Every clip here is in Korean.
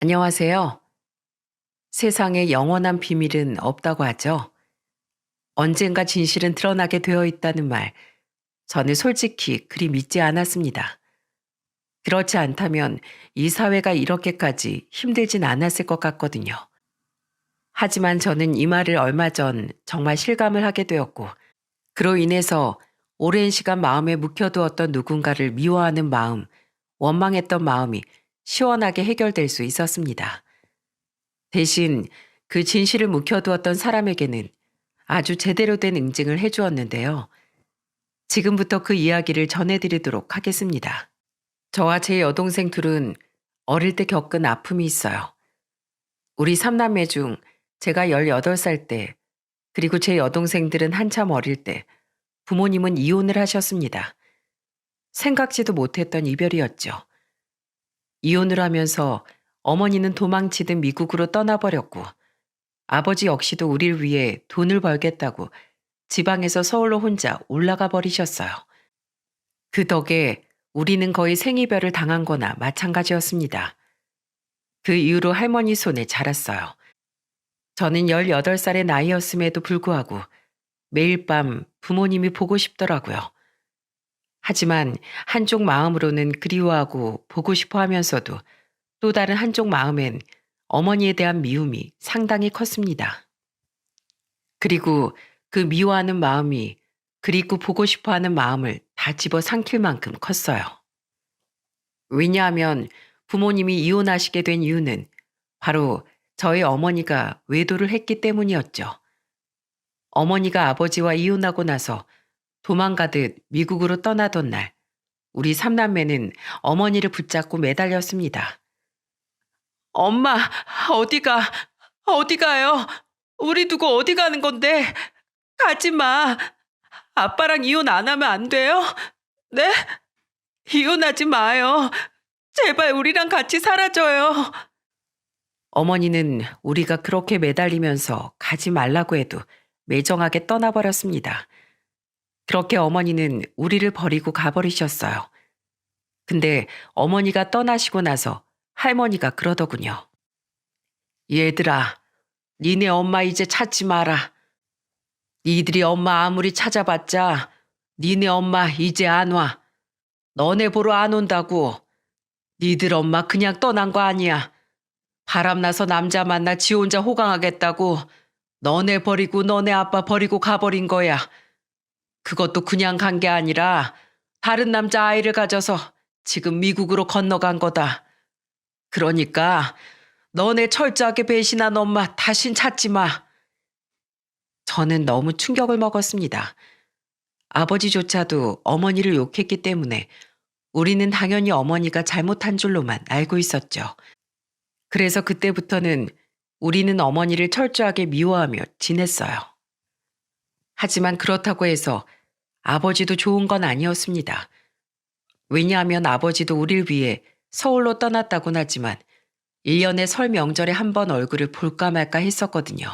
안녕하세요. 세상에 영원한 비밀은 없다고 하죠. 언젠가 진실은 드러나게 되어 있다는 말, 저는 솔직히 그리 믿지 않았습니다. 그렇지 않다면 이 사회가 이렇게까지 힘들진 않았을 것 같거든요. 하지만 저는 이 말을 얼마 전 정말 실감을 하게 되었고, 그로 인해서 오랜 시간 마음에 묵혀두었던 누군가를 미워하는 마음, 원망했던 마음이 시원하게 해결될 수 있었습니다. 대신 그 진실을 묵혀두었던 사람에게는 아주 제대로 된 응징을 해주었는데요. 지금부터 그 이야기를 전해드리도록 하겠습니다. 저와 제 여동생 둘은 어릴 때 겪은 아픔이 있어요. 우리 삼남매 중 제가 18살 때, 그리고 제 여동생들은 한참 어릴 때 부모님은 이혼을 하셨습니다. 생각지도 못했던 이별이었죠. 이혼을 하면서 어머니는 도망치듯 미국으로 떠나버렸고, 아버지 역시도 우릴 위해 돈을 벌겠다고 지방에서 서울로 혼자 올라가 버리셨어요. 그 덕에 우리는 거의 생이별을 당한 거나 마찬가지였습니다. 그 이후로 할머니 손에 자랐어요. 저는 18살의 나이였음에도 불구하고 매일 밤 부모님이 보고 싶더라고요. 하지만 한쪽 마음으로는 그리워하고 보고 싶어 하면서도 또 다른 한쪽 마음엔 어머니에 대한 미움이 상당히 컸습니다. 그리고 그 미워하는 마음이 그립고 보고 싶어 하는 마음을 다 집어 삼킬 만큼 컸어요. 왜냐하면 부모님이 이혼하시게 된 이유는 바로 저희 어머니가 외도를 했기 때문이었죠. 어머니가 아버지와 이혼하고 나서 도망가듯 미국으로 떠나던 날, 우리 삼남매는 어머니를 붙잡고 매달렸습니다. 엄마, 어디가, 어디 가요? 우리 두고 어디 가는 건데? 가지 마. 아빠랑 이혼 안 하면 안 돼요? 네? 이혼하지 마요. 제발 우리랑 같이 살아줘요. 어머니는 우리가 그렇게 매달리면서 가지 말라고 해도 매정하게 떠나버렸습니다. 그렇게 어머니는 우리를 버리고 가버리셨어요. 근데 어머니가 떠나시고 나서 할머니가 그러더군요. 얘들아, 니네 엄마 이제 찾지 마라. 니들이 엄마 아무리 찾아봤자 니네 엄마 이제 안 와. 너네 보러 안 온다고. 니들 엄마 그냥 떠난 거 아니야. 바람나서 남자 만나 지 혼자 호강하겠다고 너네 버리고 너네 아빠 버리고 가버린 거야. 그것도 그냥 간 게 아니라 다른 남자 아이를 가져서 지금 미국으로 건너간 거다. 그러니까 너네 철저하게 배신한 엄마 다신 찾지 마. 저는 너무 충격을 먹었습니다. 아버지조차도 어머니를 욕했기 때문에 우리는 당연히 어머니가 잘못한 줄로만 알고 있었죠. 그래서 그때부터는 우리는 어머니를 철저하게 미워하며 지냈어요. 하지만 그렇다고 해서 아버지도 좋은 건 아니었습니다. 왜냐하면 아버지도 우릴 위해 서울로 떠났다곤 하지만 1년에 설 명절에 한 번 얼굴을 볼까 말까 했었거든요.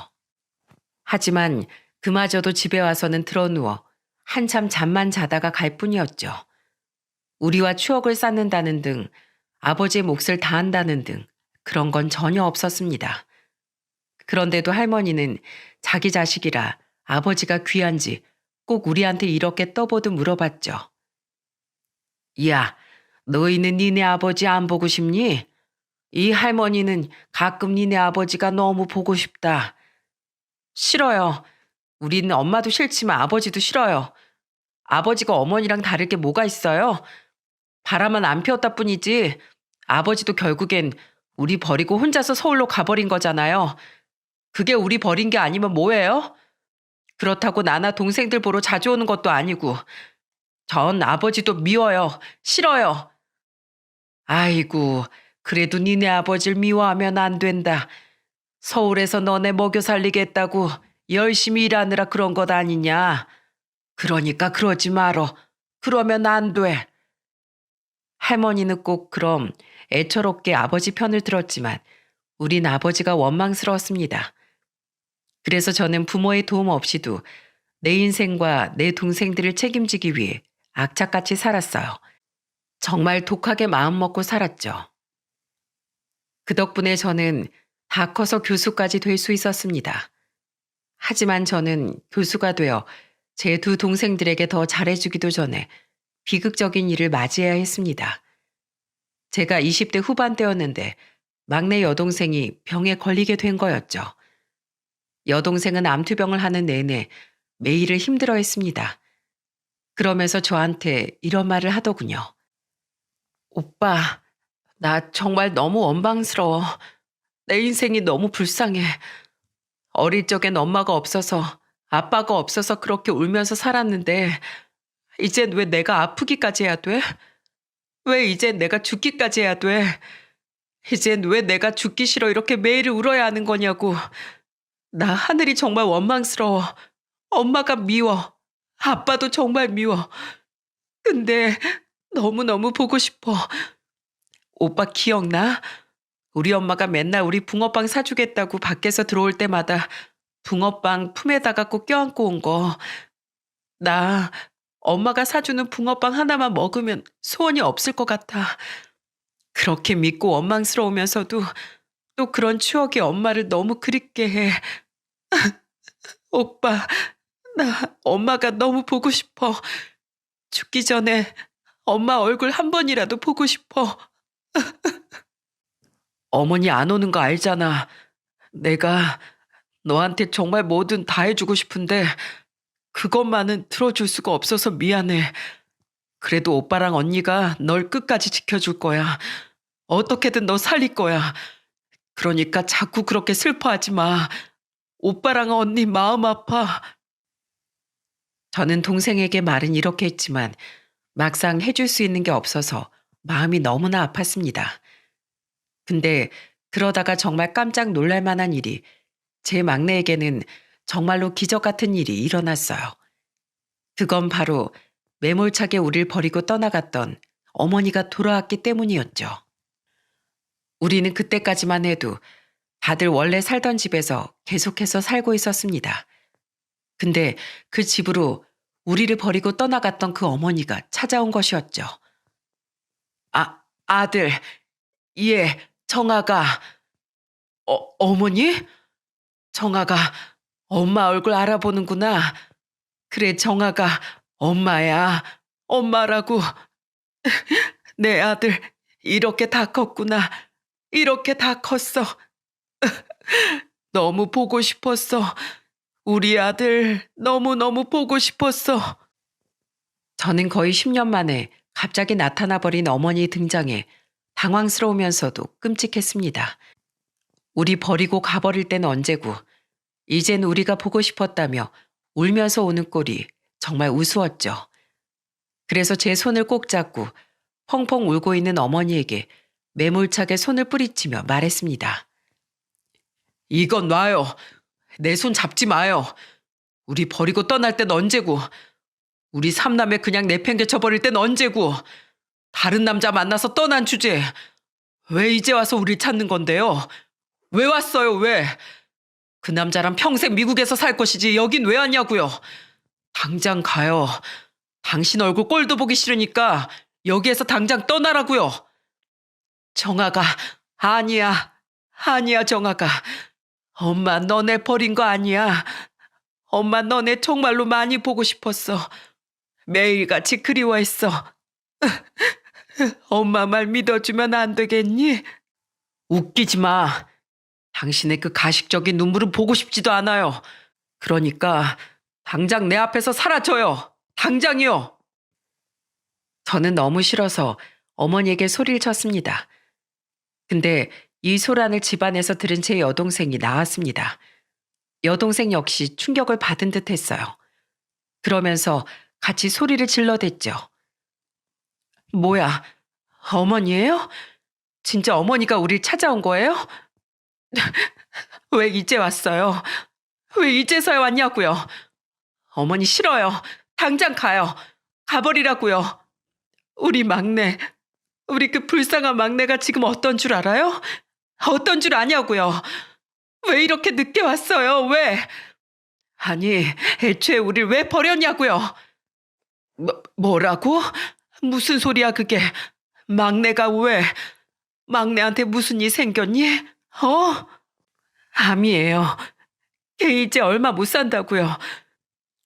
하지만 그마저도 집에 와서는 드러누워 한참 잠만 자다가 갈 뿐이었죠. 우리와 추억을 쌓는다는 등 아버지의 몫을 다한다는 등 그런 건 전혀 없었습니다. 그런데도 할머니는 자기 자식이라 아버지가 귀한지 꼭 우리한테 이렇게 떠보듯 물어봤죠. 야, 너희는 니네 아버지 안 보고 싶니? 이 할머니는 가끔 니네 아버지가 너무 보고 싶다. 싫어요. 우리는 엄마도 싫지만 아버지도 싫어요. 아버지가 어머니랑 다를 게 뭐가 있어요? 바람은 안 피웠다 뿐이지 아버지도 결국엔 우리 버리고 혼자서 서울로 가버린 거잖아요. 그게 우리 버린 게 아니면 뭐예요? 그렇다고 나나 동생들 보러 자주 오는 것도 아니고 전 아버지도 미워요. 싫어요. 아이고, 그래도 니네 아버지를 미워하면 안 된다. 서울에서 너네 먹여 살리겠다고 열심히 일하느라 그런 것 아니냐. 그러니까 그러지 말어. 그러면 안 돼. 할머니는 꼭 그럼 애처롭게 아버지 편을 들었지만 우린 아버지가 원망스러웠습니다. 그래서 저는 부모의 도움 없이도 내 인생과 내 동생들을 책임지기 위해 악착같이 살았어요. 정말 독하게 마음먹고 살았죠. 그 덕분에 저는 다 커서 교수까지 될 수 있었습니다. 하지만 저는 교수가 되어 제 두 동생들에게 더 잘해주기도 전에 비극적인 일을 맞이해야 했습니다. 제가 20대 후반대였는데 막내 여동생이 병에 걸리게 된 거였죠. 여동생은 암투병을 하는 내내 매일을 힘들어했습니다. 그러면서 저한테 이런 말을 하더군요. 오빠, 나 정말 너무 원망스러워. 내 인생이 너무 불쌍해. 어릴 적엔 엄마가 없어서, 아빠가 없어서 그렇게 울면서 살았는데, 이젠 왜 내가 아프기까지 해야 돼? 왜 이젠 내가 죽기까지 해야 돼? 이젠 왜 내가 죽기 싫어 이렇게 매일 울어야 하는 거냐고. 나 하늘이 정말 원망스러워. 엄마가 미워. 아빠도 정말 미워. 근데 너무너무 보고 싶어. 오빠 기억나? 우리 엄마가 맨날 우리 붕어빵 사주겠다고 밖에서 들어올 때마다 붕어빵 품에다가 꼭 껴안고 온 거. 나 엄마가 사주는 붕어빵 하나만 먹으면 소원이 없을 것 같아. 그렇게 믿고 원망스러우면서도 또 그런 추억이 엄마를 너무 그립게 해. 오빠, 나 엄마가 너무 보고 싶어. 죽기 전에 엄마 얼굴 한 번이라도 보고 싶어. 어머니 안 오는 거 알잖아. 내가 너한테 정말 뭐든 다 해주고 싶은데 그것만은 들어줄 수가 없어서 미안해. 그래도 오빠랑 언니가 널 끝까지 지켜줄 거야. 어떻게든 너 살릴 거야. 그러니까 자꾸 그렇게 슬퍼하지 마. 오빠랑 언니 마음 아파. 저는 동생에게 말은 이렇게 했지만 막상 해줄 수 있는 게 없어서 마음이 너무나 아팠습니다. 근데 그러다가 정말 깜짝 놀랄 만한 일이 제 막내에게는 정말로 기적 같은 일이 일어났어요. 그건 바로 매몰차게 우릴 버리고 떠나갔던 어머니가 돌아왔기 때문이었죠. 우리는 그때까지만 해도 다들 원래 살던 집에서 계속해서 살고 있었습니다. 근데 그 집으로 우리를 버리고 떠나갔던 그 어머니가 찾아온 것이었죠. 아들, 예, 정아가, 어머니? 정아가 엄마 얼굴 알아보는구나. 그래, 정아가 엄마야. 엄마라고. 내 아들, 이렇게 다 컸구나. 이렇게 다 컸어. 너무 보고 싶었어. 우리 아들 너무너무 보고 싶었어. 저는 거의 10년 만에 갑자기 나타나 버린 어머니 등장에 당황스러우면서도 끔찍했습니다. 우리 버리고 가버릴 때는 언제고 이젠 우리가 보고 싶었다며 울면서 오는 꼴이 정말 우스웠죠. 그래서 제 손을 꼭 잡고 펑펑 울고 있는 어머니에게 매몰차게 손을 뿌리치며 말했습니다. 이건 놔요. 내 손 잡지 마요. 우리 버리고 떠날 땐 언제고. 우리 삼남매 그냥 내팽개쳐버릴 땐 언제고. 다른 남자 만나서 떠난 주제. 왜 이제 와서 우릴 찾는 건데요? 왜 왔어요, 왜? 그 남자랑 평생 미국에서 살 것이지 여긴 왜 왔냐고요. 당장 가요. 당신 얼굴 꼴도 보기 싫으니까 여기에서 당장 떠나라고요. 정아가, 아니야. 아니야, 정아가. 엄마 너네 버린 거 아니야. 엄마 너네 정말로 많이 보고 싶었어. 매일같이 그리워했어. 엄마 말 믿어주면 안 되겠니? 웃기지 마. 당신의 그 가식적인 눈물은 보고 싶지도 않아요. 그러니까 당장 내 앞에서 사라져요. 당장이요. 저는 너무 싫어서 어머니에게 소리를 쳤습니다. 근데 이 소란을 집안에서 들은 제 여동생이 나왔습니다. 여동생 역시 충격을 받은 듯 했어요. 그러면서 같이 소리를 질러댔죠. 뭐야, 어머니예요? 진짜 어머니가 우릴 찾아온 거예요? 왜 이제 왔어요? 왜 이제서야 왔냐고요? 어머니 싫어요. 당장 가요. 가버리라고요. 우리 막내, 우리 그 불쌍한 막내가 지금 어떤 줄 알아요? 어떤 줄 아냐고요. 왜 이렇게 늦게 왔어요? 왜? 아니, 애초에 우릴 왜 버렸냐고요. 뭐라고? 무슨 소리야 그게. 막내가 왜? 막내한테 무슨 일 생겼니? 어? 암이에요. 걔 이제 얼마 못 산다고요.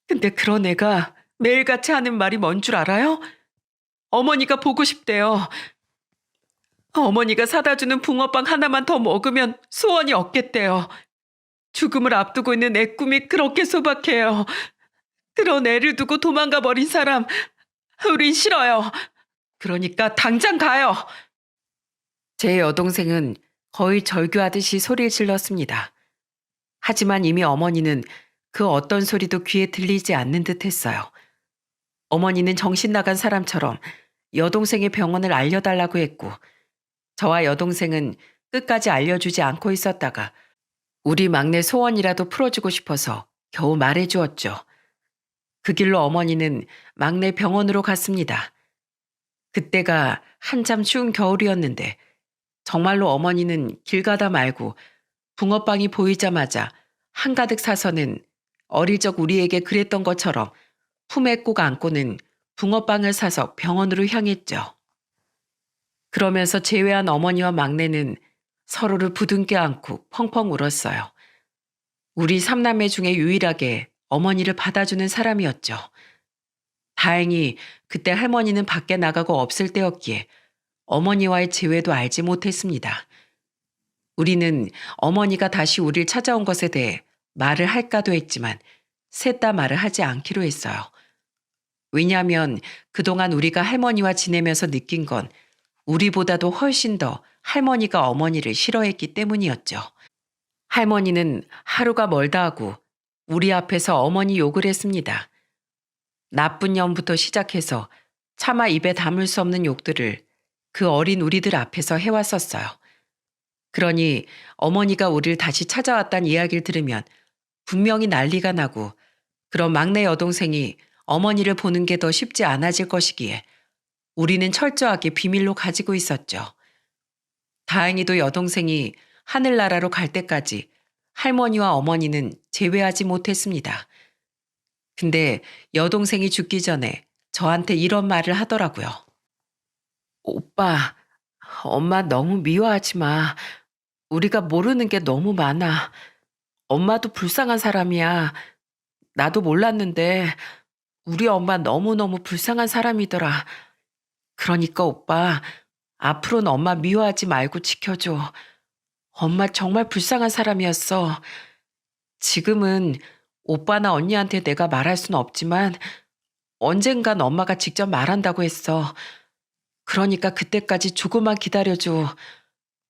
근데 그런 애가 매일같이 하는 말이 뭔 줄 알아요? 어머니가 보고 싶대요. 어머니가 사다 주는 붕어빵 하나만 더 먹으면 소원이 없겠대요. 죽음을 앞두고 있는 애 꿈이 그렇게 소박해요. 그런 애를 두고 도망가 버린 사람, 우린 싫어요. 그러니까 당장 가요. 제 여동생은 거의 절규하듯이 소리를 질렀습니다. 하지만 이미 어머니는 그 어떤 소리도 귀에 들리지 않는 듯 했어요. 어머니는 정신 나간 사람처럼 여동생의 병원을 알려달라고 했고, 저와 여동생은 끝까지 알려주지 않고 있었다가 우리 막내 소원이라도 풀어주고 싶어서 겨우 말해주었죠. 그 길로 어머니는 막내 병원으로 갔습니다. 그때가 한참 추운 겨울이었는데 정말로 어머니는 길 가다 말고 붕어빵이 보이자마자 한가득 사서는 어릴 적 우리에게 그랬던 것처럼 품에 꼭 안고는 붕어빵을 사서 병원으로 향했죠. 그러면서 제외한 어머니와 막내는 서로를 부둥켜 안고 펑펑 울었어요. 우리 삼남매 중에 유일하게 어머니를 받아주는 사람이었죠. 다행히 그때 할머니는 밖에 나가고 없을 때였기에 어머니와의 재회도 알지 못했습니다. 우리는 어머니가 다시 우릴 찾아온 것에 대해 말을 할까도 했지만 셋 다 말을 하지 않기로 했어요. 왜냐하면 그동안 우리가 할머니와 지내면서 느낀 건 우리보다도 훨씬 더 할머니가 어머니를 싫어했기 때문이었죠. 할머니는 하루가 멀다 하고 우리 앞에서 어머니 욕을 했습니다. 나쁜 년부터 시작해서 차마 입에 담을 수 없는 욕들을 그 어린 우리들 앞에서 해왔었어요. 그러니 어머니가 우리를 다시 찾아왔다는 이야기를 들으면 분명히 난리가 나고 그런 막내 여동생이 어머니를 보는 게 더 쉽지 않아질 것이기에 우리는 철저하게 비밀로 가지고 있었죠. 다행히도 여동생이 하늘나라로 갈 때까지 할머니와 어머니는 제외하지 못했습니다. 근데 여동생이 죽기 전에 저한테 이런 말을 하더라고요. 오빠, 엄마 너무 미워하지 마. 우리가 모르는 게 너무 많아. 엄마도 불쌍한 사람이야. 나도 몰랐는데 우리 엄마 너무너무 불쌍한 사람이더라. 그러니까 오빠, 앞으로는 엄마 미워하지 말고 지켜줘. 엄마 정말 불쌍한 사람이었어. 지금은 오빠나 언니한테 내가 말할 순 없지만 언젠간 엄마가 직접 말한다고 했어. 그러니까 그때까지 조금만 기다려줘.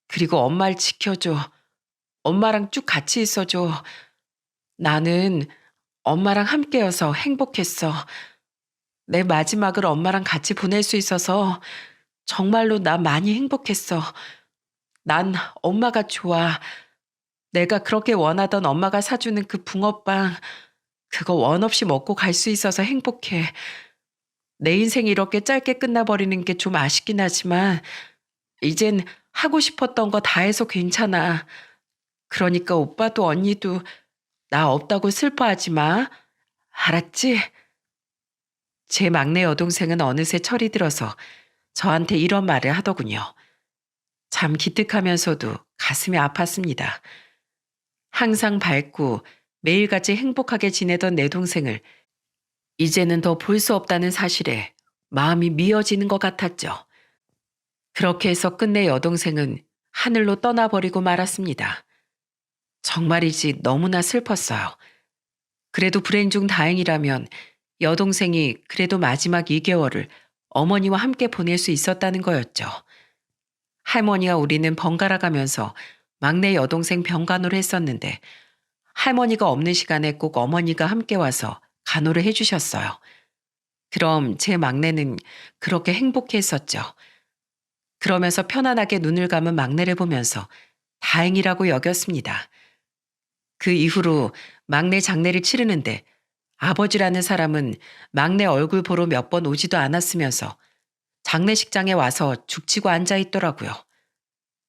그리고 엄마를 지켜줘. 엄마랑 쭉 같이 있어줘. 나는 엄마랑 함께여서 행복했어. 내 마지막을 엄마랑 같이 보낼 수 있어서 정말로 나 많이 행복했어. 난 엄마가 좋아. 내가 그렇게 원하던 엄마가 사주는 그 붕어빵, 그거 원 없이 먹고 갈 수 있어서 행복해. 내 인생이 이렇게 짧게 끝나버리는 게 좀 아쉽긴 하지만 이젠 하고 싶었던 거 다 해서 괜찮아. 그러니까 오빠도 언니도 나 없다고 슬퍼하지 마. 알았지? 제 막내 여동생은 어느새 철이 들어서 저한테 이런 말을 하더군요. 참 기특하면서도 가슴이 아팠습니다. 항상 밝고 매일같이 행복하게 지내던 내 동생을 이제는 더 볼 수 없다는 사실에 마음이 미어지는 것 같았죠. 그렇게 해서 끝내 여동생은 하늘로 떠나버리고 말았습니다. 정말이지 너무나 슬펐어요. 그래도 불행 중 다행이라면 여동생이 그래도 마지막 2개월을 어머니와 함께 보낼 수 있었다는 거였죠. 할머니와 우리는 번갈아 가면서 막내 여동생 병간호를 했었는데 할머니가 없는 시간에 꼭 어머니가 함께 와서 간호를 해주셨어요. 그럼 제 막내는 그렇게 행복해 했었죠. 그러면서 편안하게 눈을 감은 막내를 보면서 다행이라고 여겼습니다. 그 이후로 막내 장례를 치르는데 아버지라는 사람은 막내 얼굴 보러 몇 번 오지도 않았으면서 장례식장에 와서 죽치고 앉아 있더라고요.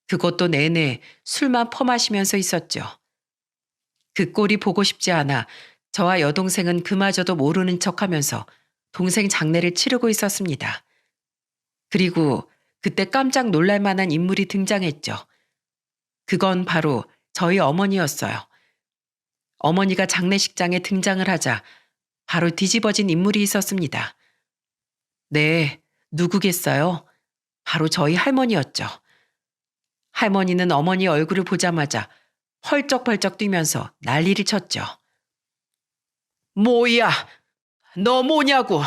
그것도 내내 술만 퍼마시면서 있었죠. 그 꼴이 보고 싶지 않아 저와 여동생은 그마저도 모르는 척하면서 동생 장례를 치르고 있었습니다. 그리고 그때 깜짝 놀랄 만한 인물이 등장했죠. 그건 바로 저희 어머니였어요. 어머니가 장례식장에 등장을 하자 바로 뒤집어진 인물이 있었습니다. 네, 누구겠어요? 바로 저희 할머니였죠. 할머니는 어머니 얼굴을 보자마자 펄쩍펄쩍 뛰면서 난리를 쳤죠. 뭐야? 너 뭐냐고?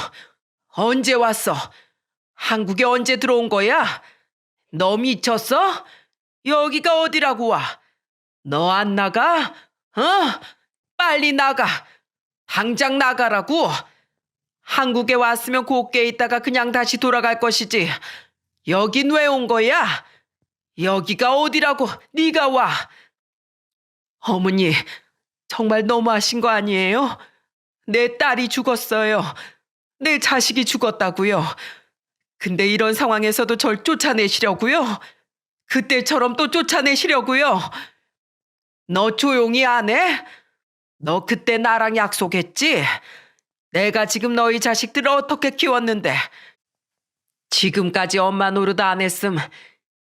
언제 왔어? 한국에 언제 들어온 거야? 너 미쳤어? 여기가 어디라고 와? 너 안 나가? 어? 빨리 나가. 당장 나가라고. 한국에 왔으면 곱게 있다가 그냥 다시 돌아갈 것이지. 여긴 왜 온 거야? 여기가 어디라고 네가 와. 어머니, 정말 너무하신 거 아니에요? 내 딸이 죽었어요. 내 자식이 죽었다고요. 근데 이런 상황에서도 절 쫓아내시려고요? 그때처럼 또 쫓아내시려고요? 너 조용히 안 해? 너 그때 나랑 약속했지? 내가 지금 너희 자식들을 어떻게 키웠는데 지금까지 엄마 노릇 안 했음.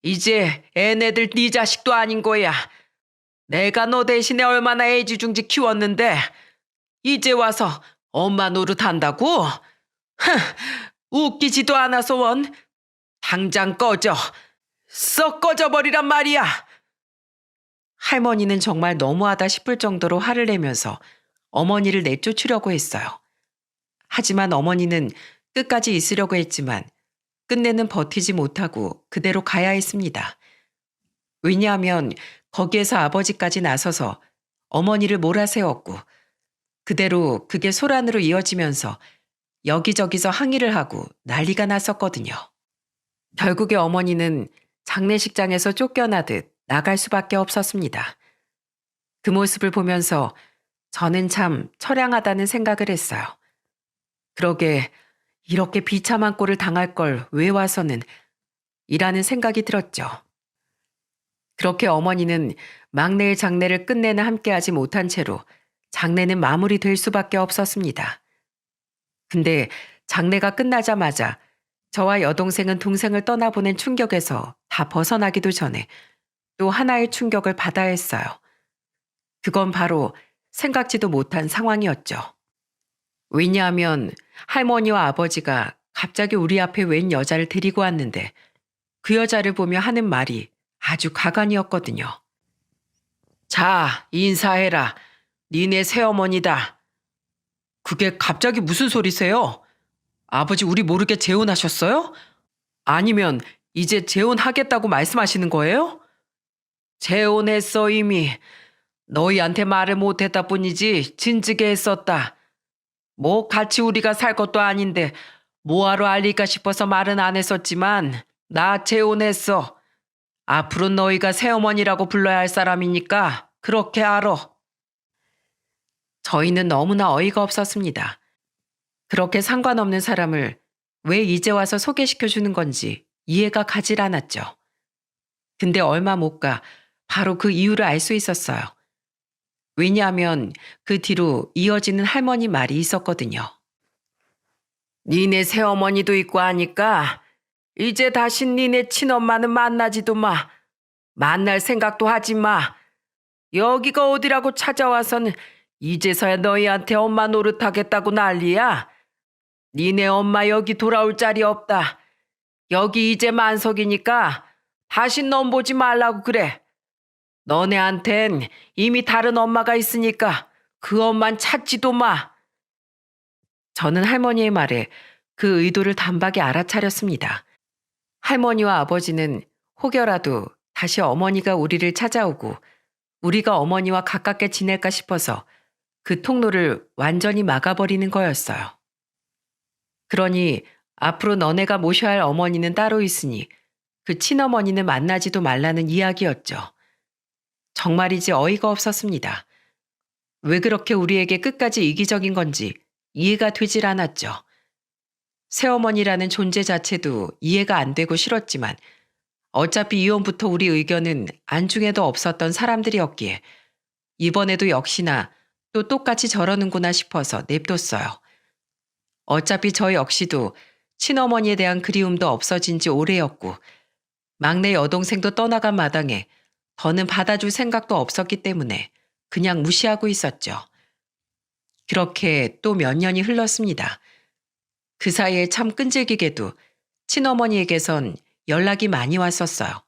이제 애네들 네 자식도 아닌 거야. 내가 너 대신에 얼마나 애지중지 키웠는데 이제 와서 엄마 노릇 한다고? 흥, 웃기지도 않아서 원. 당장 꺼져. 썩 꺼져버리란 말이야. 할머니는 정말 너무하다 싶을 정도로 화를 내면서 어머니를 내쫓으려고 했어요. 하지만 어머니는 끝까지 있으려고 했지만 끝내는 버티지 못하고 그대로 가야 했습니다. 왜냐하면 거기에서 아버지까지 나서서 어머니를 몰아세웠고 그대로 그게 소란으로 이어지면서 여기저기서 항의를 하고 난리가 났었거든요. 결국에 어머니는 장례식장에서 쫓겨나듯 나갈 수밖에 없었습니다. 그 모습을 보면서 저는 참 처량하다는 생각을 했어요. 그러게 이렇게 비참한 꼴을 당할 걸 왜 와서는 이라는 생각이 들었죠. 그렇게 어머니는 막내의 장례를 끝내나 함께하지 못한 채로 장례는 마무리될 수밖에 없었습니다. 근데 장례가 끝나자마자 저와 여동생은 동생을 떠나보낸 충격에서 다 벗어나기도 전에 또 하나의 충격을 받아야 했어요. 그건 바로 생각지도 못한 상황이었죠. 왜냐하면 할머니와 아버지가 갑자기 우리 앞에 웬 여자를 데리고 왔는데 그 여자를 보며 하는 말이 아주 가관이었거든요. 자, 인사해라. 니네 새어머니다. 그게 갑자기 무슨 소리세요? 아버지 우리 모르게 재혼하셨어요? 아니면 이제 재혼하겠다고 말씀하시는 거예요? 재혼했어 이미. 너희한테 말을 못했다 뿐이지 진즉에 했었다. 뭐 같이 우리가 살 것도 아닌데 뭐하러 알릴까 싶어서 말은 안 했었지만 나 재혼했어. 앞으로 너희가 새어머니라고 불러야 할 사람이니까 그렇게 알아. 저희는 너무나 어이가 없었습니다. 그렇게 상관없는 사람을 왜 이제 와서 소개시켜주는 건지 이해가 가질 않았죠. 근데 얼마 못 가 바로 그 이유를 알 수 있었어요. 왜냐하면 그 뒤로 이어지는 할머니 말이 있었거든요. 니네 새어머니도 있고 하니까 이제 다시 니네 친엄마는 만나지도 마. 만날 생각도 하지 마. 여기가 어디라고 찾아와서는 이제서야 너희한테 엄마 노릇하겠다고 난리야. 니네 엄마 여기 돌아올 자리 없다. 여기 이제 만석이니까 다시 넌 보지 말라고 그래. 너네한텐 이미 다른 엄마가 있으니까 그 엄만 찾지도 마. 저는 할머니의 말에 그 의도를 단박에 알아차렸습니다. 할머니와 아버지는 혹여라도 다시 어머니가 우리를 찾아오고 우리가 어머니와 가깝게 지낼까 싶어서 그 통로를 완전히 막아버리는 거였어요. 그러니 앞으로 너네가 모셔야 할 어머니는 따로 있으니 그 친어머니는 만나지도 말라는 이야기였죠. 정말이지 어이가 없었습니다. 왜 그렇게 우리에게 끝까지 이기적인 건지 이해가 되질 않았죠. 새어머니라는 존재 자체도 이해가 안 되고 싫었지만 어차피 이혼부터 우리 의견은 안중에도 없었던 사람들이었기에 이번에도 역시나 또 똑같이 저러는구나 싶어서 냅뒀어요. 어차피 저 역시도 친어머니에 대한 그리움도 없어진 지 오래였고 막내 여동생도 떠나간 마당에 더는 받아줄 생각도 없었기 때문에 그냥 무시하고 있었죠. 그렇게 또 몇 년이 흘렀습니다. 그 사이에 참 끈질기게도 친어머니에게선 연락이 많이 왔었어요.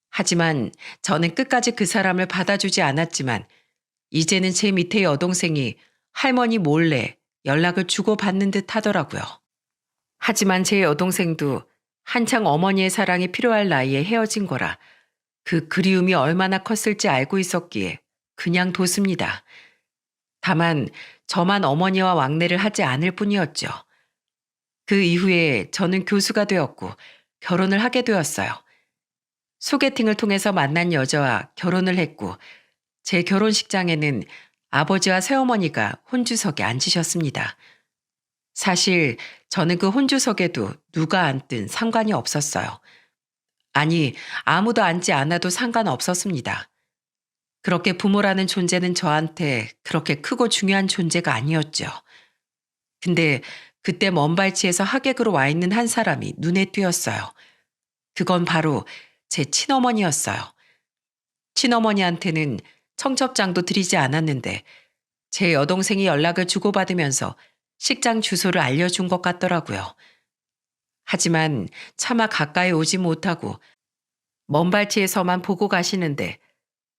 하지만 저는 끝까지 그 사람을 받아주지 않았지만 이제는 제 밑에 여동생이 할머니 몰래 연락을 주고받는 듯 하더라고요. 하지만 제 여동생도 한창 어머니의 사랑이 필요할 나이에 헤어진 거라 그 그리움이 얼마나 컸을지 알고 있었기에 그냥 뒀습니다. 다만 저만 어머니와 왕래를 하지 않을 뿐이었죠. 그 이후에 저는 교수가 되었고 결혼을 하게 되었어요. 소개팅을 통해서 만난 여자와 결혼을 했고 제 결혼식장에는 아버지와 새어머니가 혼주석에 앉으셨습니다. 사실 저는 그 혼주석에도 누가 앉든 상관이 없었어요. 아니, 아무도 앉지 않아도 상관없었습니다. 그렇게 부모라는 존재는 저한테 그렇게 크고 중요한 존재가 아니었죠. 근데 그때 먼 발치에서 하객으로 와 있는 한 사람이 눈에 띄었어요. 그건 바로 제 친어머니였어요. 친어머니한테는 청첩장도 드리지 않았는데 제 여동생이 연락을 주고받으면서 식장 주소를 알려준 것 같더라고요. 하지만 차마 가까이 오지 못하고 먼 발치에서만 보고 가시는데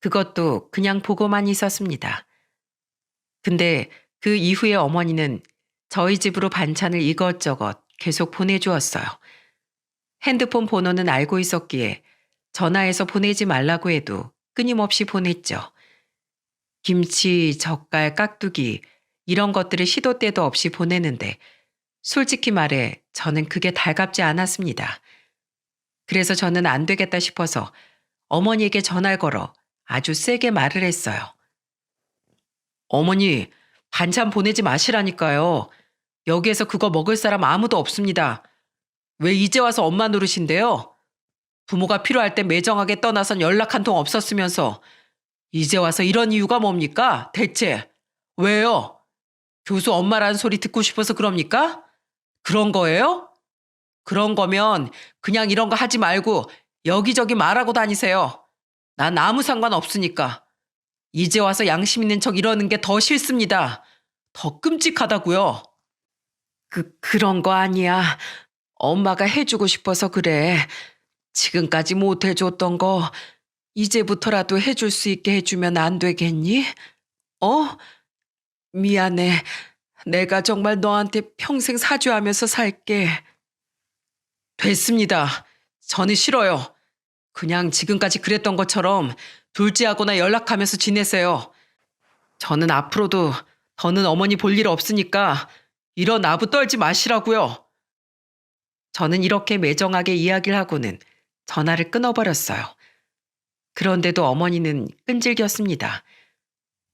그것도 그냥 보고만 있었습니다. 근데 그 이후에 어머니는 저희 집으로 반찬을 이것저것 계속 보내주었어요. 핸드폰 번호는 알고 있었기에 전화해서 보내지 말라고 해도 끊임없이 보냈죠. 김치, 젓갈, 깍두기 이런 것들을 시도 때도 없이 보내는데 솔직히 말해 저는 그게 달갑지 않았습니다. 그래서 저는 안 되겠다 싶어서 어머니에게 전화를 걸어 아주 세게 말을 했어요. 어머니, 반찬 보내지 마시라니까요. 여기에서 그거 먹을 사람 아무도 없습니다. 왜 이제 와서 엄마 노릇인데요? 부모가 필요할 때 매정하게 떠나선 연락 한 통 없었으면서 이제 와서 이런 이유가 뭡니까? 대체 왜요? 교수 엄마라는 소리 듣고 싶어서 그럽니까? 그런 거예요? 그런 거면 그냥 이런 거 하지 말고 여기저기 말하고 다니세요. 난 아무 상관 없으니까. 이제 와서 양심 있는 척 이러는 게 더 싫습니다. 더 끔찍하다고요. 그런 거 아니야. 엄마가 해주고 싶어서 그래. 지금까지 못 해줬던 거 이제부터라도 해줄 수 있게 해주면 안 되겠니? 어? 미안해. 내가 정말 너한테 평생 사죄하면서 살게. 됐습니다. 저는 싫어요. 그냥 지금까지 그랬던 것처럼 둘째하고나 연락하면서 지내세요. 저는 앞으로도 더는 어머니 볼 일 없으니까 이런 아부 떨지 마시라고요. 저는 이렇게 매정하게 이야기를 하고는 전화를 끊어버렸어요. 그런데도 어머니는 끈질겼습니다.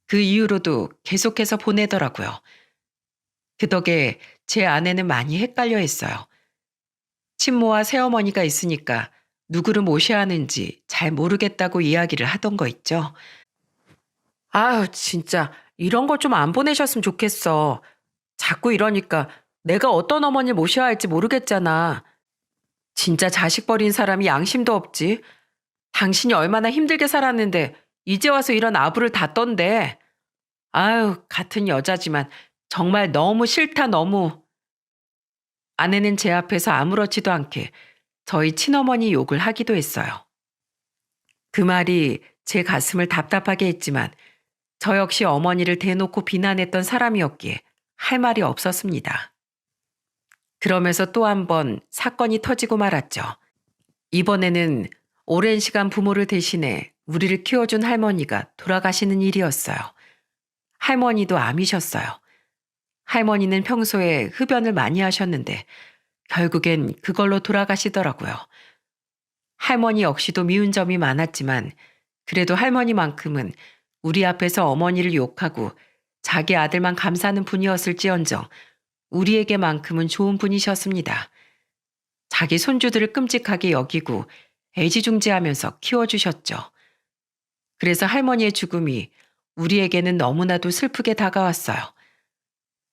그 이후로도 계속해서 보내더라고요. 그 덕에 제 아내는 많이 헷갈려 했어요. 친모와 새어머니가 있으니까 누구를 모셔야 하는지 잘 모르겠다고 이야기를 하던 거 있죠. 아유, 진짜 이런 거 좀 안 보내셨으면 좋겠어. 자꾸 이러니까 내가 어떤 어머니를 모셔야 할지 모르겠잖아. 진짜 자식 버린 사람이 양심도 없지. 당신이 얼마나 힘들게 살았는데 이제 와서 이런 아부를 다 떤대. 아유, 같은 여자지만 정말 너무 싫다 너무. 아내는 제 앞에서 아무렇지도 않게 저희 친어머니 욕을 하기도 했어요. 그 말이 제 가슴을 답답하게 했지만 저 역시 어머니를 대놓고 비난했던 사람이었기에 할 말이 없었습니다. 그러면서 또 한 번 사건이 터지고 말았죠. 이번에는 오랜 시간 부모를 대신해 우리를 키워준 할머니가 돌아가시는 일이었어요. 할머니도 암이셨어요. 할머니는 평소에 흡연을 많이 하셨는데 결국엔 그걸로 돌아가시더라고요. 할머니 역시도 미운 점이 많았지만 그래도 할머니만큼은 우리 앞에서 어머니를 욕하고 자기 아들만 감싸는 분이었을지언정 우리에게만큼은 좋은 분이셨습니다. 자기 손주들을 끔찍하게 여기고 애지중지하면서 키워주셨죠. 그래서 할머니의 죽음이 우리에게는 너무나도 슬프게 다가왔어요.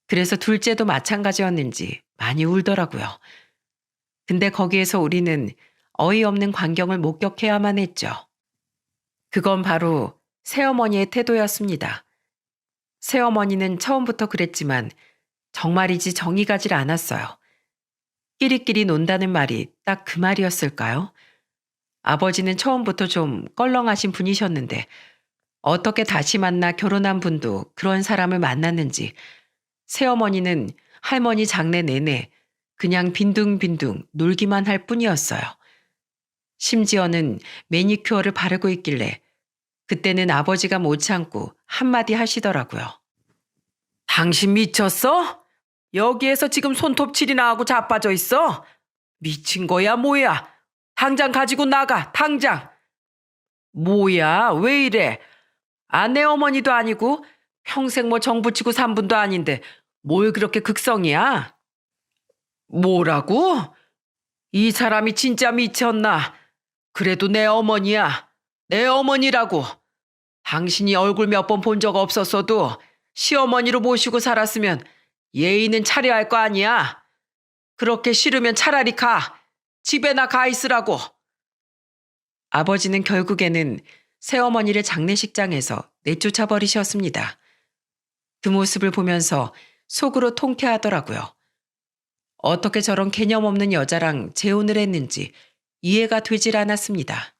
그래서 둘째도 마찬가지였는지 많이 울더라고요. 근데 거기에서 우리는 어이없는 광경을 목격해야만 했죠. 그건 바로 새어머니의 태도였습니다. 새어머니는 처음부터 그랬지만 정말이지 정이 가질 않았어요. 끼리끼리 논다는 말이 딱 그 말이었을까요? 아버지는 처음부터 좀 껄렁하신 분이셨는데 어떻게 다시 만나 결혼한 분도 그런 사람을 만났는지 새어머니는 할머니 장례 내내 그냥 빈둥빈둥 놀기만 할 뿐이었어요. 심지어는 매니큐어를 바르고 있길래 그때는 아버지가 못 참고 한마디 하시더라고요. 당신 미쳤어? 여기에서 지금 손톱칠이나 하고 자빠져 있어? 미친 거야 뭐야? 당장 가지고 나가, 당장. 뭐야, 왜 이래? 아내 어머니도 아니고 평생 뭐 정부치고 산 분도 아닌데 뭘 그렇게 극성이야? 뭐라고? 이 사람이 진짜 미쳤나? 그래도 내 어머니야. 내 어머니라고. 당신이 얼굴 몇 번 본 적 없었어도 시어머니로 모시고 살았으면 예의는 차려야 할 거 아니야. 그렇게 싫으면 차라리 가. 집에나 가 있으라고. 아버지는 결국에는 새어머니를 장례식장에서 내쫓아 버리셨습니다. 그 모습을 보면서 속으로 통쾌하더라고요. 어떻게 저런 개념 없는 여자랑 재혼을 했는지 이해가 되질 않았습니다.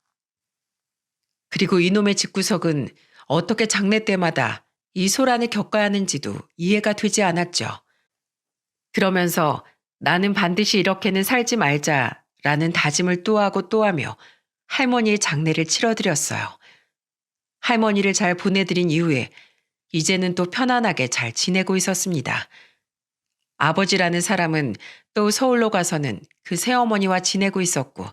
그리고 이놈의 집구석은 어떻게 장례 때마다 이 소란을 겪어야 하는지도 이해가 되지 않았죠. 그러면서 나는 반드시 이렇게는 살지 말자라는 다짐을 또 하고 또 하며 할머니의 장례를 치러드렸어요. 할머니를 잘 보내드린 이후에 이제는 또 편안하게 잘 지내고 있었습니다. 아버지라는 사람은 또 서울로 가서는 그 새어머니와 지내고 있었고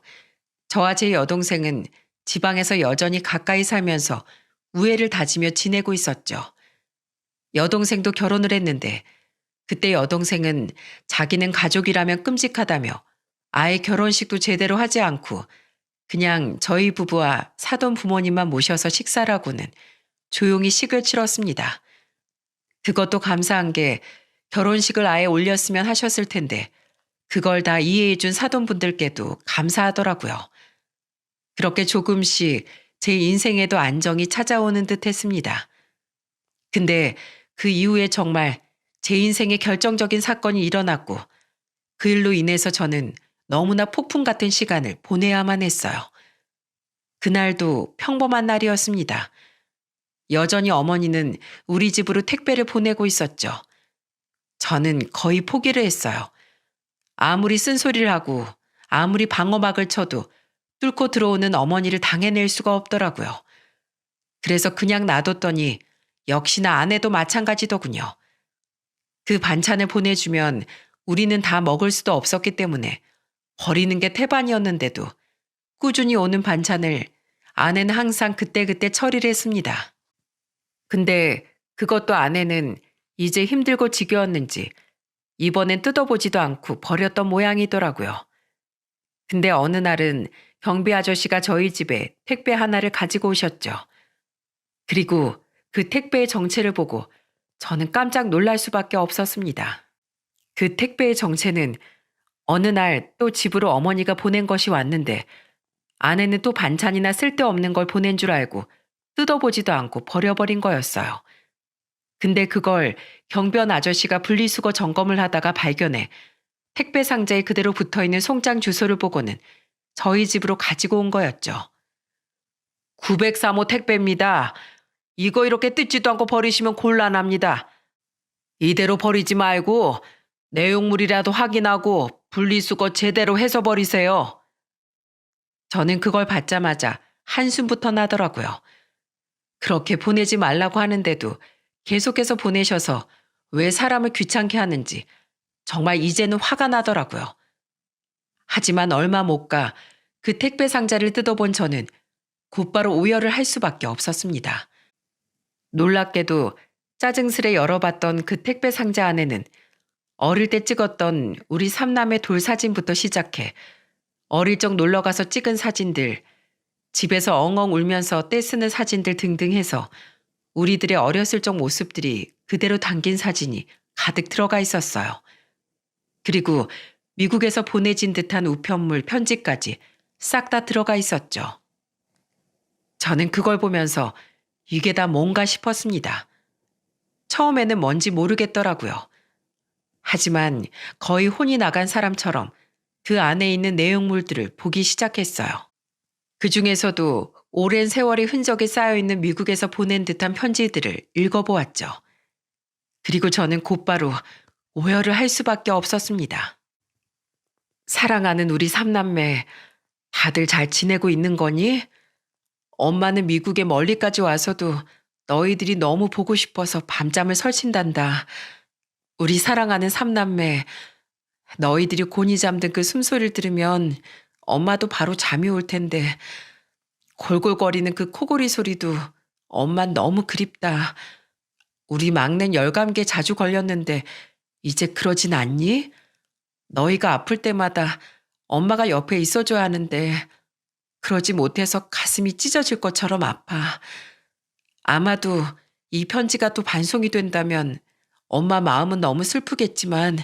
저와 제 여동생은 지방에서 여전히 가까이 살면서 우애를 다지며 지내고 있었죠. 여동생도 결혼을 했는데 그때 여동생은 자기는 가족이라면 끔찍하다며 아예 결혼식도 제대로 하지 않고 그냥 저희 부부와 사돈 부모님만 모셔서 식사를 하고는 조용히 식을 치렀습니다. 그것도 감사한 게 결혼식을 아예 올렸으면 하셨을 텐데 그걸 다 이해해준 사돈분들께도 감사하더라고요. 그렇게 조금씩 제 인생에도 안정이 찾아오는 듯 했습니다. 근데 그 이후에 정말 제 인생에 결정적인 사건이 일어났고 그 일로 인해서 저는 너무나 폭풍 같은 시간을 보내야만 했어요. 그날도 평범한 날이었습니다. 여전히 어머니는 우리 집으로 택배를 보내고 있었죠. 저는 거의 포기를 했어요. 아무리 쓴소리를 하고 아무리 방어막을 쳐도 뚫고 들어오는 어머니를 당해낼 수가 없더라고요. 그래서 그냥 놔뒀더니 역시나 아내도 마찬가지더군요. 그 반찬을 보내주면 우리는 다 먹을 수도 없었기 때문에 버리는 게 태반이었는데도 꾸준히 오는 반찬을 아내는 항상 그때그때 처리를 했습니다. 근데 그것도 아내는 이제 힘들고 지겨웠는지 이번엔 뜯어보지도 않고 버렸던 모양이더라고요. 근데 어느 날은 경비 아저씨가 저희 집에 택배 하나를 가지고 오셨죠. 그리고 그 택배의 정체를 보고 저는 깜짝 놀랄 수밖에 없었습니다. 그 택배의 정체는 어느 날 또 집으로 어머니가 보낸 것이 왔는데 아내는 또 반찬이나 쓸데없는 걸 보낸 줄 알고 뜯어보지도 않고 버려버린 거였어요. 근데 그걸 경비원 아저씨가 분리수거 점검을 하다가 발견해 택배 상자에 그대로 붙어있는 송장 주소를 보고는 저희 집으로 가지고 온 거였죠. 903호 택배입니다. 이거 이렇게 뜯지도 않고 버리시면 곤란합니다. 이대로 버리지 말고 내용물이라도 확인하고 분리수거 제대로 해서 버리세요. 저는 그걸 받자마자 한숨부터 나더라고요. 그렇게 보내지 말라고 하는데도 계속해서 보내셔서 왜 사람을 귀찮게 하는지 정말 이제는 화가 나더라고요. 하지만 얼마 못 가 그 택배 상자를 뜯어본 저는 곧바로 오열을 할 수밖에 없었습니다. 놀랍게도 짜증스레 열어봤던 그 택배 상자 안에는 어릴 때 찍었던 우리 삼남의 돌 사진부터 시작해 어릴 적 놀러가서 찍은 사진들, 집에서 엉엉 울면서 떼쓰는 사진들 등등 해서 우리들의 어렸을 적 모습들이 그대로 담긴 사진이 가득 들어가 있었어요. 그리고 미국에서 보내진 듯한 우편물 편지까지 싹 다 들어가 있었죠. 저는 그걸 보면서 이게 다 뭔가 싶었습니다. 처음에는 뭔지 모르겠더라고요. 하지만 거의 혼이 나간 사람처럼 그 안에 있는 내용물들을 보기 시작했어요. 그 중에서도 오랜 세월의 흔적이 쌓여있는 미국에서 보낸 듯한 편지들을 읽어보았죠. 그리고 저는 곧바로 오열을 할 수밖에 없었습니다. 사랑하는 우리 삼남매, 다들 잘 지내고 있는 거니? 엄마는 미국에 멀리까지 와서도 너희들이 너무 보고 싶어서 밤잠을 설친단다. 우리 사랑하는 삼남매, 너희들이 곤히 잠든 그 숨소리를 들으면 엄마도 바로 잠이 올 텐데 골골거리는 그 코골이 소리도 엄만 너무 그립다. 우리 막내는 열감기에 자주 걸렸는데 이제 그러진 않니? 너희가 아플 때마다 엄마가 옆에 있어줘야 하는데 그러지 못해서 가슴이 찢어질 것처럼 아파. 아마도 이 편지가 또 반송이 된다면 엄마 마음은 너무 슬프겠지만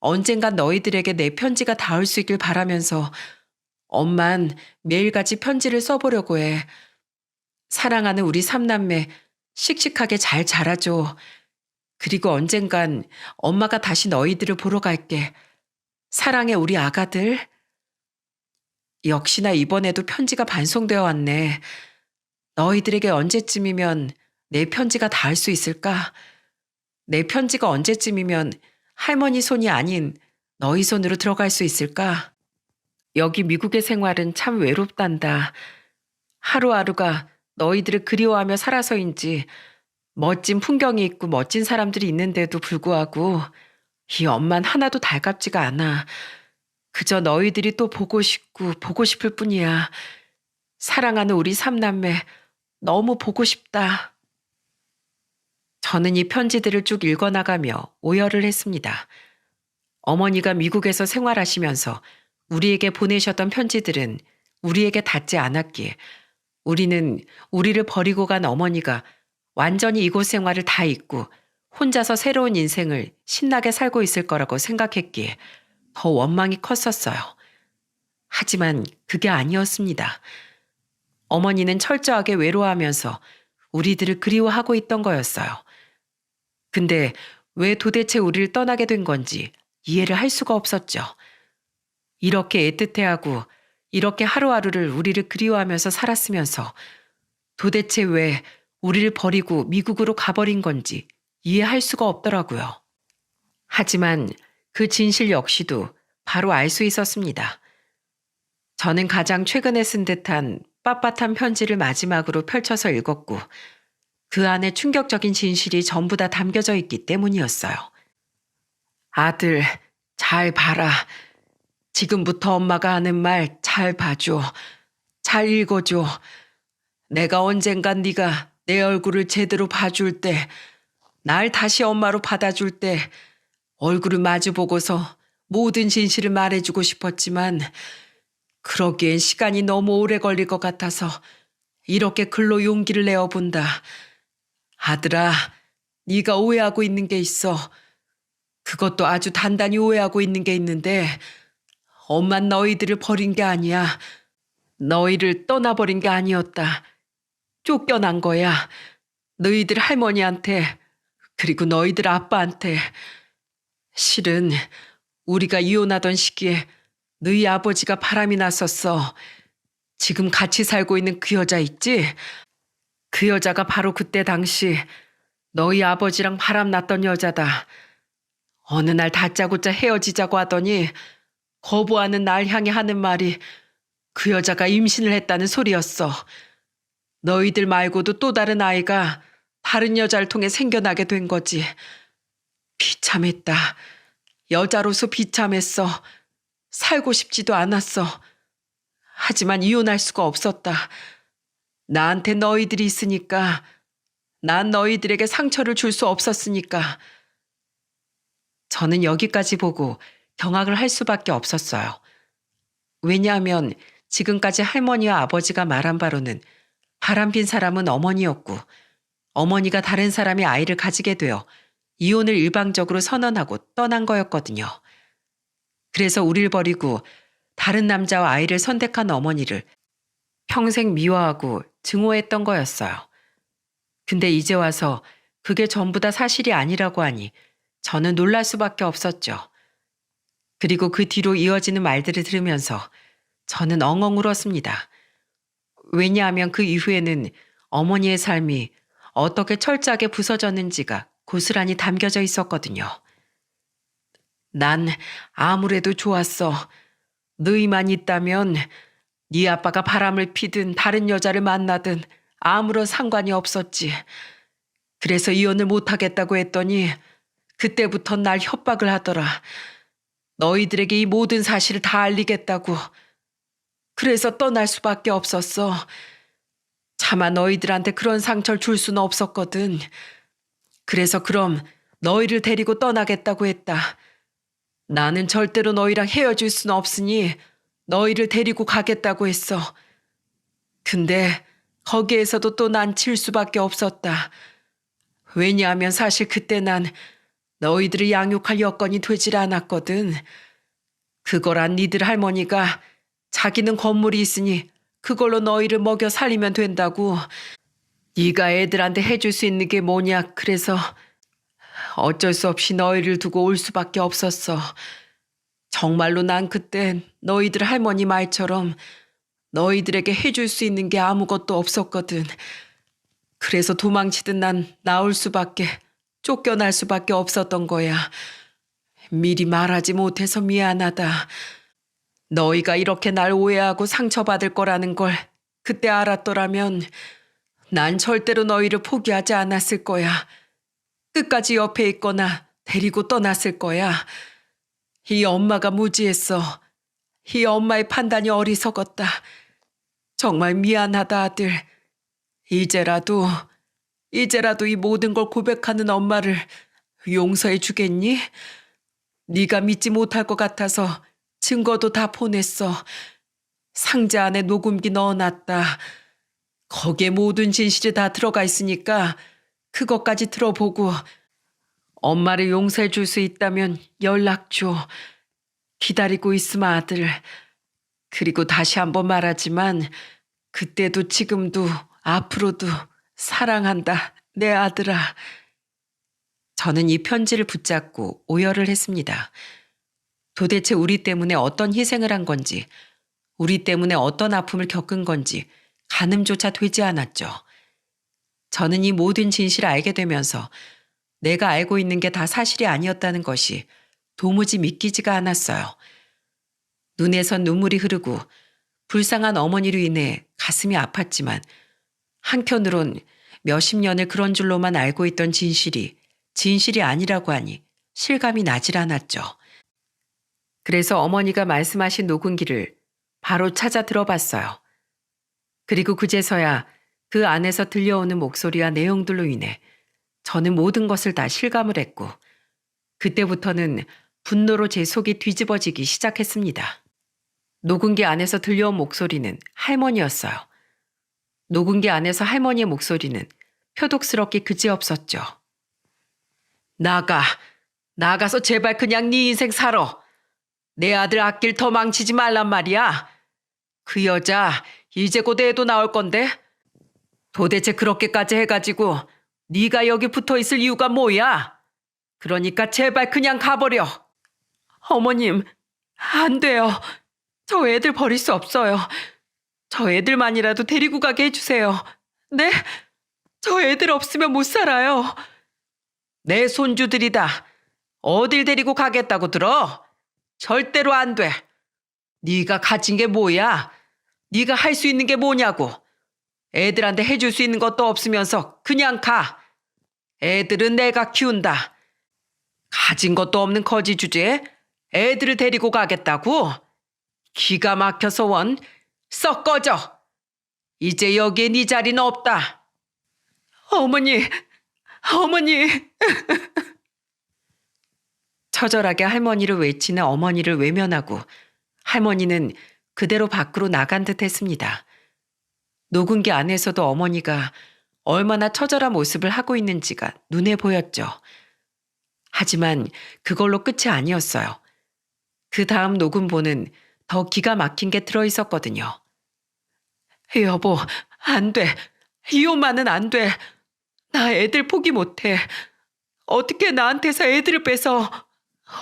언젠간 너희들에게 내 편지가 닿을 수 있길 바라면서 엄만 매일같이 편지를 써보려고 해. 사랑하는 우리 삼남매 씩씩하게 잘 자라줘. 그리고 언젠간 엄마가 다시 너희들을 보러 갈게. 사랑해 우리 아가들. 역시나 이번에도 편지가 반송되어 왔네. 너희들에게 언제쯤이면 내 편지가 닿을 수 있을까? 내 편지가 언제쯤이면 할머니 손이 아닌 너희 손으로 들어갈 수 있을까? 여기 미국의 생활은 참 외롭단다. 하루하루가 너희들을 그리워하며 살아서인지 멋진 풍경이 있고 멋진 사람들이 있는데도 불구하고 이 엄만 하나도 달갑지가 않아. 그저 너희들이 또 보고 싶고 보고 싶을 뿐이야. 사랑하는 우리 삼남매 너무 보고 싶다. 저는 이 편지들을 쭉 읽어나가며 오열을 했습니다. 어머니가 미국에서 생활하시면서 우리에게 보내셨던 편지들은 우리에게 닿지 않았기에 우리는 우리를 버리고 간 어머니가 완전히 이곳 생활을 다 잊고 혼자서 새로운 인생을 신나게 살고 있을 거라고 생각했기에 더 원망이 컸었어요. 하지만 그게 아니었습니다. 어머니는 철저하게 외로워하면서 우리들을 그리워하고 있던 거였어요. 근데 왜 도대체 우리를 떠나게 된 건지 이해를 할 수가 없었죠. 이렇게 애틋해하고 이렇게 하루하루를 우리를 그리워하면서 살았으면서 도대체 왜 우리를 버리고 미국으로 가버린 건지 이해할 수가 없더라고요. 하지만 그 진실 역시도 바로 알 수 있었습니다. 저는 가장 최근에 쓴 듯한 빳빳한 편지를 마지막으로 펼쳐서 읽었고 그 안에 충격적인 진실이 전부 다 담겨져 있기 때문이었어요. 아들, 잘 봐라. 지금부터 엄마가 하는 말 잘 봐줘. 잘 읽어줘. 내가 언젠간 네가 내 얼굴을 제대로 봐줄 때, 날 다시 엄마로 받아줄 때 얼굴을 마주보고서 모든 진실을 말해주고 싶었지만 그러기엔 시간이 너무 오래 걸릴 것 같아서 이렇게 글로 용기를 내어본다. 아들아, 네가 오해하고 있는 게 있어. 그것도 아주 단단히 오해하고 있는 게 있는데 엄만 너희들을 버린 게 아니야. 너희를 떠나버린 게 아니었다. 쫓겨난 거야. 너희들 할머니한테 그리고 너희들 아빠한테. 실은 우리가 이혼하던 시기에 너희 아버지가 바람이 났었어. 지금 같이 살고 있는 그 여자 있지? 그 여자가 바로 그때 당시 너희 아버지랑 바람 났던 여자다. 어느 날 다짜고짜 헤어지자고 하더니 거부하는 날 향해 하는 말이 그 여자가 임신을 했다는 소리였어. 너희들 말고도 또 다른 아이가 다른 여자를 통해 생겨나게 된 거지. 비참했다. 여자로서 비참했어. 살고 싶지도 않았어. 하지만 이혼할 수가 없었다. 나한테 너희들이 있으니까. 난 너희들에게 상처를 줄 수 없었으니까. 저는 여기까지 보고 경악을 할 수밖에 없었어요. 왜냐하면 지금까지 할머니와 아버지가 말한 바로는 바람핀 사람은 어머니였고 어머니가 다른 사람의 아이를 가지게 되어 이혼을 일방적으로 선언하고 떠난 거였거든요. 그래서 우릴 버리고 다른 남자와 아이를 선택한 어머니를 평생 미워하고 증오했던 거였어요. 근데 이제 와서 그게 전부 다 사실이 아니라고 하니 저는 놀랄 수밖에 없었죠. 그리고 그 뒤로 이어지는 말들을 들으면서 저는 엉엉 울었습니다. 왜냐하면 그 이후에는 어머니의 삶이 어떻게 철저하게 부서졌는지가 고스란히 담겨져 있었거든요. 난 아무래도 좋았어. 너희만 있다면 네 아빠가 바람을 피든 다른 여자를 만나든 아무런 상관이 없었지. 그래서 이혼을 못하겠다고 했더니 그때부터 날 협박을 하더라. 너희들에게 이 모든 사실을 다 알리겠다고. 그래서 떠날 수밖에 없었어. 차마 너희들한테 그런 상처를 줄 수는 없었거든. 그래서 그럼 너희를 데리고 떠나겠다고 했다. 나는 절대로 너희랑 헤어질 수는 없으니 너희를 데리고 가겠다고 했어. 근데 거기에서도 또 난 질 수밖에 없었다. 왜냐하면 사실 그때 난 너희들을 양육할 여건이 되질 않았거든. 그거란 니들 할머니가 자기는 건물이 있으니 그걸로 너희를 먹여 살리면 된다고. 네가 애들한테 해줄 수 있는 게 뭐냐. 그래서 어쩔 수 없이 너희를 두고 올 수밖에 없었어. 정말로 난 그땐 너희들 할머니 말처럼 너희들에게 해줄 수 있는 게 아무것도 없었거든. 그래서 도망치듯 난 나올 수밖에, 쫓겨날 수밖에 없었던 거야. 미리 말하지 못해서 미안하다. 너희가 이렇게 날 오해하고 상처받을 거라는 걸 그때 알았더라면 난 절대로 너희를 포기하지 않았을 거야. 끝까지 옆에 있거나 데리고 떠났을 거야. 이 엄마가 무지했어. 이 엄마의 판단이 어리석었다. 정말 미안하다, 아들. 이제라도 이 모든 걸 고백하는 엄마를 용서해 주겠니? 네가 믿지 못할 것 같아서 증거도 다 보냈어. 상자 안에 녹음기 넣어놨다. 거기에 모든 진실이 다 들어가 있으니까 그것까지 들어보고 엄마를 용서해 줄 수 있다면 연락 줘. 기다리고 있으마, 아들. 그리고 다시 한번 말하지만 그때도 지금도 앞으로도 사랑한다, 내 아들아. 저는 이 편지를 붙잡고 오열을 했습니다. 도대체 우리 때문에 어떤 희생을 한 건지, 우리 때문에 어떤 아픔을 겪은 건지 가늠조차 되지 않았죠. 저는 이 모든 진실을 알게 되면서 내가 알고 있는 게 다 사실이 아니었다는 것이 도무지 믿기지가 않았어요. 눈에선 눈물이 흐르고 불쌍한 어머니로 인해 가슴이 아팠지만 한켠으론 몇십 년을 그런 줄로만 알고 있던 진실이 아니라고 하니 실감이 나질 않았죠. 그래서 어머니가 말씀하신 녹음기를 바로 찾아 들어봤어요. 그리고 그제서야 그 안에서 들려오는 목소리와 내용들로 인해 저는 모든 것을 다 실감을 했고 그때부터는 분노로 제 속이 뒤집어지기 시작했습니다. 녹음기 안에서 들려온 목소리는 할머니였어요. 녹음기 안에서 할머니의 목소리는 표독스럽게 그지없었죠. 나가서 제발 그냥 네 인생 살아. 내 아들 앞길 더 망치지 말란 말이야. 그 여자 이제 곧 애도 나올 건데 도대체 그렇게까지 해가지고 네가 여기 붙어 있을 이유가 뭐야? 그러니까 제발 그냥 가버려. 어머님, 안 돼요. 저 애들 버릴 수 없어요. 저 애들만이라도 데리고 가게 해주세요. 네? 저 애들 없으면 못 살아요. 내 손주들이다. 어딜 데리고 가겠다고 들어? 절대로 안 돼. 네가 가진 게 뭐야? 네가 할 수 있는 게 뭐냐고. 애들한테 해줄 수 있는 것도 없으면서 그냥 가. 애들은 내가 키운다. 가진 것도 없는 거지 주제에 애들을 데리고 가겠다고? 기가 막혀서 원. 썩 꺼져. 이제 여기에 네 자리는 없다. 어머니. 처절하게 할머니를 외치는 어머니를 외면하고 할머니는 그대로 밖으로 나간 듯 했습니다. 녹음기 안에서도 어머니가 얼마나 처절한 모습을 하고 있는지가 눈에 보였죠. 하지만 그걸로 끝이 아니었어요. 그 다음 녹음본은 더 기가 막힌 게 들어있었거든요. 여보, 안 돼. 이혼만은 안 돼. 나 애들 포기 못해. 어떻게 나한테서 애들을 빼서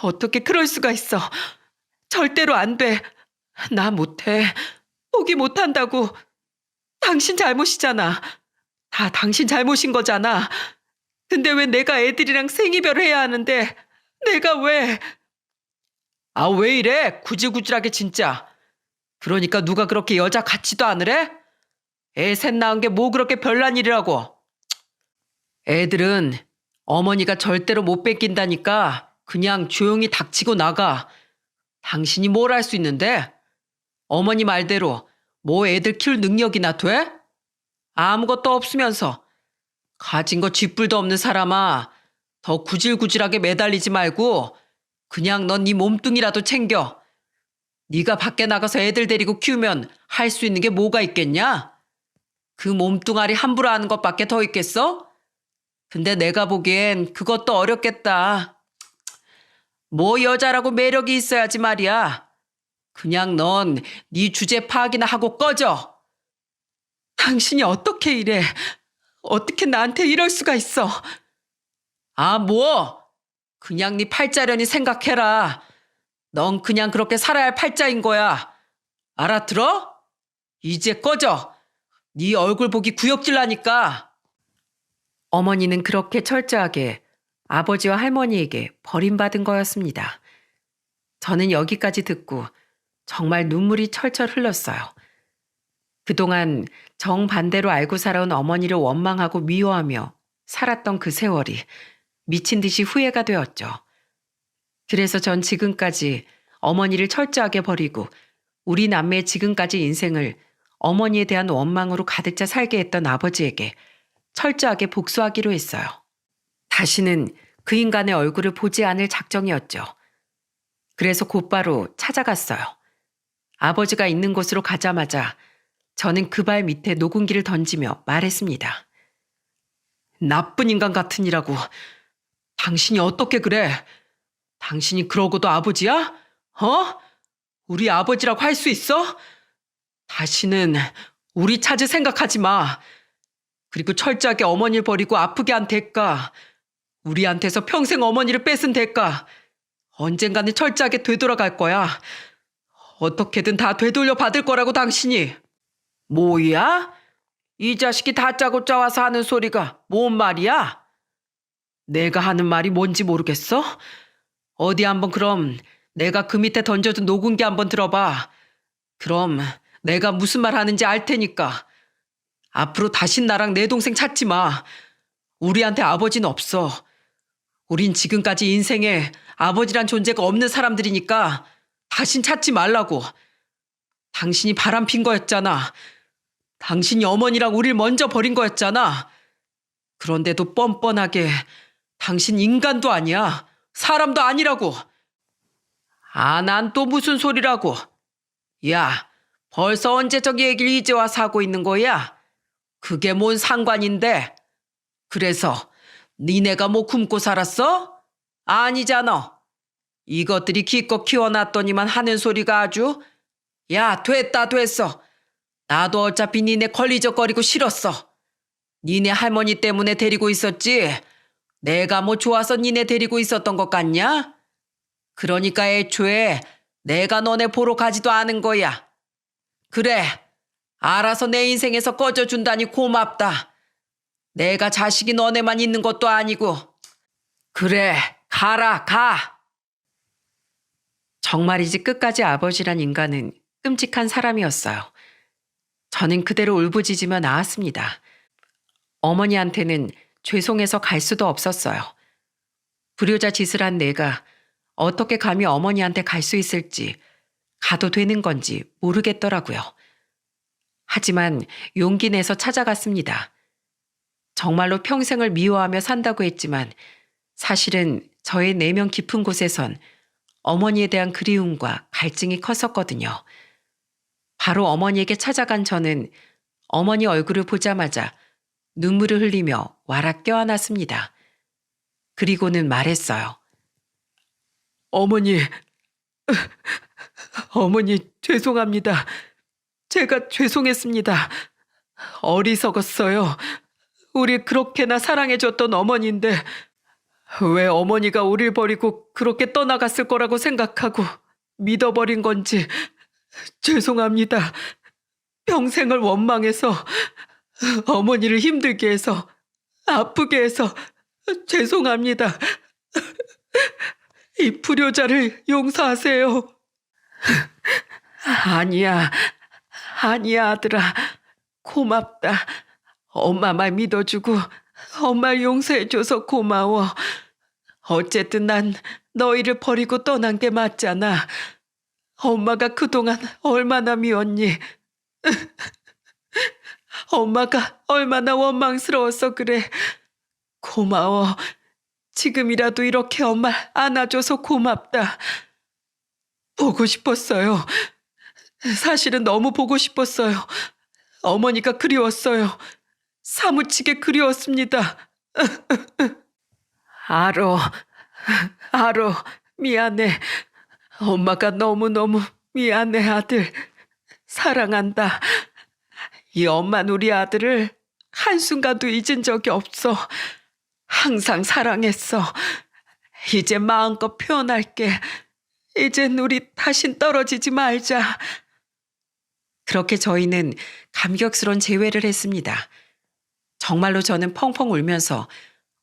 어떻게 그럴 수가 있어. 절대로 안 돼. 나 못해. 포기 못한다고. 당신 잘못이잖아. 다 당신 잘못인 거잖아. 근데 왜 내가 애들이랑 생이별을 해야 하는데 내가 왜. 아, 왜 이래? 구질구질하게 진짜. 그러니까 누가 그렇게 여자 같지도 않으래? 애 셋 낳은 게 뭐 그렇게 별난 일이라고. 애들은 어머니가 절대로 못 뺏긴다니까 그냥 조용히 닥치고 나가. 당신이 뭘 할 수 있는데? 어머니 말대로 뭐 애들 키울 능력이나 돼? 아무것도 없으면서. 가진 거 쥐뿔도 없는 사람아. 더 구질구질하게 매달리지 말고 그냥 넌 네 몸뚱이라도 챙겨. 네가 밖에 나가서 애들 데리고 키우면 할 수 있는 게 뭐가 있겠냐? 그 몸뚱아리 함부로 하는 것밖에 더 있겠어? 근데 내가 보기엔 그것도 어렵겠다. 뭐 여자라고 매력이 있어야지 말이야. 그냥 넌 네 주제 파악이나 하고 꺼져. 당신이 어떻게 이래? 어떻게 나한테 이럴 수가 있어? 아, 뭐? 그냥 네 팔자련이 생각해라. 넌 그냥 그렇게 살아야 할 팔자인 거야. 알아들어? 이제 꺼져. 네 얼굴 보기 구역질 나니까. 어머니는 그렇게 철저하게 아버지와 할머니에게 버림받은 거였습니다. 저는 여기까지 듣고 정말 눈물이 철철 흘렀어요. 그동안 정반대로 알고 살아온 어머니를 원망하고 미워하며 살았던 그 세월이 미친 듯이 후회가 되었죠. 그래서 전 지금까지 어머니를 철저하게 버리고 우리 남매의 지금까지 인생을 어머니에 대한 원망으로 가득 차 살게 했던 아버지에게 철저하게 복수하기로 했어요. 다시는 그 인간의 얼굴을 보지 않을 작정이었죠. 그래서 곧바로 찾아갔어요. 아버지가 있는 곳으로 가자마자 저는 그 발 밑에 녹음기를 던지며 말했습니다. 나쁜 인간 같으니라고. 당신이 어떻게 그래? 당신이 그러고도 아버지야? 어? 우리 아버지라고 할 수 있어? 다시는 우리 찾을 생각하지 마. 그리고 철저하게 어머니를 버리고 아프게 한 대가, 우리한테서 평생 어머니를 뺏은 대가, 언젠가는 철저하게 되돌아갈 거야. 어떻게든 다 되돌려 받을 거라고 당신이. 뭐야? 이 자식이 다짜고짜 와서 하는 소리가 뭔 말이야? 내가 하는 말이 뭔지 모르겠어? 어디 한번 그럼 내가 그 밑에 던져둔 녹음기 한번 들어봐. 그럼 내가 무슨 말 하는지 알 테니까. 앞으로 다신 나랑 내 동생 찾지 마. 우리한테 아버지는 없어. 우린 지금까지 인생에 아버지란 존재가 없는 사람들이니까 다신 찾지 말라고. 당신이 바람핀 거였잖아. 당신이 어머니랑 우릴 먼저 버린 거였잖아. 그런데도 뻔뻔하게 당신 인간도 아니야. 사람도 아니라고. 아, 난 또 무슨 소리라고. 야, 벌써 언제 저기 얘기를 이제 와서 하고 있는 거야? 그게 뭔 상관인데? 그래서 니네가 뭐 굶고 살았어? 아니잖아. 이것들이 기껏 키워놨더니만 하는 소리가 아주. 야, 됐다 됐어. 나도 어차피 니네 걸리적거리고 싫었어. 니네 할머니 때문에 데리고 있었지. 내가 뭐 좋아서 니네 데리고 있었던 것 같냐? 그러니까 애초에 내가 너네 보러 가지도 않은 거야. 그래, 알아서 내 인생에서 꺼져준다니 고맙다. 내가 자식이 너네만 있는 것도 아니고. 그래, 가라, 가. 정말이지 끝까지 아버지란 인간은 끔찍한 사람이었어요. 저는 그대로 울부짖으며 나왔습니다. 어머니한테는 죄송해서 갈 수도 없었어요. 불효자 짓을 한 내가 어떻게 감히 어머니한테 갈 수 있을지, 가도 되는 건지 모르겠더라고요. 하지만 용기 내서 찾아갔습니다. 정말로 평생을 미워하며 산다고 했지만 사실은 저의 내면 깊은 곳에선 어머니에 대한 그리움과 갈증이 컸었거든요. 바로 어머니에게 찾아간 저는 어머니 얼굴을 보자마자 눈물을 흘리며 와락 껴안았습니다. 그리고는 말했어요. 어머니, 어머니, 죄송합니다. 제가 죄송했습니다. 어리석었어요. 우리 그렇게나 사랑해줬던 어머니인데 왜 어머니가 우릴 버리고 그렇게 떠나갔을 거라고 생각하고 믿어버린 건지 죄송합니다. 평생을 원망해서 어머니를 힘들게 해서 아프게 해서 죄송합니다. 이 불효자를 용서하세요. 아니야, 아니야, 아들아. 고맙다. 엄마 말 믿어주고 엄마를 용서해줘서 고마워. 어쨌든 난 너희를 버리고 떠난 게 맞잖아. 엄마가 그동안 얼마나 미웠니? 엄마가 얼마나 원망스러웠어 그래. 고마워. 지금이라도 이렇게 엄마 안아줘서 고맙다. 보고 싶었어요. 사실은 너무 보고 싶었어요. 어머니가 그리웠어요. 사무치게 그리웠습니다. 알어. 알어. 미안해. 엄마가 너무너무 미안해, 아들. 사랑한다. 이 엄마는 우리 아들을 한순간도 잊은 적이 없어. 항상 사랑했어. 이제 마음껏 표현할게. 이젠 우리 다신 떨어지지 말자. 그렇게 저희는 감격스러운 재회를 했습니다. 정말로 저는 펑펑 울면서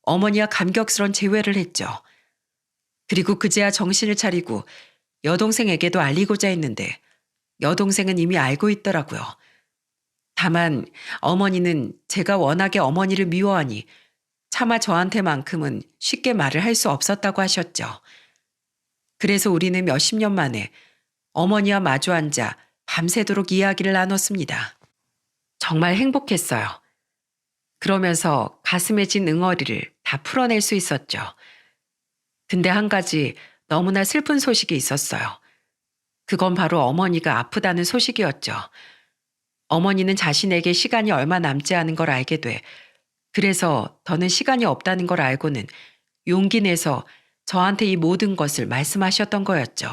어머니와 감격스러운 재회를 했죠. 그리고 그제야 정신을 차리고 여동생에게도 알리고자 했는데 여동생은 이미 알고 있더라고요. 다만 어머니는 제가 워낙에 어머니를 미워하니 차마 저한테만큼은 쉽게 말을 할 수 없었다고 하셨죠. 그래서 우리는 몇십 년 만에 어머니와 마주 앉아 밤새도록 이야기를 나눴습니다. 정말 행복했어요. 그러면서 가슴에 진 응어리를 다 풀어낼 수 있었죠. 근데 한 가지 너무나 슬픈 소식이 있었어요. 그건 바로 어머니가 아프다는 소식이었죠. 어머니는 자신에게 시간이 얼마 남지 않은 걸 알게 돼 그래서 더는 시간이 없다는 걸 알고는 용기 내서 저한테 이 모든 것을 말씀하셨던 거였죠.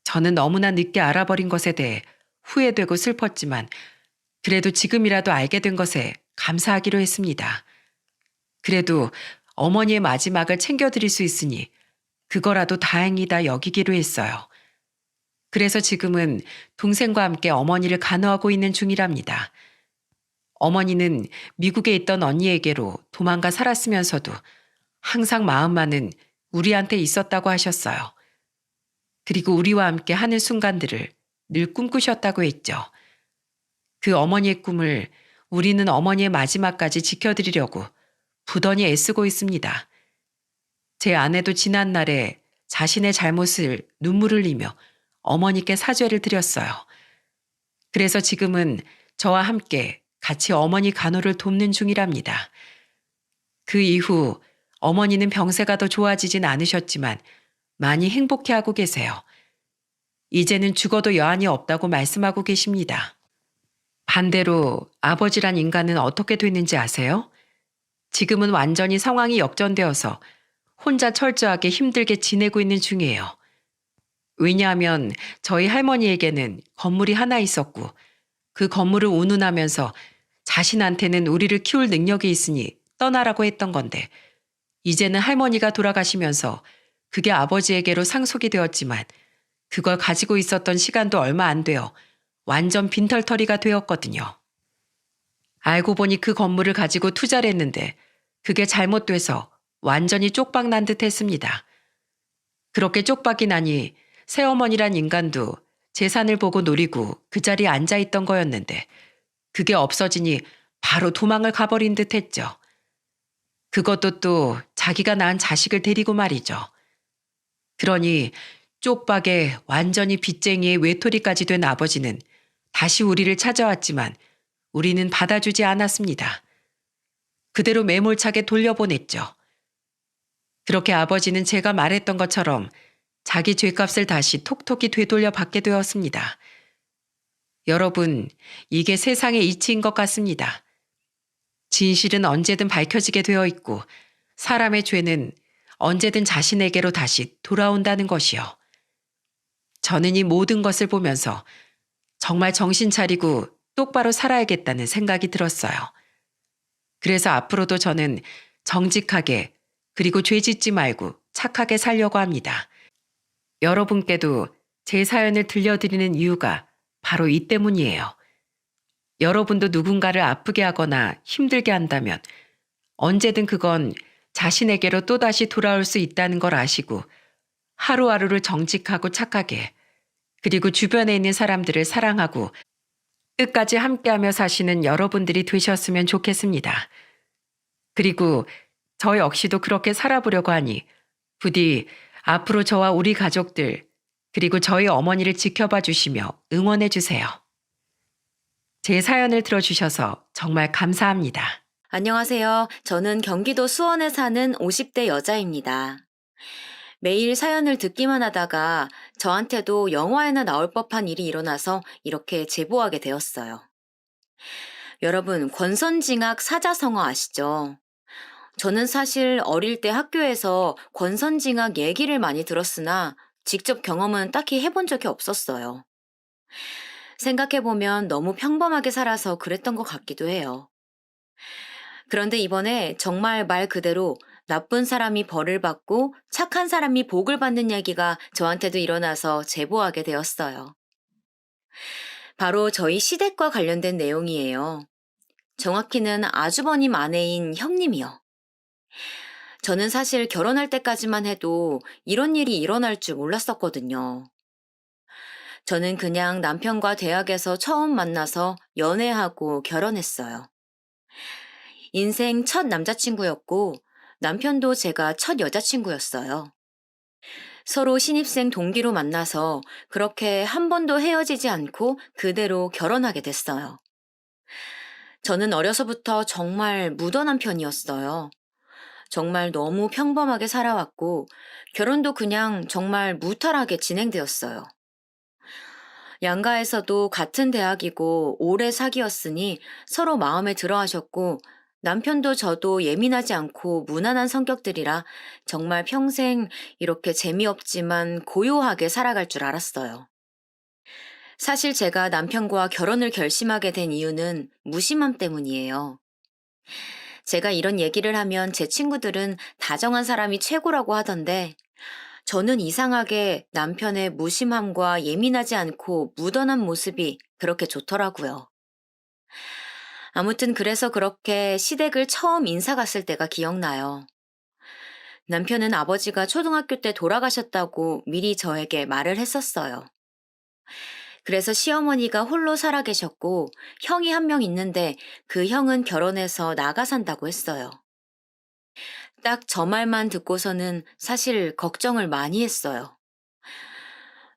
저는 너무나 늦게 알아버린 것에 대해 후회되고 슬펐지만 그래도 지금이라도 알게 된 것에 감사하기로 했습니다. 그래도 어머니의 마지막을 챙겨드릴 수 있으니 그거라도 다행이다 여기기로 했어요. 그래서 지금은 동생과 함께 어머니를 간호하고 있는 중이랍니다. 어머니는 미국에 있던 언니에게로 도망가 살았으면서도 항상 마음만은 우리한테 있었다고 하셨어요. 그리고 우리와 함께 하는 순간들을 늘 꿈꾸셨다고 했죠. 그 어머니의 꿈을 우리는 어머니의 마지막까지 지켜드리려고 부단히 애쓰고 있습니다. 제 아내도 지난날에 자신의 잘못을 눈물을 흘리며 어머니께 사죄를 드렸어요. 그래서 지금은 저와 함께 같이 어머니 간호를 돕는 중이랍니다. 그 이후 어머니는 병세가 더 좋아지진 않으셨지만 많이 행복해하고 계세요. 이제는 죽어도 여한이 없다고 말씀하고 계십니다. 반대로 아버지란 인간은 어떻게 됐는지 아세요? 지금은 완전히 상황이 역전되어서 혼자 철저하게 힘들게 지내고 있는 중이에요. 왜냐하면 저희 할머니에게는 건물이 하나 있었고 그 건물을 운운하면서 자신한테는 우리를 키울 능력이 있으니 떠나라고 했던 건데 이제는 할머니가 돌아가시면서 그게 아버지에게로 상속이 되었지만 그걸 가지고 있었던 시간도 얼마 안 되어 완전 빈털터리가 되었거든요. 알고 보니 그 건물을 가지고 투자를 했는데 그게 잘못돼서 완전히 쪽박 난 듯 했습니다. 그렇게 쪽박이 나니 새어머니란 인간도 재산을 보고 노리고 그 자리에 앉아있던 거였는데 그게 없어지니 바로 도망을 가버린 듯 했죠. 그것도 또 자기가 낳은 자식을 데리고 말이죠. 그러니 쪽박에 완전히 빚쟁이의 외톨이까지 된 아버지는 다시 우리를 찾아왔지만 우리는 받아주지 않았습니다. 그대로 매몰차게 돌려보냈죠. 그렇게 아버지는 제가 말했던 것처럼 자기 죄값을 다시 톡톡히 되돌려 받게 되었습니다. 여러분, 이게 세상의 이치인 것 같습니다. 진실은 언제든 밝혀지게 되어 있고 사람의 죄는 언제든 자신에게로 다시 돌아온다는 것이요. 저는 이 모든 것을 보면서 정말 정신 차리고 똑바로 살아야겠다는 생각이 들었어요. 그래서 앞으로도 저는 정직하게 그리고 죄 짓지 말고 착하게 살려고 합니다. 여러분께도 제 사연을 들려드리는 이유가 바로 이 때문이에요. 여러분도 누군가를 아프게 하거나 힘들게 한다면 언제든 그건 자신에게로 또다시 돌아올 수 있다는 걸 아시고 하루하루를 정직하고 착하게 그리고 주변에 있는 사람들을 사랑하고 끝까지 함께하며 사시는 여러분들이 되셨으면 좋겠습니다. 그리고 저 역시도 그렇게 살아보려고 하니 부디 앞으로 저와 우리 가족들 그리고 저희 어머니를 지켜봐 주시며 응원해 주세요. 제 사연을 들어주셔서 정말 감사합니다. 안녕하세요. 저는 경기도 수원에 사는 50대 여자입니다. 매일 사연을 듣기만 하다가 저한테도 영화에나 나올 법한 일이 일어나서 이렇게 제보하게 되었어요. 여러분, 권선징악 사자성어 아시죠? 저는 사실 어릴 때 학교에서 권선징악 얘기를 많이 들었으나 직접 경험은 딱히 해본 적이 없었어요. 생각해보면 너무 평범하게 살아서 그랬던 것 같기도 해요. 그런데 이번에 정말 말 그대로 나쁜 사람이 벌을 받고 착한 사람이 복을 받는 얘기가 저한테도 일어나서 제보하게 되었어요. 바로 저희 시댁과 관련된 내용이에요. 정확히는 아주버님 아내인 형님이요. 저는 사실 결혼할 때까지만 해도 이런 일이 일어날 줄 몰랐었거든요. 저는 그냥 남편과 대학에서 처음 만나서 연애하고 결혼했어요. 인생 첫 남자친구였고 남편도 제가 첫 여자친구였어요. 서로 신입생 동기로 만나서 그렇게 한 번도 헤어지지 않고 그대로 결혼하게 됐어요. 저는 어려서부터 정말 무던한 편이었어요. 정말 너무 평범하게 살아왔고 결혼도 그냥 정말 무탈하게 진행되었어요. 양가에서도 같은 대학이고 오래 사귀었으니 서로 마음에 들어 하셨고 남편도 저도 예민하지 않고 무난한 성격들이라 정말 평생 이렇게 재미없지만 고요하게 살아갈 줄 알았어요. 사실 제가 남편과 결혼을 결심하게 된 이유는 무심함 때문이에요. 제가 이런 얘기를 하면 제 친구들은 다정한 사람이 최고라고 하던데 저는 이상하게 남편의 무심함과 예민하지 않고 무던한 모습이 그렇게 좋더라고요. 아무튼 그래서 그렇게 시댁을 처음 인사 갔을 때가 기억나요. 남편은 아버지가 초등학교 때 돌아가셨다고 미리 저에게 말을 했었어요. 그래서 시어머니가 홀로 살아 계셨고 형이 한 명 있는데 그 형은 결혼해서 나가 산다고 했어요. 딱 저 말만 듣고서는 사실 걱정을 많이 했어요.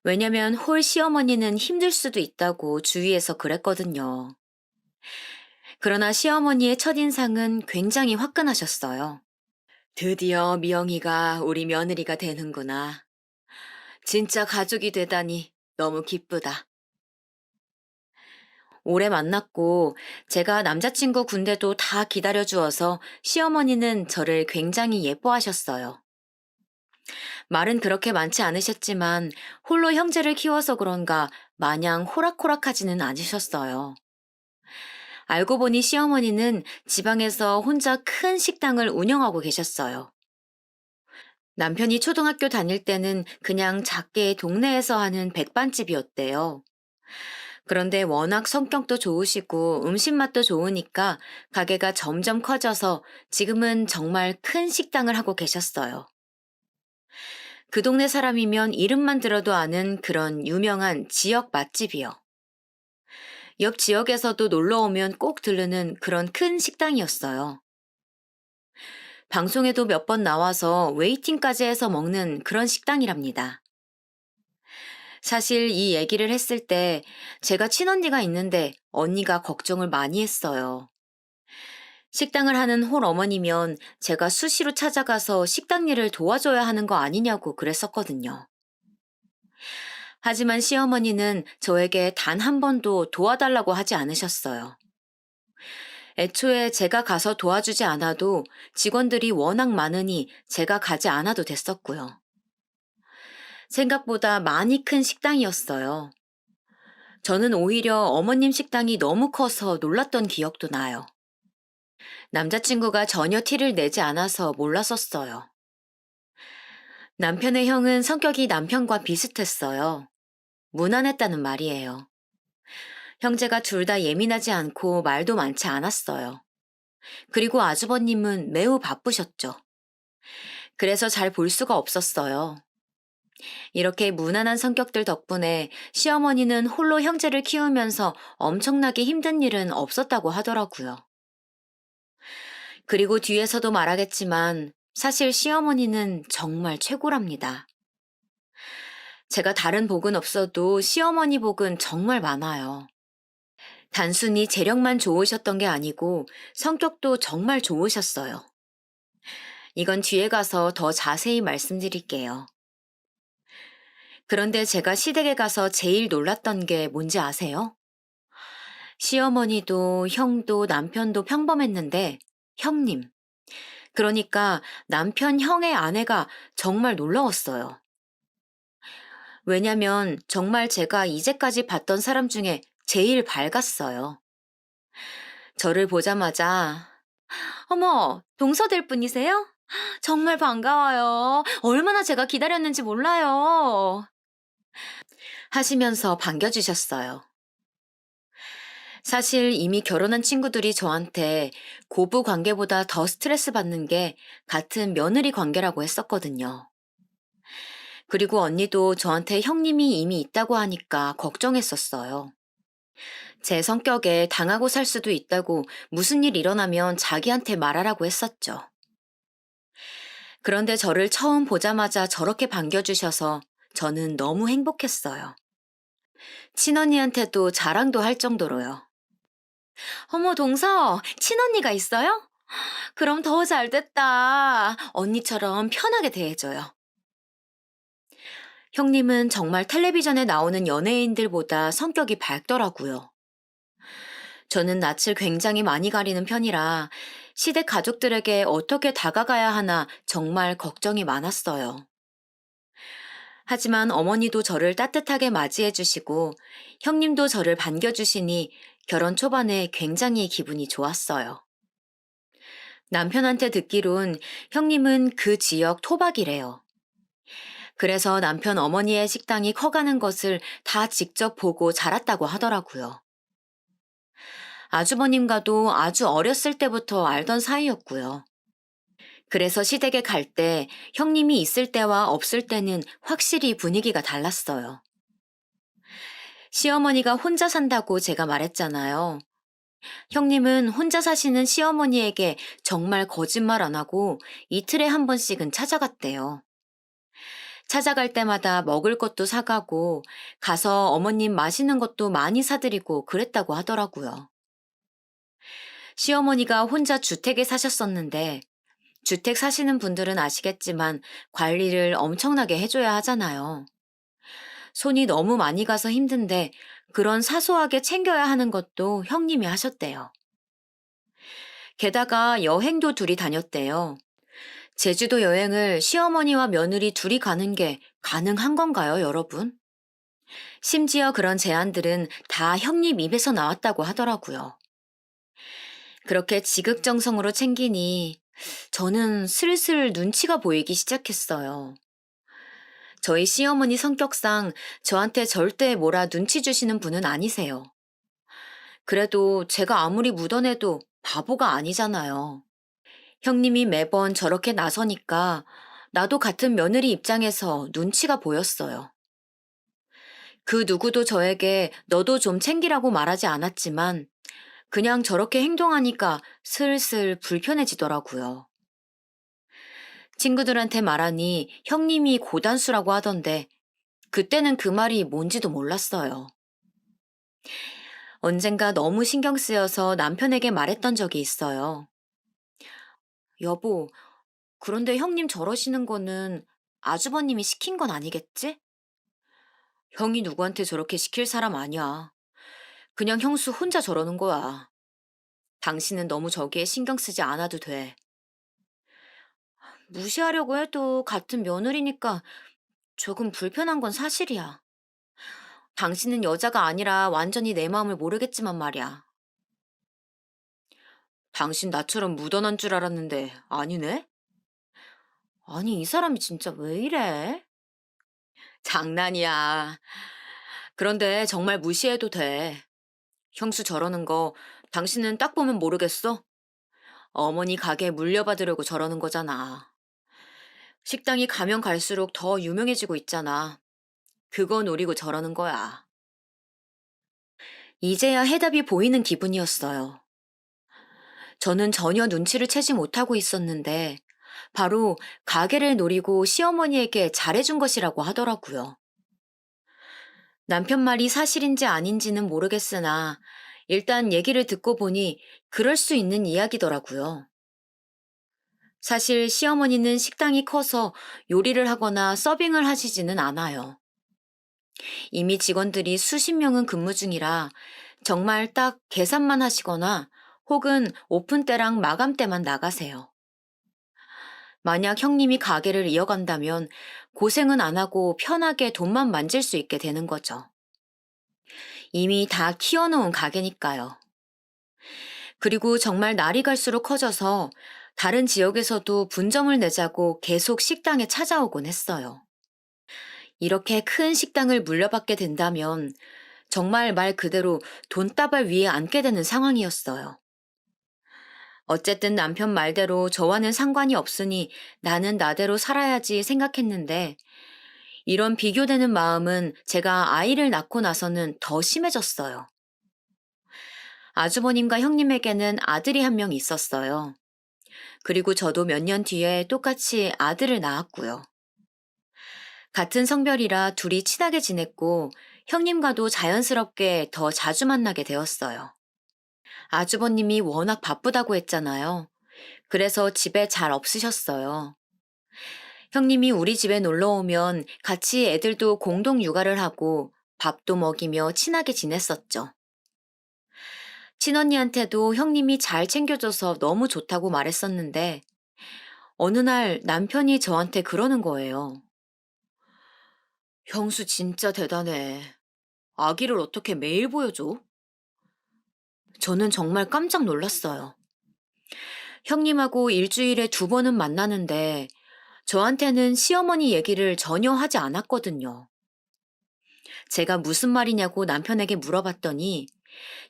왜냐면 홀 시어머니는 힘들 수도 있다고 주위에서 그랬거든요. 그러나 시어머니의 첫인상은 굉장히 화끈하셨어요. 드디어 미영이가 우리 며느리가 되는구나. 진짜 가족이 되다니 너무 기쁘다. 오래 만났고 제가 남자친구 군대도 다 기다려주어서 시어머니는 저를 굉장히 예뻐하셨어요. 말은 그렇게 많지 않으셨지만 홀로 형제를 키워서 그런가 마냥 호락호락하지는 않으셨어요. 알고 보니 시어머니는 지방에서 혼자 큰 식당을 운영하고 계셨어요. 남편이 초등학교 다닐 때는 그냥 작게 동네에서 하는 백반집이었대요. 그런데 워낙 성격도 좋으시고 음식 맛도 좋으니까 가게가 점점 커져서 지금은 정말 큰 식당을 하고 계셨어요. 그 동네 사람이면 이름만 들어도 아는 그런 유명한 지역 맛집이요. 옆 지역에서도 놀러 오면 꼭 들르는 그런 큰 식당이었어요. 방송에도 몇 번 나와서 웨이팅까지 해서 먹는 그런 식당이랍니다. 사실 이 얘기를 했을 때 제가 친언니가 있는데 언니가 걱정을 많이 했어요. 식당을 하는 홀 어머니면 제가 수시로 찾아가서 식당 일을 도와줘야 하는 거 아니냐고 그랬었거든요. 하지만 시어머니는 저에게 단 한 번도 도와달라고 하지 않으셨어요. 애초에 제가 가서 도와주지 않아도 직원들이 워낙 많으니 제가 가지 않아도 됐었고요. 생각보다 많이 큰 식당이었어요. 저는 오히려 어머님 식당이 너무 커서 놀랐던 기억도 나요. 남자친구가 전혀 티를 내지 않아서 몰랐었어요. 남편의 형은 성격이 남편과 비슷했어요. 무난했다는 말이에요. 형제가 둘 다 예민하지 않고 말도 많지 않았어요. 그리고 아주버님은 매우 바쁘셨죠. 그래서 잘 볼 수가 없었어요. 이렇게 무난한 성격들 덕분에 시어머니는 홀로 형제를 키우면서 엄청나게 힘든 일은 없었다고 하더라고요. 그리고 뒤에서도 말하겠지만 사실 시어머니는 정말 최고랍니다. 제가 다른 복은 없어도 시어머니 복은 정말 많아요. 단순히 재력만 좋으셨던 게 아니고 성격도 정말 좋으셨어요. 이건 뒤에 가서 더 자세히 말씀드릴게요. 그런데 제가 시댁에 가서 제일 놀랐던 게 뭔지 아세요? 시어머니도 형도 남편도 평범했는데 형님, 그러니까 남편 형의 아내가 정말 놀라웠어요. 왜냐면 정말 제가 이제까지 봤던 사람 중에 제일 밝았어요. 저를 보자마자 어머, 동서될 분이세요? 정말 반가워요. 얼마나 제가 기다렸는지 몰라요. 하시면서 반겨주셨어요. 사실 이미 결혼한 친구들이 저한테 고부 관계보다 더 스트레스 받는 게 같은 며느리 관계라고 했었거든요. 그리고 언니도 저한테 형님이 이미 있다고 하니까 걱정했었어요. 제 성격에 당하고 살 수도 있다고 무슨 일 일어나면 자기한테 말하라고 했었죠. 그런데 저를 처음 보자마자 저렇게 반겨주셔서 저는 너무 행복했어요. 친언니한테도 자랑도 할 정도로요. 어머, 동서, 친언니가 있어요? 그럼 더 잘됐다. 언니처럼 편하게 대해줘요. 형님은 정말 텔레비전에 나오는 연예인들보다 성격이 밝더라고요. 저는 낯을 굉장히 많이 가리는 편이라 시댁 가족들에게 어떻게 다가가야 하나 정말 걱정이 많았어요. 하지만 어머니도 저를 따뜻하게 맞이해 주시고 형님도 저를 반겨주시니 결혼 초반에 굉장히 기분이 좋았어요. 남편한테 듣기론 형님은 그 지역 토박이래요. 그래서 남편 어머니의 식당이 커가는 것을 다 직접 보고 자랐다고 하더라고요. 아주버님과도 아주 어렸을 때부터 알던 사이였고요. 그래서 시댁에 갈 때 형님이 있을 때와 없을 때는 확실히 분위기가 달랐어요. 시어머니가 혼자 산다고 제가 말했잖아요. 형님은 혼자 사시는 시어머니에게 정말 거짓말 안 하고 이틀에 한 번씩은 찾아갔대요. 찾아갈 때마다 먹을 것도 사가고 가서 어머님 마시는 것도 많이 사드리고 그랬다고 하더라고요. 시어머니가 혼자 주택에 사셨었는데 주택 사시는 분들은 아시겠지만 관리를 엄청나게 해줘야 하잖아요. 손이 너무 많이 가서 힘든데 그런 사소하게 챙겨야 하는 것도 형님이 하셨대요. 게다가 여행도 둘이 다녔대요. 제주도 여행을 시어머니와 며느리 둘이 가는 게 가능한 건가요, 여러분? 심지어 그런 제안들은 다 형님 입에서 나왔다고 하더라고요. 그렇게 지극정성으로 챙기니 저는 슬슬 눈치가 보이기 시작했어요. 저희 시어머니 성격상 저한테 절대 뭐라 눈치 주시는 분은 아니세요. 그래도 제가 아무리 묻어내도 바보가 아니잖아요. 형님이 매번 저렇게 나서니까 나도 같은 며느리 입장에서 눈치가 보였어요. 그 누구도 저에게 너도 좀 챙기라고 말하지 않았지만 그냥 저렇게 행동하니까 슬슬 불편해지더라고요. 친구들한테 말하니 형님이 고단수라고 하던데 그때는 그 말이 뭔지도 몰랐어요. 언젠가 너무 신경 쓰여서 남편에게 말했던 적이 있어요. 여보, 그런데 형님 저러시는 거는 아주버님이 시킨 건 아니겠지? 형이 누구한테 저렇게 시킬 사람 아니야. 그냥 형수 혼자 저러는 거야. 당신은 너무 저기에 신경 쓰지 않아도 돼. 무시하려고 해도 같은 며느리니까 조금 불편한 건 사실이야. 당신은 여자가 아니라 완전히 내 마음을 모르겠지만 말이야. 당신 나처럼 묻어난 줄 알았는데 아니네? 아니, 이 사람이 진짜 왜 이래? 장난이야. 그런데 정말 무시해도 돼. 형수 저러는 거 당신은 딱 보면 모르겠어? 어머니 가게 물려받으려고 저러는 거잖아. 식당이 가면 갈수록 더 유명해지고 있잖아. 그거 노리고 저러는 거야. 이제야 해답이 보이는 기분이었어요. 저는 전혀 눈치를 채지 못하고 있었는데, 바로 가게를 노리고 시어머니에게 잘해준 것이라고 하더라고요. 남편 말이 사실인지 아닌지는 모르겠으나, 일단 얘기를 듣고 보니 그럴 수 있는 이야기더라고요. 사실 시어머니는 식당이 커서 요리를 하거나 서빙을 하시지는 않아요. 이미 직원들이 수십 명은 근무 중이라 정말 딱 계산만 하시거나 혹은 오픈 때랑 마감 때만 나가세요. 만약 형님이 가게를 이어간다면 고생은 안 하고 편하게 돈만 만질 수 있게 되는 거죠. 이미 다 키워놓은 가게니까요. 그리고 정말 날이 갈수록 커져서 다른 지역에서도 분점을 내자고 계속 식당에 찾아오곤 했어요. 이렇게 큰 식당을 물려받게 된다면 정말 말 그대로 돈다발 위에 앉게 되는 상황이었어요. 어쨌든 남편 말대로 저와는 상관이 없으니 나는 나대로 살아야지 생각했는데 이런 비교되는 마음은 제가 아이를 낳고 나서는 더 심해졌어요. 아주버님과 형님에게는 아들이 한 명 있었어요. 그리고 저도 몇 년 뒤에 똑같이 아들을 낳았고요. 같은 성별이라 둘이 친하게 지냈고 형님과도 자연스럽게 더 자주 만나게 되었어요. 아주버님이 워낙 바쁘다고 했잖아요. 그래서 집에 잘 없으셨어요. 형님이 우리 집에 놀러 오면 같이 애들도 공동 육아를 하고 밥도 먹이며 친하게 지냈었죠. 친언니한테도 형님이 잘 챙겨줘서 너무 좋다고 말했었는데 어느 날 남편이 저한테 그러는 거예요. 형수 진짜 대단해. 아기를 어떻게 매일 보여줘? 저는 정말 깜짝 놀랐어요. 형님하고 일주일에 2번은 만나는데 저한테는 시어머니 얘기를 전혀 하지 않았거든요. 제가 무슨 말이냐고 남편에게 물어봤더니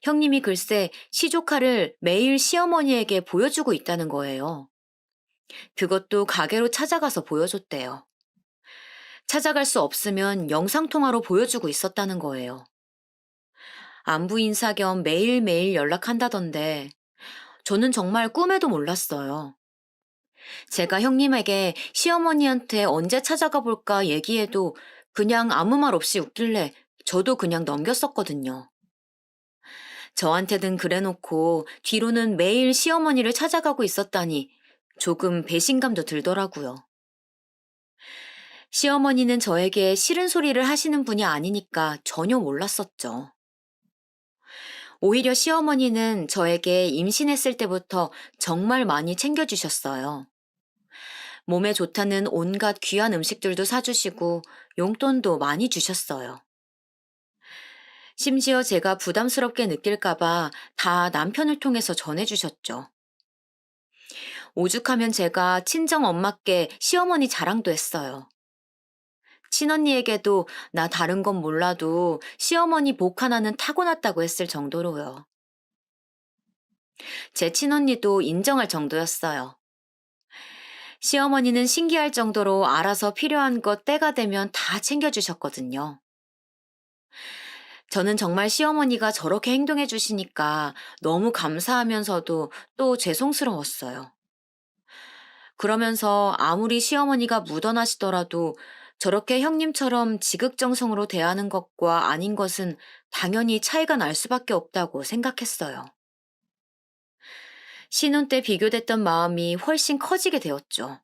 형님이 글쎄 시조카를 매일 시어머니에게 보여주고 있다는 거예요. 그것도 가게로 찾아가서 보여줬대요. 찾아갈 수 없으면 영상통화로 보여주고 있었다는 거예요. 안부 인사 겸 매일매일 연락한다던데 저는 정말 꿈에도 몰랐어요. 제가 형님에게 시어머니한테 언제 찾아가 볼까 얘기해도 그냥 아무 말 없이 웃길래 저도 그냥 넘겼었거든요. 저한테는 그래놓고 뒤로는 매일 시어머니를 찾아가고 있었다니 조금 배신감도 들더라고요. 시어머니는 저에게 싫은 소리를 하시는 분이 아니니까 전혀 몰랐었죠. 오히려 시어머니는 저에게 임신했을 때부터 정말 많이 챙겨주셨어요. 몸에 좋다는 온갖 귀한 음식들도 사주시고 용돈도 많이 주셨어요. 심지어 제가 부담스럽게 느낄까봐 다 남편을 통해서 전해주셨죠. 오죽하면 제가 친정 엄마께 시어머니 자랑도 했어요. 친언니에게도 나 다른 건 몰라도 시어머니 복 하나는 타고났다고 했을 정도로요. 제 친언니도 인정할 정도였어요. 시어머니는 신기할 정도로 알아서 필요한 것 때가 되면 다 챙겨주셨거든요. 저는 정말 시어머니가 저렇게 행동해 주시니까 너무 감사하면서도 또 죄송스러웠어요. 그러면서 아무리 시어머니가 묻어나시더라도 저렇게 형님처럼 지극정성으로 대하는 것과 아닌 것은 당연히 차이가 날 수밖에 없다고 생각했어요. 신혼 때 비교됐던 마음이 훨씬 커지게 되었죠.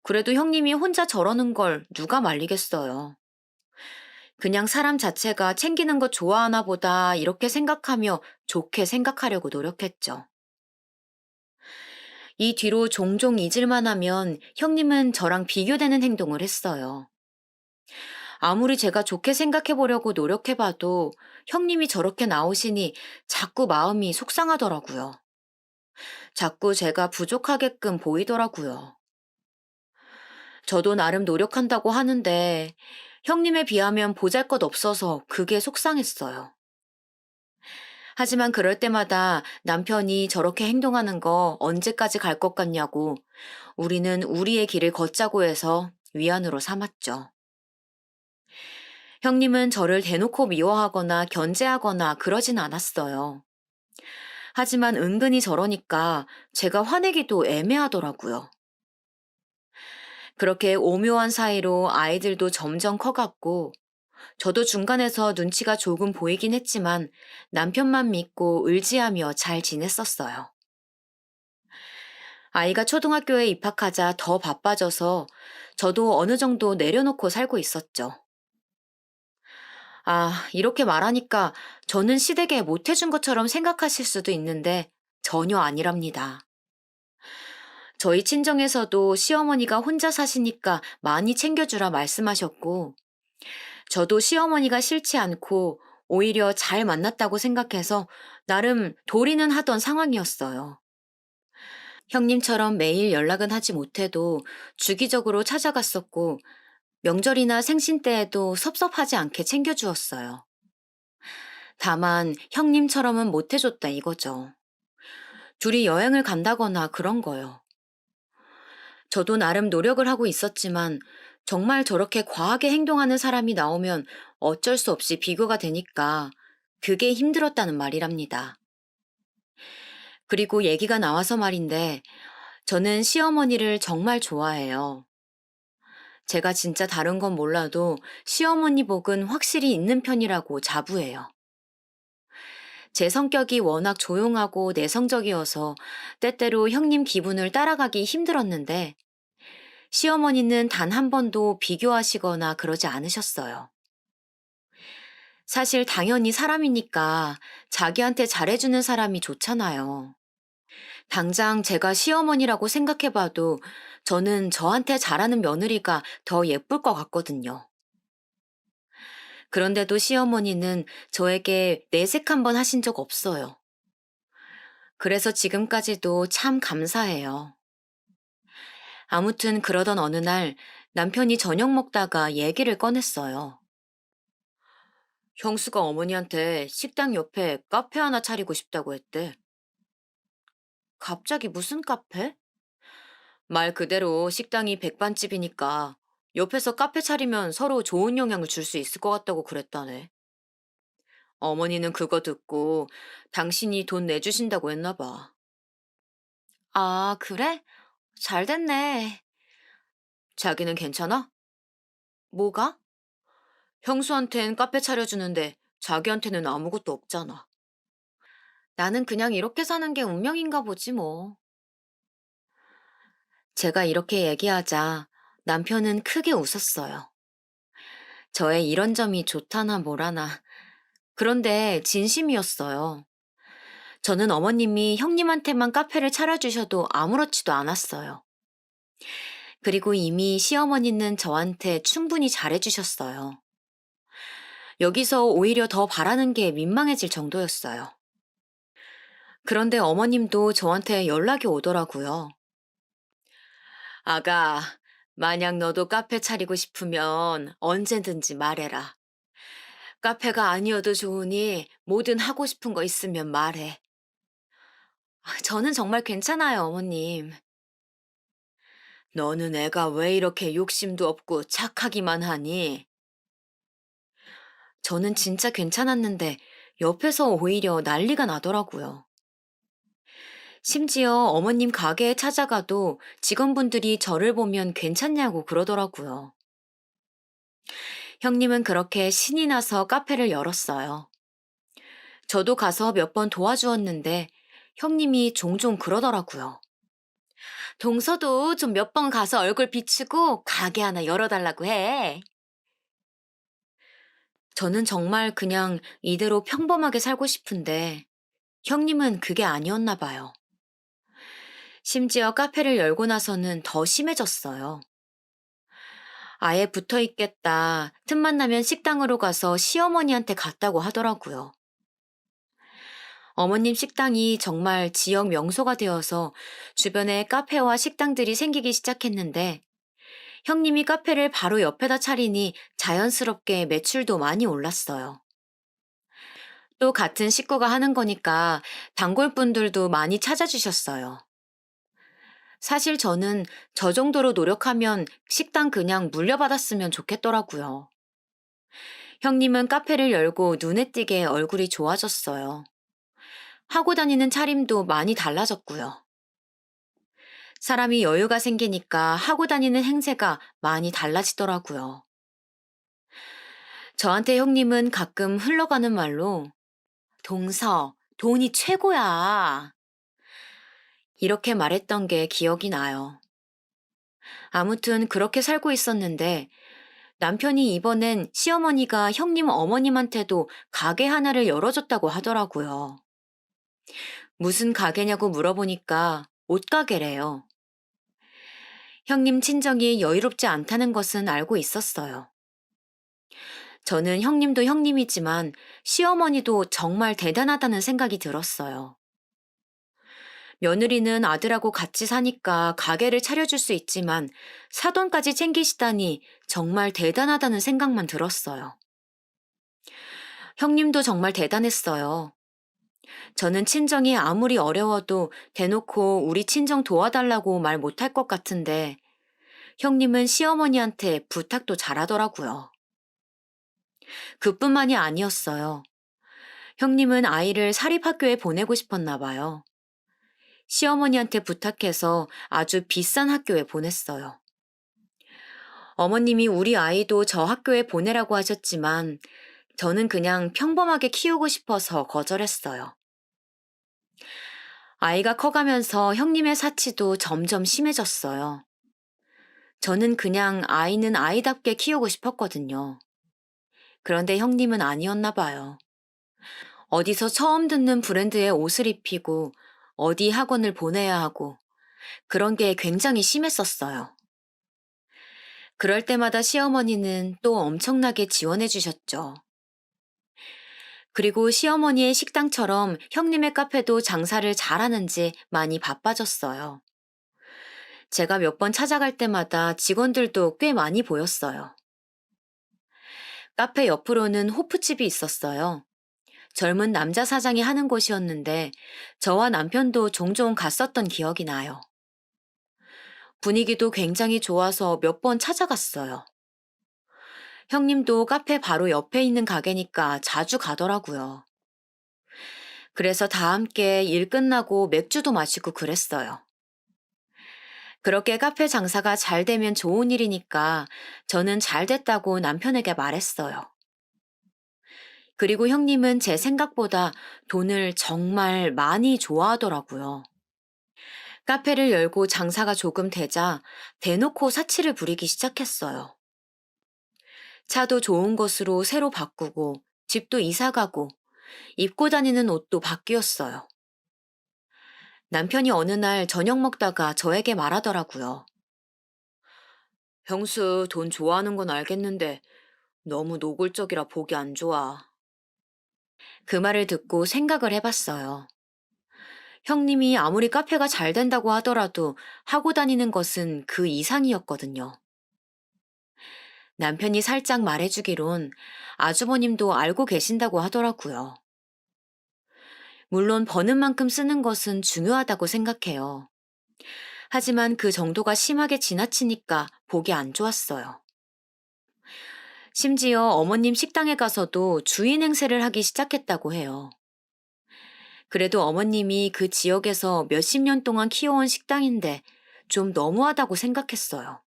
그래도 형님이 혼자 저러는 걸 누가 말리겠어요. 그냥 사람 자체가 챙기는 거 좋아하나 보다 이렇게 생각하며 좋게 생각하려고 노력했죠. 이 뒤로 종종 잊을만 하면 형님은 저랑 비교되는 행동을 했어요. 아무리 제가 좋게 생각해 보려고 노력해 봐도 형님이 저렇게 나오시니 자꾸 마음이 속상하더라고요. 자꾸 제가 부족하게끔 보이더라고요. 저도 나름 노력한다고 하는데 형님에 비하면 보잘것 없어서 그게 속상했어요. 하지만 그럴 때마다 남편이 저렇게 행동하는 거 언제까지 갈 것 같냐고 우리는 우리의 길을 걷자고 해서 위안으로 삼았죠. 형님은 저를 대놓고 미워하거나 견제하거나 그러진 않았어요. 하지만 은근히 저러니까 제가 화내기도 애매하더라고요. 그렇게 오묘한 사이로 아이들도 점점 커갔고, 저도 중간에서 눈치가 조금 보이긴 했지만 남편만 믿고 의지하며 잘 지냈었어요. 아이가 초등학교에 입학하자 더 바빠져서 저도 어느 정도 내려놓고 살고 있었죠. 아, 이렇게 말하니까 저는 시댁에 못해준 것처럼 생각하실 수도 있는데 전혀 아니랍니다. 저희 친정에서도 시어머니가 혼자 사시니까 많이 챙겨주라 말씀하셨고, 저도 시어머니가 싫지 않고 오히려 잘 만났다고 생각해서 나름 도리는 하던 상황이었어요. 형님처럼 매일 연락은 하지 못해도 주기적으로 찾아갔었고, 명절이나 생신 때에도 섭섭하지 않게 챙겨주었어요. 다만 형님처럼은 못해줬다 이거죠. 둘이 여행을 간다거나 그런 거요. 저도 나름 노력을 하고 있었지만 정말 저렇게 과하게 행동하는 사람이 나오면 어쩔 수 없이 비교가 되니까 그게 힘들었다는 말이랍니다. 그리고 얘기가 나와서 말인데 저는 시어머니를 정말 좋아해요. 제가 진짜 다른 건 몰라도 시어머니 복은 확실히 있는 편이라고 자부해요. 제 성격이 워낙 조용하고 내성적이어서 때때로 형님 기분을 따라가기 힘들었는데 시어머니는 단 한 번도 비교하시거나 그러지 않으셨어요. 사실 당연히 사람이니까 자기한테 잘해주는 사람이 좋잖아요. 당장 제가 시어머니라고 생각해봐도 저는 저한테 잘하는 며느리가 더 예쁠 것 같거든요. 그런데도 시어머니는 저에게 내색 한번 하신 적 없어요. 그래서 지금까지도 참 감사해요. 아무튼 그러던 어느 날 남편이 저녁 먹다가 얘기를 꺼냈어요. 형수가 어머니한테 식당 옆에 카페 하나 차리고 싶다고 했대. 갑자기 무슨 카페? 말 그대로 식당이 백반집이니까 옆에서 카페 차리면 서로 좋은 영향을 줄 수 있을 것 같다고 그랬다네. 어머니는 그거 듣고 당신이 돈 내주신다고 했나 봐. 아, 그래? 잘 됐네. 자기는 괜찮아? 뭐가? 형수한텐 카페 차려주는데 자기한테는 아무것도 없잖아. 나는 그냥 이렇게 사는 게 운명인가 보지 뭐. 제가 이렇게 얘기하자 남편은 크게 웃었어요. 저의 이런 점이 좋다나 뭐라나. 그런데 진심이었어요. 저는 어머님이 형님한테만 카페를 차려주셔도 아무렇지도 않았어요. 그리고 이미 시어머니는 저한테 충분히 잘해주셨어요. 여기서 오히려 더 바라는 게 민망해질 정도였어요. 그런데 어머님도 저한테 연락이 오더라고요. 아가, 만약 너도 카페 차리고 싶으면 언제든지 말해라. 카페가 아니어도 좋으니 뭐든 하고 싶은 거 있으면 말해. 저는 정말 괜찮아요, 어머님. 너는 애가 왜 이렇게 욕심도 없고 착하기만 하니? 저는 진짜 괜찮았는데 옆에서 오히려 난리가 나더라고요. 심지어 어머님 가게에 찾아가도 직원분들이 저를 보면 괜찮냐고 그러더라고요. 형님은 그렇게 신이 나서 카페를 열었어요. 저도 가서 몇 번 도와주었는데 형님이 종종 그러더라고요. 동서도 좀 몇 번 가서 얼굴 비추고 가게 하나 열어달라고 해. 저는 정말 그냥 이대로 평범하게 살고 싶은데 형님은 그게 아니었나 봐요. 심지어 카페를 열고 나서는 더 심해졌어요. 아예 붙어 있겠다. 틈만 나면 식당으로 가서 시어머니한테 갔다고 하더라고요. 어머님 식당이 정말 지역 명소가 되어서 주변에 카페와 식당들이 생기기 시작했는데 형님이 카페를 바로 옆에다 차리니 자연스럽게 매출도 많이 올랐어요. 또 같은 식구가 하는 거니까 단골분들도 많이 찾아주셨어요. 사실 저는 저 정도로 노력하면 식당 그냥 물려받았으면 좋겠더라고요. 형님은 카페를 열고 눈에 띄게 얼굴이 좋아졌어요. 하고 다니는 차림도 많이 달라졌고요. 사람이 여유가 생기니까 하고 다니는 행세가 많이 달라지더라고요. 저한테 형님은 가끔 흘러가는 말로 동서, 돈이 최고야. 이렇게 말했던 게 기억이 나요. 아무튼 그렇게 살고 있었는데 남편이 이번엔 시어머니가 형님 어머님한테도 가게 하나를 열어줬다고 하더라고요. 무슨 가게냐고 물어보니까 옷가게래요. 형님 친정이 여유롭지 않다는 것은 알고 있었어요. 저는 형님도 형님이지만 시어머니도 정말 대단하다는 생각이 들었어요. 며느리는 아들하고 같이 사니까 가게를 차려줄 수 있지만 사돈까지 챙기시다니 정말 대단하다는 생각만 들었어요. 형님도 정말 대단했어요. 저는 친정이 아무리 어려워도 대놓고 우리 친정 도와달라고 말 못할 것 같은데 형님은 시어머니한테 부탁도 잘하더라고요. 그뿐만이 아니었어요. 형님은 아이를 사립학교에 보내고 싶었나 봐요. 시어머니한테 부탁해서 아주 비싼 학교에 보냈어요. 어머님이 우리 아이도 저 학교에 보내라고 하셨지만 저는 그냥 평범하게 키우고 싶어서 거절했어요. 아이가 커가면서 형님의 사치도 점점 심해졌어요. 저는 그냥 아이는 아이답게 키우고 싶었거든요. 그런데 형님은 아니었나 봐요. 어디서 처음 듣는 브랜드의 옷을 입히고 어디 학원을 보내야 하고 그런 게 굉장히 심했었어요. 그럴 때마다 시어머니는 또 엄청나게 지원해 주셨죠. 그리고 시어머니의 식당처럼 형님의 카페도 장사를 잘하는지 많이 바빠졌어요. 제가 몇 번 찾아갈 때마다 직원들도 꽤 많이 보였어요. 카페 옆으로는 호프집이 있었어요. 젊은 남자 사장이 하는 곳이었는데 저와 남편도 종종 갔었던 기억이 나요. 분위기도 굉장히 좋아서 몇 번 찾아갔어요. 형님도 카페 바로 옆에 있는 가게니까 자주 가더라고요. 그래서 다 함께 일 끝나고 맥주도 마시고 그랬어요. 그렇게 카페 장사가 잘 되면 좋은 일이니까 저는 잘 됐다고 남편에게 말했어요. 그리고 형님은 제 생각보다 돈을 정말 많이 좋아하더라고요. 카페를 열고 장사가 조금 되자 대놓고 사치를 부리기 시작했어요. 차도 좋은 것으로 새로 바꾸고 집도 이사 가고 입고 다니는 옷도 바뀌었어요. 남편이 어느 날 저녁 먹다가 저에게 말하더라고요. 형수 돈 좋아하는 건 알겠는데 너무 노골적이라 보기 안 좋아. 그 말을 듣고 생각을 해봤어요. 형님이 아무리 카페가 잘 된다고 하더라도 하고 다니는 것은 그 이상이었거든요. 남편이 살짝 말해주기론 아주버님도 알고 계신다고 하더라고요. 물론 버는 만큼 쓰는 것은 중요하다고 생각해요. 하지만 그 정도가 심하게 지나치니까 보기 안 좋았어요. 심지어 어머님 식당에 가서도 주인 행세를 하기 시작했다고 해요. 그래도 어머님이 그 지역에서 몇십 년 동안 키워온 식당인데 좀 너무하다고 생각했어요.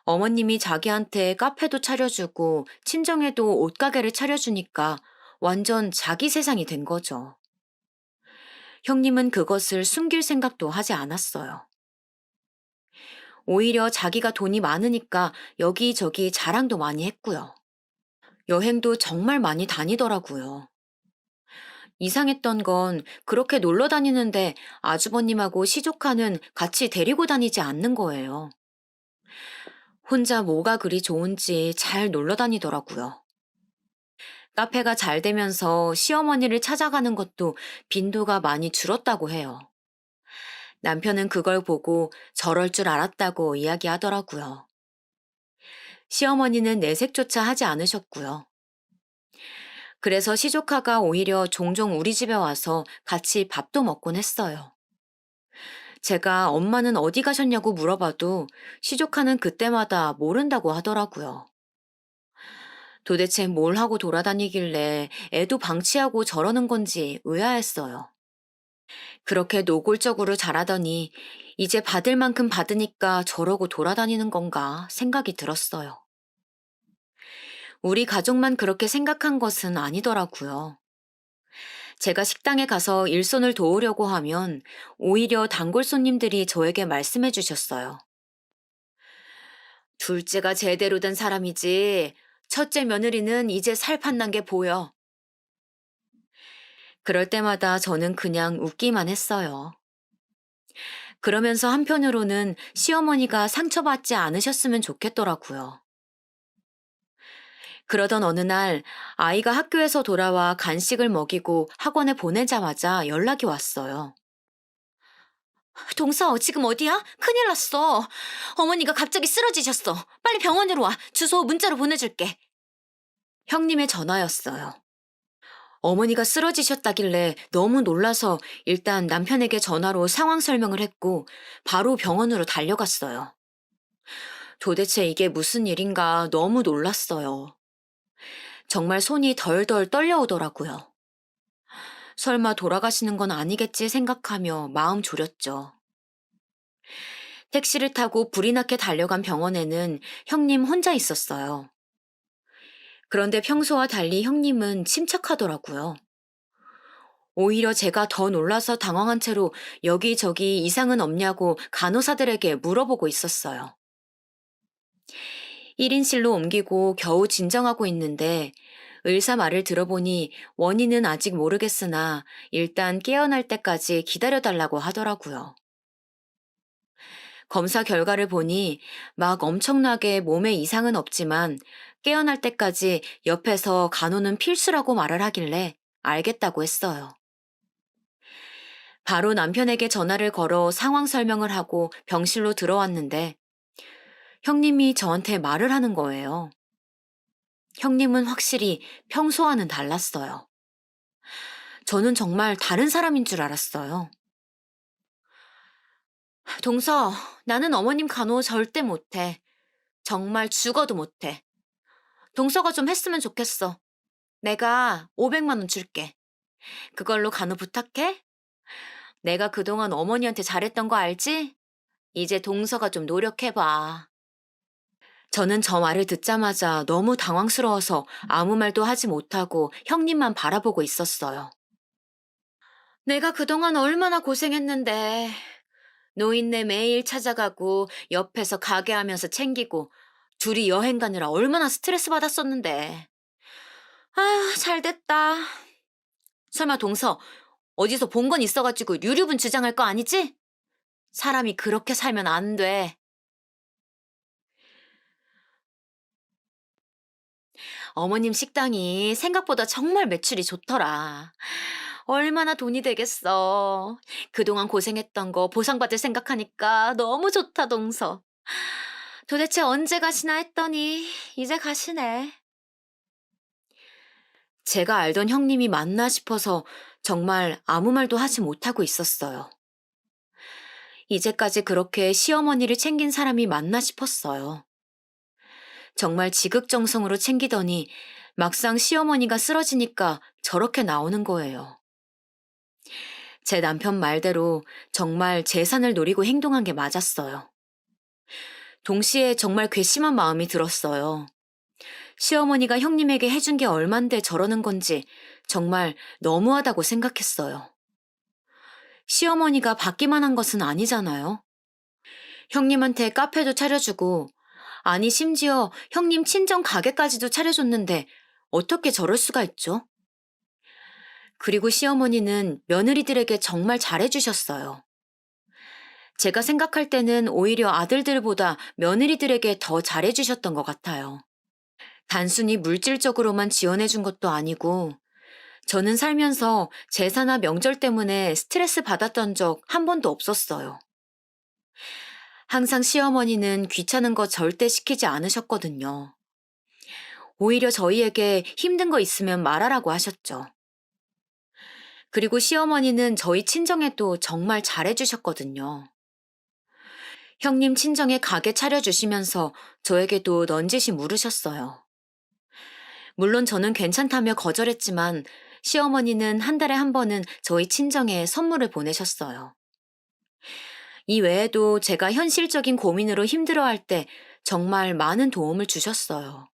어머님이 자기한테 카페도 차려주고 친정에도 옷가게를 차려주니까 완전 자기 세상이 된 거죠. 형님은 그것을 숨길 생각도 하지 않았어요. 오히려 자기가 돈이 많으니까 여기저기 자랑도 많이 했고요. 여행도 정말 많이 다니더라고요. 이상했던 건 그렇게 놀러 다니는데 아주버님하고 시조카는 같이 데리고 다니지 않는 거예요. 혼자 뭐가 그리 좋은지 잘 놀러 다니더라고요. 카페가 잘 되면서 시어머니를 찾아가는 것도 빈도가 많이 줄었다고 해요. 남편은 그걸 보고 저럴 줄 알았다고 이야기하더라고요. 시어머니는 내색조차 하지 않으셨고요. 그래서 시조카가 오히려 종종 우리 집에 와서 같이 밥도 먹곤 했어요. 제가 엄마는 어디 가셨냐고 물어봐도 시조카는 그때마다 모른다고 하더라고요. 도대체 뭘 하고 돌아다니길래 애도 방치하고 저러는 건지 의아했어요. 그렇게 노골적으로 잘하더니 이제 받을 만큼 받으니까 저러고 돌아다니는 건가 생각이 들었어요. 우리 가족만 그렇게 생각한 것은 아니더라고요. 제가 식당에 가서 일손을 도우려고 하면 오히려 단골 손님들이 저에게 말씀해 주셨어요. 둘째가 제대로 된 사람이지. 첫째 며느리는 이제 살판난 게 보여. 그럴 때마다 저는 그냥 웃기만 했어요. 그러면서 한편으로는 시어머니가 상처받지 않으셨으면 좋겠더라고요. 그러던 어느 날 아이가 학교에서 돌아와 간식을 먹이고 학원에 보내자마자 연락이 왔어요. 동서, 지금 어디야? 큰일 났어. 어머니가 갑자기 쓰러지셨어. 빨리 병원으로 와. 주소 문자로 보내줄게. 형님의 전화였어요. 어머니가 쓰러지셨다길래 너무 놀라서 일단 남편에게 전화로 상황 설명을 했고 바로 병원으로 달려갔어요. 도대체 이게 무슨 일인가 너무 놀랐어요. 정말 손이 덜덜 떨려오더라고요. 설마 돌아가시는 건 아니겠지 생각하며 마음 졸였죠. 택시를 타고 불이 나게 달려간 병원에는 형님 혼자 있었어요. 그런데 평소와 달리 형님은 침착하더라고요. 오히려 제가 더 놀라서 당황한 채로 여기저기 이상은 없냐고 간호사들에게 물어보고 있었어요. 1인실로 옮기고 겨우 진정하고 있는데 의사 말을 들어보니 원인은 아직 모르겠으나 일단 깨어날 때까지 기다려달라고 하더라고요. 검사 결과를 보니 막 엄청나게 몸에 이상은 없지만 깨어날 때까지 옆에서 간호는 필수라고 말을 하길래 알겠다고 했어요. 바로 남편에게 전화를 걸어 상황 설명을 하고 병실로 들어왔는데 형님이 저한테 말을 하는 거예요. 형님은 확실히 평소와는 달랐어요. 저는 정말 다른 사람인 줄 알았어요. 동서, 나는 어머님 간호 절대 못해. 정말 죽어도 못해. 동서가 좀 했으면 좋겠어. 내가 500만 원 줄게. 그걸로 간호 부탁해? 내가 그동안 어머니한테 잘했던 거 알지? 이제 동서가 좀 노력해봐. 저는 저 말을 듣자마자 너무 당황스러워서 아무 말도 하지 못하고 형님만 바라보고 있었어요. 내가 그동안 얼마나 고생했는데. 노인네 매일 찾아가고 옆에서 가게 하면서 챙기고 둘이 여행 가느라 얼마나 스트레스 받았었는데. 아휴, 잘 됐다. 설마 동서, 어디서 본 건 있어가지고 유류분 주장할 거 아니지? 사람이 그렇게 살면 안 돼. 어머님 식당이 생각보다 정말 매출이 좋더라. 얼마나 돈이 되겠어. 그동안 고생했던 거 보상받을 생각하니까 너무 좋다, 동서. 도대체 언제 가시나 했더니 이제 가시네. 제가 알던 형님이 맞나 싶어서 정말 아무 말도 하지 못하고 있었어요. 이제까지 그렇게 시어머니를 챙긴 사람이 맞나 싶었어요. 정말 지극정성으로 챙기더니 막상 시어머니가 쓰러지니까 저렇게 나오는 거예요. 제 남편 말대로 정말 재산을 노리고 행동한 게 맞았어요. 동시에 정말 괘씸한 마음이 들었어요. 시어머니가 형님에게 해준 게 얼만데 저러는 건지 정말 너무하다고 생각했어요. 시어머니가 받기만 한 것은 아니잖아요. 형님한테 카페도 차려주고, 아니 심지어 형님 친정 가게까지도 차려줬는데 어떻게 저럴 수가 있죠? 그리고 시어머니는 며느리들에게 정말 잘해주셨어요. 제가 생각할 때는 오히려 아들들보다 며느리들에게 더 잘해주셨던 것 같아요. 단순히 물질적으로만 지원해준 것도 아니고, 저는 살면서 제사나 명절 때문에 스트레스 받았던 적 한 번도 없었어요. 항상 시어머니는 귀찮은 거 절대 시키지 않으셨거든요. 오히려 저희에게 힘든 거 있으면 말하라고 하셨죠. 그리고 시어머니는 저희 친정에도 정말 잘해주셨거든요. 형님 친정에 가게 차려주시면서 저에게도 넌지시 물으셨어요. 물론 저는 괜찮다며 거절했지만 시어머니는 한 달에 한 번은 저희 친정에 선물을 보내셨어요. 이 외에도 제가 현실적인 고민으로 힘들어할 때 정말 많은 도움을 주셨어요.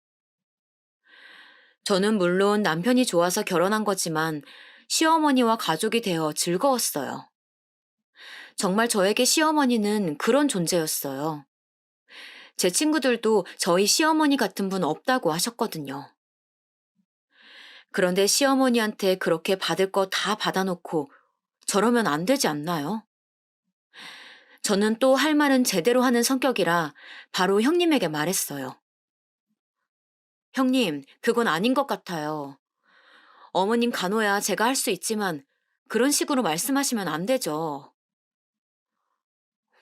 저는 물론 남편이 좋아서 결혼한 거지만 시어머니와 가족이 되어 즐거웠어요. 정말 저에게 시어머니는 그런 존재였어요. 제 친구들도 저희 시어머니 같은 분 없다고 하셨거든요. 그런데 시어머니한테 그렇게 받을 거 다 받아놓고 저러면 안 되지 않나요? 저는 또 할 말은 제대로 하는 성격이라 바로 형님에게 말했어요. 형님, 그건 아닌 것 같아요. 어머님 간호야 제가 할 수 있지만 그런 식으로 말씀하시면 안 되죠.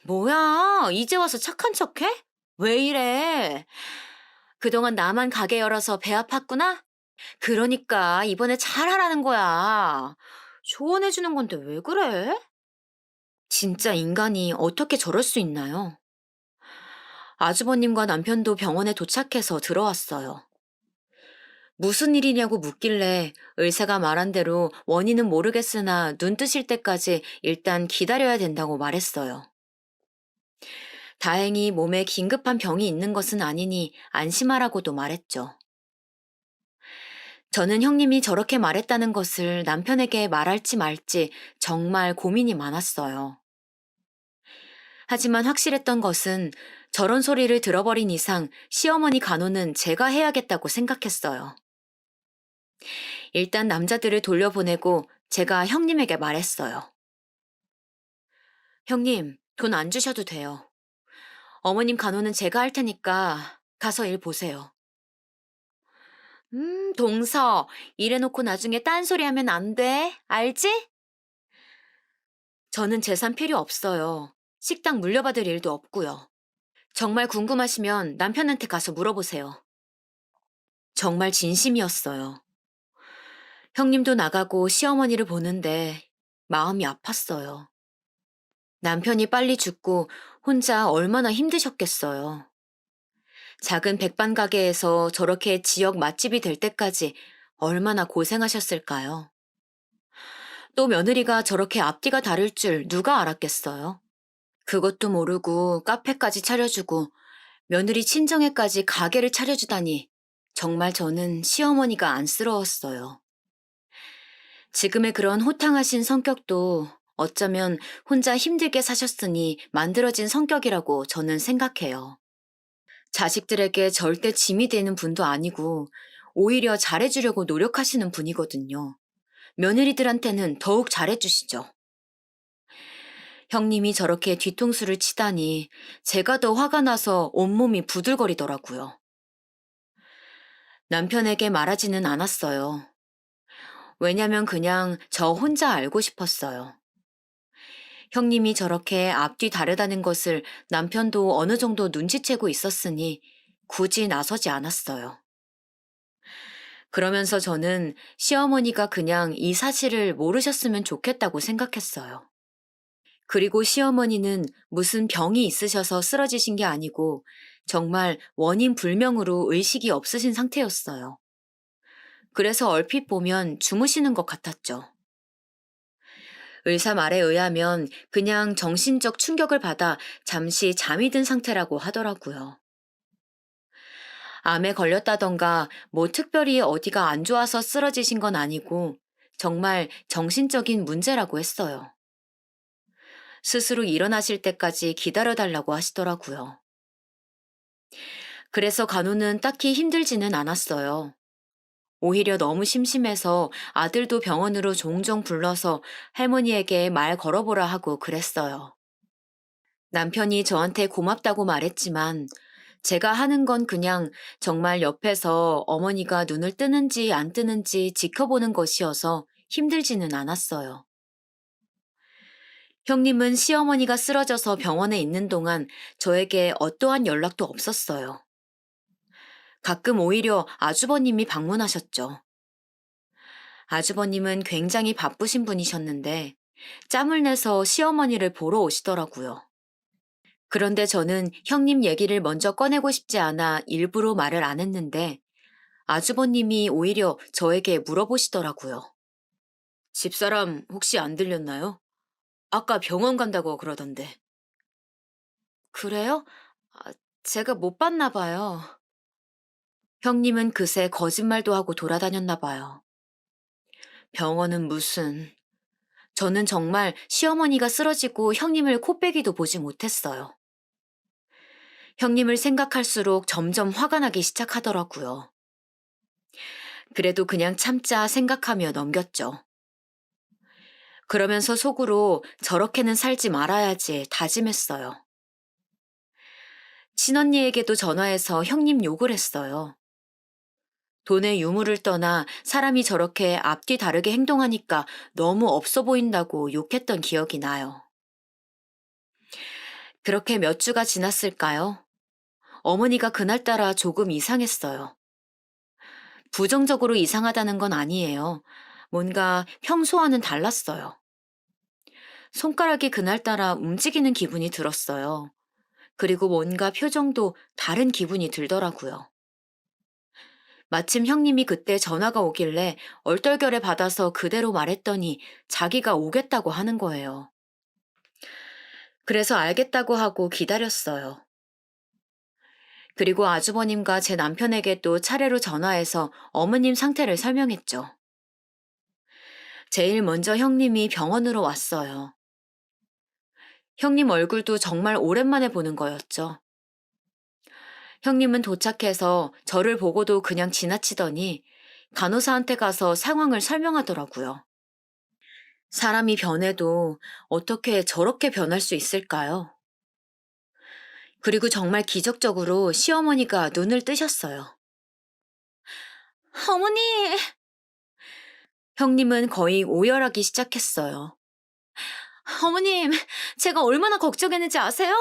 뭐야, 이제 와서 착한 척해? 왜 이래? 그동안 나만 가게 열어서 배 아팠구나? 그러니까 이번에 잘하라는 거야. 조언해주는 건데 왜 그래? 진짜 인간이 어떻게 저럴 수 있나요? 아주버님과 남편도 병원에 도착해서 들어왔어요. 무슨 일이냐고 묻길래 의사가 말한 대로 원인은 모르겠으나 눈 뜨실 때까지 일단 기다려야 된다고 말했어요. 다행히 몸에 긴급한 병이 있는 것은 아니니 안심하라고도 말했죠. 저는 형님이 저렇게 말했다는 것을 남편에게 말할지 말지 정말 고민이 많았어요. 하지만 확실했던 것은 저런 소리를 들어버린 이상 시어머니 간호는 제가 해야겠다고 생각했어요. 일단 남자들을 돌려보내고 제가 형님에게 말했어요. 형님, 돈 안 주셔도 돼요. 어머님 간호는 제가 할 테니까 가서 일 보세요. 동서, 이래놓고 나중에 딴소리 하면 안 돼. 알지? 저는 재산 필요 없어요. 식당 물려받을 일도 없고요. 정말 궁금하시면 남편한테 가서 물어보세요. 정말 진심이었어요. 형님도 나가고 시어머니를 보는데 마음이 아팠어요. 남편이 빨리 죽고 혼자 얼마나 힘드셨겠어요. 작은 백반 가게에서 저렇게 지역 맛집이 될 때까지 얼마나 고생하셨을까요? 또 며느리가 저렇게 앞뒤가 다를 줄 누가 알았겠어요? 그것도 모르고 카페까지 차려주고 며느리 친정에까지 가게를 차려주다니 정말 저는 시어머니가 안쓰러웠어요. 지금의 그런 호탕하신 성격도 어쩌면 혼자 힘들게 사셨으니 만들어진 성격이라고 저는 생각해요. 자식들에게 절대 짐이 되는 분도 아니고 오히려 잘해주려고 노력하시는 분이거든요. 며느리들한테는 더욱 잘해주시죠. 형님이 저렇게 뒤통수를 치다니 제가 더 화가 나서 온몸이 부들거리더라고요. 남편에게 말하지는 않았어요. 왜냐면 그냥 저 혼자 알고 싶었어요. 형님이 저렇게 앞뒤 다르다는 것을 남편도 어느 정도 눈치채고 있었으니 굳이 나서지 않았어요. 그러면서 저는 시어머니가 그냥 이 사실을 모르셨으면 좋겠다고 생각했어요. 그리고 시어머니는 무슨 병이 있으셔서 쓰러지신 게 아니고 정말 원인 불명으로 의식이 없으신 상태였어요. 그래서 얼핏 보면 주무시는 것 같았죠. 의사 말에 의하면 그냥 정신적 충격을 받아 잠시 잠이 든 상태라고 하더라고요. 암에 걸렸다던가 뭐 특별히 어디가 안 좋아서 쓰러지신 건 아니고 정말 정신적인 문제라고 했어요. 스스로 일어나실 때까지 기다려달라고 하시더라고요. 그래서 간호는 딱히 힘들지는 않았어요. 오히려 너무 심심해서 아들도 병원으로 종종 불러서 할머니에게 말 걸어보라 하고 그랬어요. 남편이 저한테 고맙다고 말했지만 제가 하는 건 그냥 정말 옆에서 어머니가 눈을 뜨는지 안 뜨는지 지켜보는 것이어서 힘들지는 않았어요. 형님은 시어머니가 쓰러져서 병원에 있는 동안 저에게 어떠한 연락도 없었어요. 가끔 오히려 아주버님이 방문하셨죠. 아주버님은 굉장히 바쁘신 분이셨는데 짬을 내서 시어머니를 보러 오시더라고요. 그런데 저는 형님 얘기를 먼저 꺼내고 싶지 않아 일부러 말을 안 했는데 아주버님이 오히려 저에게 물어보시더라고요. 집사람 혹시 안 들렸나요? 아까 병원 간다고 그러던데. 그래요? 제가 못 봤나 봐요. 형님은 그새 거짓말도 하고 돌아다녔나 봐요. 병원은 무슨. 저는 정말 시어머니가 쓰러지고 형님을 코빼기도 보지 못했어요. 형님을 생각할수록 점점 화가 나기 시작하더라고요. 그래도 그냥 참자 생각하며 넘겼죠. 그러면서 속으로 저렇게는 살지 말아야지 다짐했어요. 친언니에게도 전화해서 형님 욕을 했어요. 돈의 유무를 떠나 사람이 저렇게 앞뒤 다르게 행동하니까 너무 없어 보인다고 욕했던 기억이 나요. 그렇게 몇 주가 지났을까요? 어머니가 그날따라 조금 이상했어요. 부정적으로 이상하다는 건 아니에요. 뭔가 평소와는 달랐어요. 손가락이 그날따라 움직이는 기분이 들었어요. 그리고 뭔가 표정도 다른 기분이 들더라고요. 마침 형님이 그때 전화가 오길래 얼떨결에 받아서 그대로 말했더니 자기가 오겠다고 하는 거예요. 그래서 알겠다고 하고 기다렸어요. 그리고 아주버님과 제 남편에게 또 차례로 전화해서 어머님 상태를 설명했죠. 제일 먼저 형님이 병원으로 왔어요. 형님 얼굴도 정말 오랜만에 보는 거였죠. 형님은 도착해서 저를 보고도 그냥 지나치더니 간호사한테 가서 상황을 설명하더라고요. 사람이 변해도 어떻게 저렇게 변할 수 있을까요? 그리고 정말 기적적으로 시어머니가 눈을 뜨셨어요. 어머니! 형님은 거의 오열하기 시작했어요. 어머님, 제가 얼마나 걱정했는지 아세요?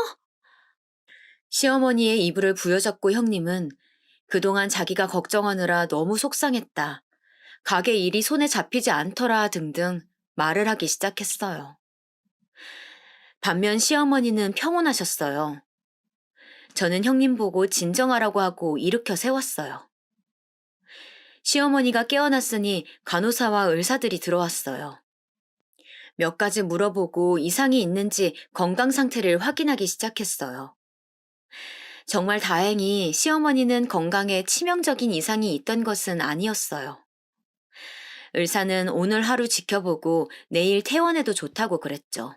시어머니의 이불을 부여잡고 형님은 그동안 자기가 걱정하느라 너무 속상했다. 가게 일이 손에 잡히지 않더라 등등 말을 하기 시작했어요. 반면 시어머니는 평온하셨어요. 저는 형님 보고 진정하라고 하고 일으켜 세웠어요. 시어머니가 깨어났으니 간호사와 의사들이 들어왔어요. 몇 가지 물어보고 이상이 있는지 건강 상태를 확인하기 시작했어요. 정말 다행히 시어머니는 건강에 치명적인 이상이 있던 것은 아니었어요. 의사는 오늘 하루 지켜보고 내일 퇴원해도 좋다고 그랬죠.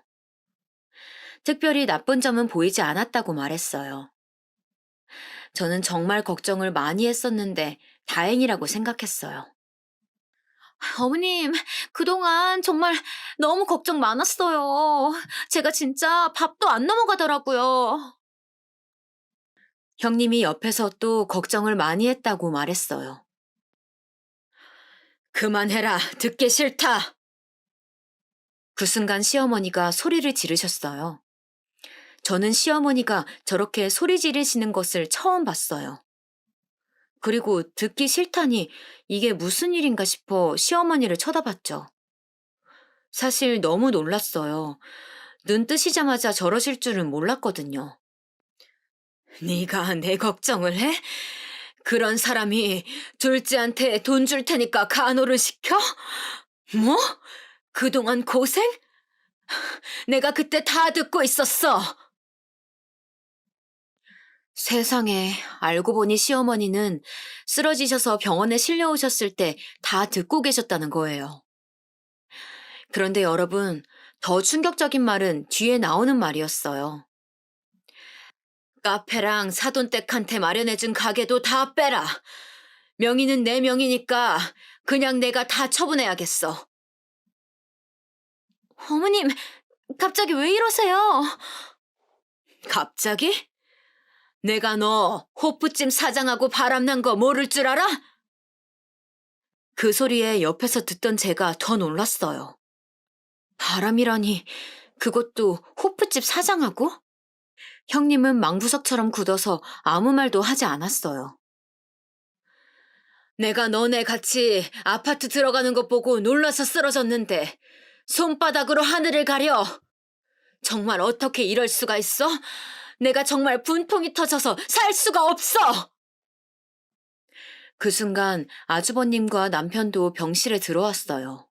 특별히 나쁜 점은 보이지 않았다고 말했어요. 저는 정말 걱정을 많이 했었는데 다행이라고 생각했어요. 어머님, 그동안 정말 너무 걱정 많았어요. 제가 진짜 밥도 안 넘어가더라고요. 형님이 옆에서 또 걱정을 많이 했다고 말했어요. 그만해라, 듣기 싫다. 그 순간 시어머니가 소리를 지르셨어요. 저는 시어머니가 저렇게 소리 지르시는 것을 처음 봤어요. 그리고 듣기 싫다니 이게 무슨 일인가 싶어 시어머니를 쳐다봤죠. 사실 너무 놀랐어요. 눈 뜨시자마자 저러실 줄은 몰랐거든요. 네가 내 걱정을 해? 그런 사람이 둘째한테 돈 줄 테니까 간호를 시켜? 뭐? 그동안 고생? 내가 그때 다 듣고 있었어. 세상에, 알고 보니 시어머니는 쓰러지셔서 병원에 실려오셨을 때 다 듣고 계셨다는 거예요. 그런데 여러분, 더 충격적인 말은 뒤에 나오는 말이었어요. 카페랑 사돈댁한테 마련해준 가게도 다 빼라. 명의는 내 명의니까 그냥 내가 다 처분해야겠어. 어머님, 갑자기 왜 이러세요? 갑자기? 내가 너 호프집 사장하고 바람난 거 모를 줄 알아? 그 소리에 옆에서 듣던 제가 더 놀랐어요. 바람이라니, 그것도 호프집 사장하고? 형님은 망부석처럼 굳어서 아무 말도 하지 않았어요. 내가 너네 같이 아파트 들어가는 것 보고 놀라서 쓰러졌는데 손바닥으로 하늘을 가려. 정말 어떻게 이럴 수가 있어? 내가 정말 분통이 터져서 살 수가 없어! 그 순간 아주버님과 남편도 병실에 들어왔어요.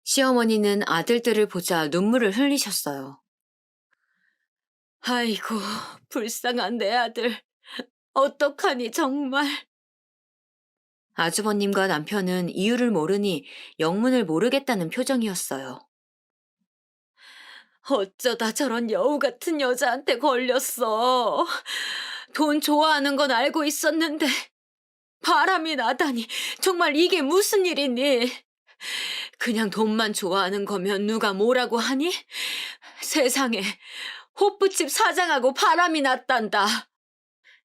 시어머니는 아들들을 보자 눈물을 흘리셨어요. 아이고, 불쌍한 내 아들. 어떡하니 정말. 아주버님과 남편은 이유를 모르니 영문을 모르겠다는 표정이었어요. 어쩌다 저런 여우 같은 여자한테 걸렸어. 돈 좋아하는 건 알고 있었는데 바람이 나다니 정말 이게 무슨 일이니? 그냥 돈만 좋아하는 거면 누가 뭐라고 하니? 세상에 호프집 사장하고 바람이 났단다.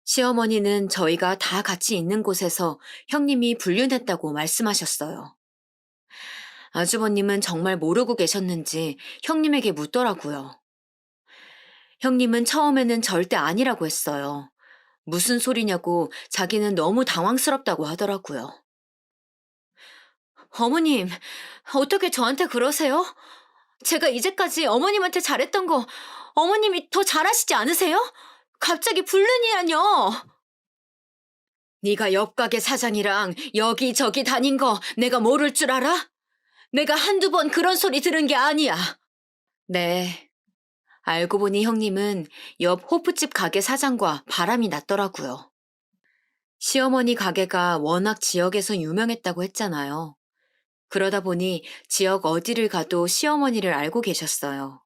시어머니는 저희가 다 같이 있는 곳에서 형님이 불륜했다고 말씀하셨어요. 아주버님은 정말 모르고 계셨는지 형님에게 묻더라고요. 형님은 처음에는 절대 아니라고 했어요. 무슨 소리냐고 자기는 너무 당황스럽다고 하더라고요. 어머님, 어떻게 저한테 그러세요? 제가 이제까지 어머님한테 잘했던 거 어머님이 더 잘하시지 않으세요? 갑자기 불륜이라뇨. 네가 옆가게 사장이랑 여기저기 다닌 거 내가 모를 줄 알아? 내가 한두 번 그런 소리 들은 게 아니야. 네. 알고 보니 형님은 옆 호프집 가게 사장과 바람이 났더라고요. 시어머니 가게가 워낙 지역에서 유명했다고 했잖아요. 그러다 보니 지역 어디를 가도 시어머니를 알고 계셨어요.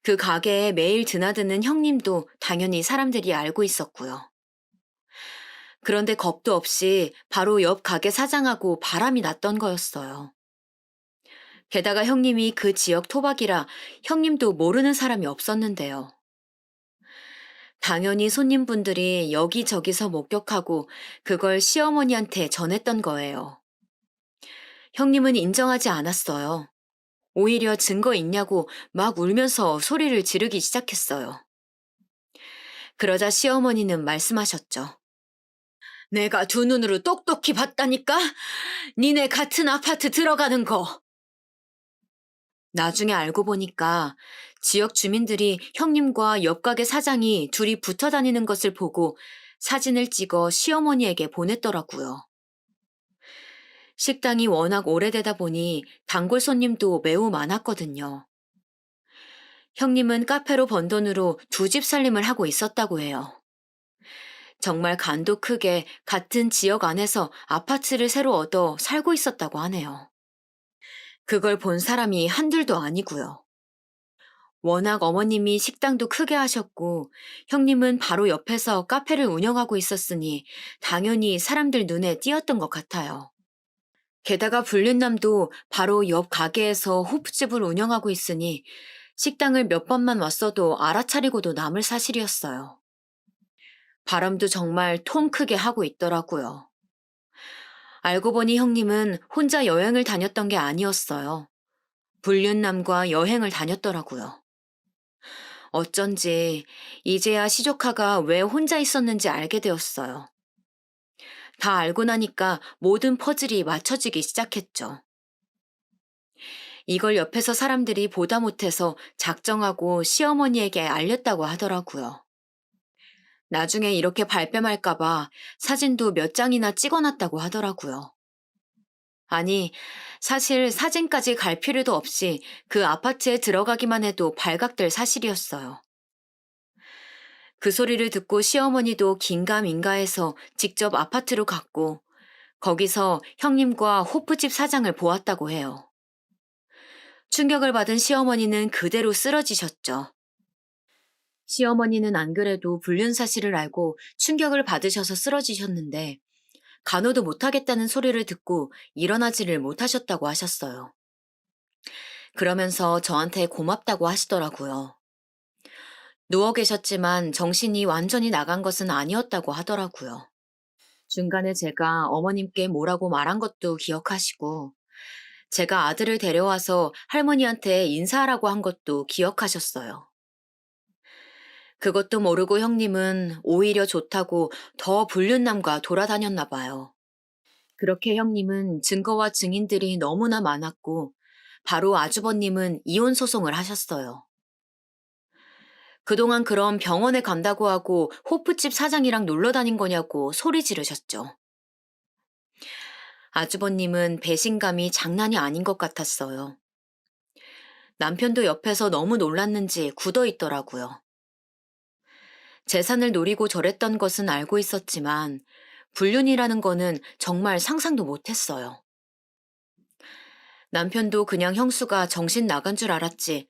그 가게에 매일 드나드는 형님도 당연히 사람들이 알고 있었고요. 그런데 겁도 없이 바로 옆 가게 사장하고 바람이 났던 거였어요. 게다가 형님이 그 지역 토박이라 형님도 모르는 사람이 없었는데요. 당연히 손님분들이 여기저기서 목격하고 그걸 시어머니한테 전했던 거예요. 형님은 인정하지 않았어요. 오히려 증거 있냐고 막 울면서 소리를 지르기 시작했어요. 그러자 시어머니는 말씀하셨죠. 내가 두 눈으로 똑똑히 봤다니까? 니네 같은 아파트 들어가는 거. 나중에 알고 보니까 지역 주민들이 형님과 옆가게 사장이 둘이 붙어 다니는 것을 보고 사진을 찍어 시어머니에게 보냈더라고요. 식당이 워낙 오래되다 보니 단골 손님도 매우 많았거든요. 형님은 카페로 번 돈으로 두 집 살림을 하고 있었다고 해요. 정말 간도 크게 같은 지역 안에서 아파트를 새로 얻어 살고 있었다고 하네요. 그걸 본 사람이 한둘도 아니고요. 워낙 어머님이 식당도 크게 하셨고 형님은 바로 옆에서 카페를 운영하고 있었으니 당연히 사람들 눈에 띄었던 것 같아요. 게다가 불륜남도 바로 옆 가게에서 호프집을 운영하고 있으니 식당을 몇 번만 왔어도 알아차리고도 남을 사실이었어요. 바람도 정말 통 크게 하고 있더라고요. 알고 보니 형님은 혼자 여행을 다녔던 게 아니었어요. 불륜남과 여행을 다녔더라고요. 어쩐지 이제야 시조카가 왜 혼자 있었는지 알게 되었어요. 다 알고 나니까 모든 퍼즐이 맞춰지기 시작했죠. 이걸 옆에서 사람들이 보다 못해서 작정하고 시어머니에게 알렸다고 하더라고요. 나중에 이렇게 발뺌할까봐 사진도 몇 장이나 찍어놨다고 하더라고요. 아니, 사실 사진까지 갈 필요도 없이 그 아파트에 들어가기만 해도 발각될 사실이었어요. 그 소리를 듣고 시어머니도 긴가민가해서 직접 아파트로 갔고 거기서 형님과 호프집 사장을 보았다고 해요. 충격을 받은 시어머니는 그대로 쓰러지셨죠. 시어머니는 안 그래도 불륜 사실을 알고 충격을 받으셔서 쓰러지셨는데 간호도 못하겠다는 소리를 듣고 일어나지를 못하셨다고 하셨어요. 그러면서 저한테 고맙다고 하시더라고요. 누워 계셨지만 정신이 완전히 나간 것은 아니었다고 하더라고요. 중간에 제가 어머님께 뭐라고 말한 것도 기억하시고, 제가 아들을 데려와서 할머니한테 인사하라고 한 것도 기억하셨어요. 그것도 모르고 형님은 오히려 좋다고 더 불륜남과 돌아다녔나 봐요. 그렇게 형님은 증거와 증인들이 너무나 많았고, 바로 아주버님은 이혼 소송을 하셨어요. 그동안 그럼 병원에 간다고 하고 호프집 사장이랑 놀러 다닌 거냐고 소리 지르셨죠. 아주버님은 배신감이 장난이 아닌 것 같았어요. 남편도 옆에서 너무 놀랐는지 굳어 있더라고요. 재산을 노리고 저랬던 것은 알고 있었지만 불륜이라는 거는 정말 상상도 못했어요. 남편도 그냥 형수가 정신 나간 줄 알았지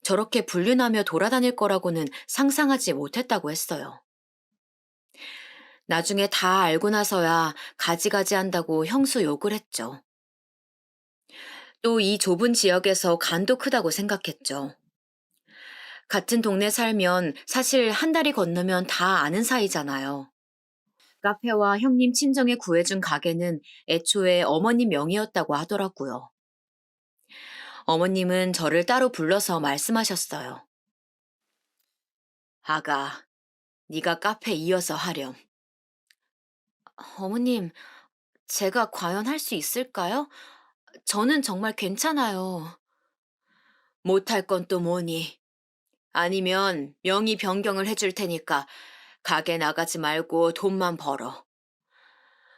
저렇게 불륜하며 돌아다닐 거라고는 상상하지 못했다고 했어요. 나중에 다 알고 나서야 가지가지 한다고 형수 욕을 했죠. 또 이 좁은 지역에서 간도 크다고 생각했죠. 같은 동네 살면 사실 한 달이 건너면 다 아는 사이잖아요. 카페와 형님 친정에 구해준 가게는 애초에 어머님 명의였다고 하더라고요. 어머님은 저를 따로 불러서 말씀하셨어요. 아가, 네가 카페 이어서 하렴. 어머님, 제가 과연 할 수 있을까요? 저는 정말 괜찮아요. 못할 건 또 뭐니? 아니면 명의 변경을 해줄 테니까 가게 나가지 말고 돈만 벌어.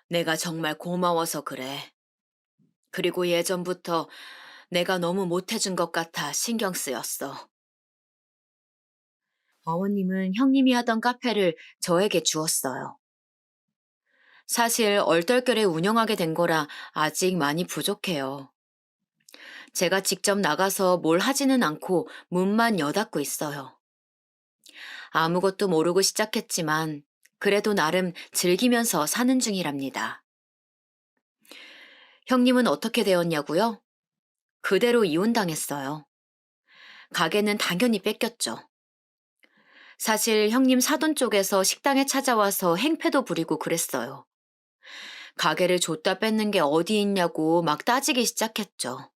내가 정말 고마워서 그래. 그리고 예전부터 내가 너무 못해준 것 같아 신경 쓰였어. 어머님은 형님이 하던 카페를 저에게 주었어요. 사실 얼떨결에 운영하게 된 거라 아직 많이 부족해요. 제가 직접 나가서 뭘 하지는 않고 문만 여닫고 있어요. 아무것도 모르고 시작했지만 그래도 나름 즐기면서 사는 중이랍니다. 형님은 어떻게 되었냐고요? 그대로 이혼당했어요. 가게는 당연히 뺏겼죠. 사실 형님 사돈 쪽에서 식당에 찾아와서 행패도 부리고 그랬어요. 가게를 줬다 뺏는 게 어디 있냐고 막 따지기 시작했죠.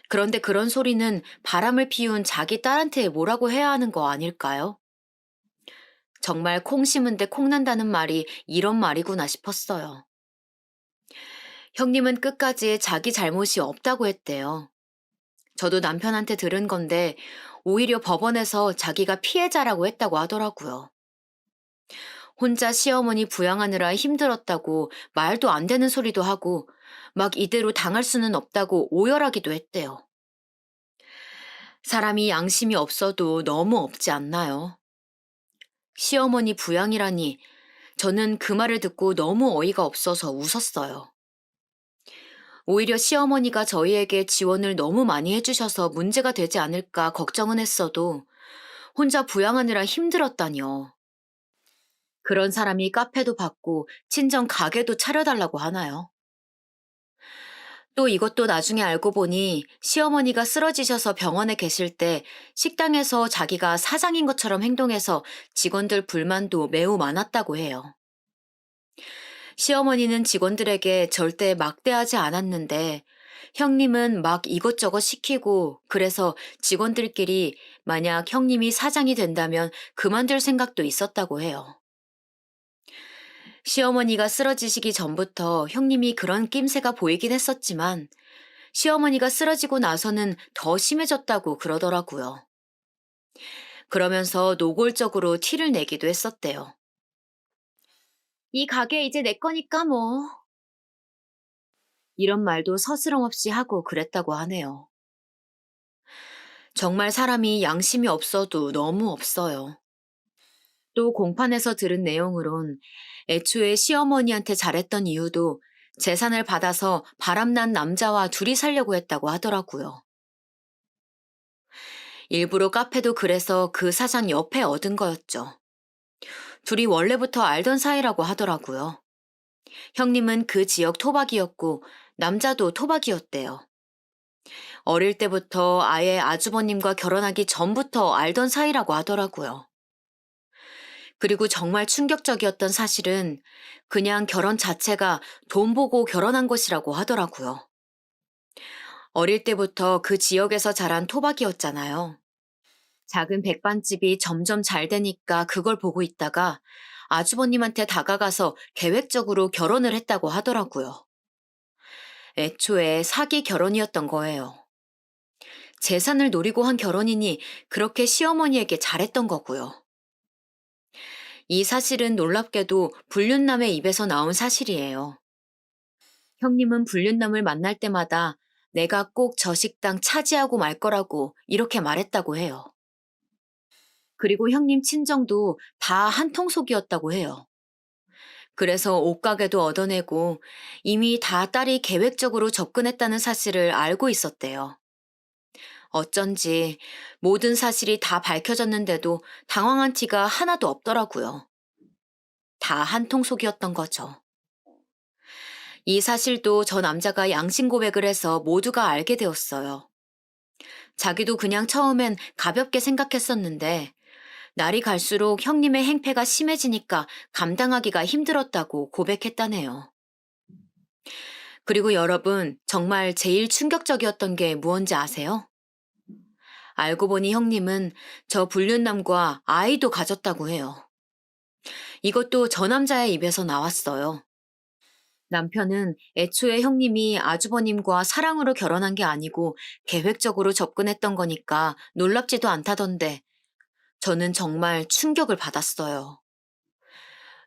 그런데 그런 소리는 바람을 피운 자기 딸한테 뭐라고 해야 하는 거 아닐까요? 정말 콩 심은 데 콩 난다는 말이 이런 말이구나 싶었어요. 형님은 끝까지 자기 잘못이 없다고 했대요. 저도 남편한테 들은 건데 오히려 법원에서 자기가 피해자라고 했다고 하더라고요. 혼자 시어머니 부양하느라 힘들었다고 말도 안 되는 소리도 하고 막 이대로 당할 수는 없다고 오열하기도 했대요. 사람이 양심이 없어도 너무 없지 않나요? 시어머니 부양이라니 저는 그 말을 듣고 너무 어이가 없어서 웃었어요. 오히려 시어머니가 저희에게 지원을 너무 많이 해주셔서 문제가 되지 않을까 걱정은 했어도 혼자 부양하느라 힘들었다니요. 그런 사람이 카페도 받고 친정 가게도 차려달라고 하나요? 또 이것도 나중에 알고 보니 시어머니가 쓰러지셔서 병원에 계실 때 식당에서 자기가 사장인 것처럼 행동해서 직원들 불만도 매우 많았다고 해요. 시어머니는 직원들에게 절대 막대하지 않았는데 형님은 막 이것저것 시키고 그래서 직원들끼리 만약 형님이 사장이 된다면 그만둘 생각도 있었다고 해요. 시어머니가 쓰러지시기 전부터 형님이 그런 낌새가 보이긴 했었지만 시어머니가 쓰러지고 나서는 더 심해졌다고 그러더라고요. 그러면서 노골적으로 티를 내기도 했었대요. 이 가게 이제 내 거니까 뭐. 이런 말도 서스럼 없이 하고 그랬다고 하네요. 정말 사람이 양심이 없어도 너무 없어요. 또 공판에서 들은 내용으론 애초에 시어머니한테 잘했던 이유도 재산을 받아서 바람난 남자와 둘이 살려고 했다고 하더라고요. 일부러 카페도 그래서 그 사장 옆에 얻은 거였죠. 둘이 원래부터 알던 사이라고 하더라고요. 형님은 그 지역 토박이였고 남자도 토박이었대요. 어릴 때부터 아예 아주버님과 결혼하기 전부터 알던 사이라고 하더라고요. 그리고 정말 충격적이었던 사실은 그냥 결혼 자체가 돈 보고 결혼한 것이라고 하더라고요. 어릴 때부터 그 지역에서 자란 토박이었잖아요. 작은 백반집이 점점 잘 되니까 그걸 보고 있다가 아주버님한테 다가가서 계획적으로 결혼을 했다고 하더라고요. 애초에 사기 결혼이었던 거예요. 재산을 노리고 한 결혼이니 그렇게 시어머니에게 잘했던 거고요. 이 사실은 놀랍게도 불륜남의 입에서 나온 사실이에요. 형님은 불륜남을 만날 때마다 내가 꼭 저 식당 차지하고 말 거라고 이렇게 말했다고 해요. 그리고 형님 친정도 다 한통속이었다고 해요. 그래서 옷가게도 얻어내고 이미 다 딸이 계획적으로 접근했다는 사실을 알고 있었대요. 어쩐지 모든 사실이 다 밝혀졌는데도 당황한 티가 하나도 없더라고요. 다 한통속이었던 거죠. 이 사실도 저 남자가 양심 고백을 해서 모두가 알게 되었어요. 자기도 그냥 처음엔 가볍게 생각했었는데 날이 갈수록 형님의 행패가 심해지니까 감당하기가 힘들었다고 고백했다네요. 그리고 여러분, 정말 제일 충격적이었던 게 무언지 아세요? 알고 보니 형님은 저 불륜남과 아이도 가졌다고 해요. 이것도 저 남자의 입에서 나왔어요. 남편은 애초에 형님이 아주버님과 사랑으로 결혼한 게 아니고 계획적으로 접근했던 거니까 놀랍지도 않다던데 저는 정말 충격을 받았어요.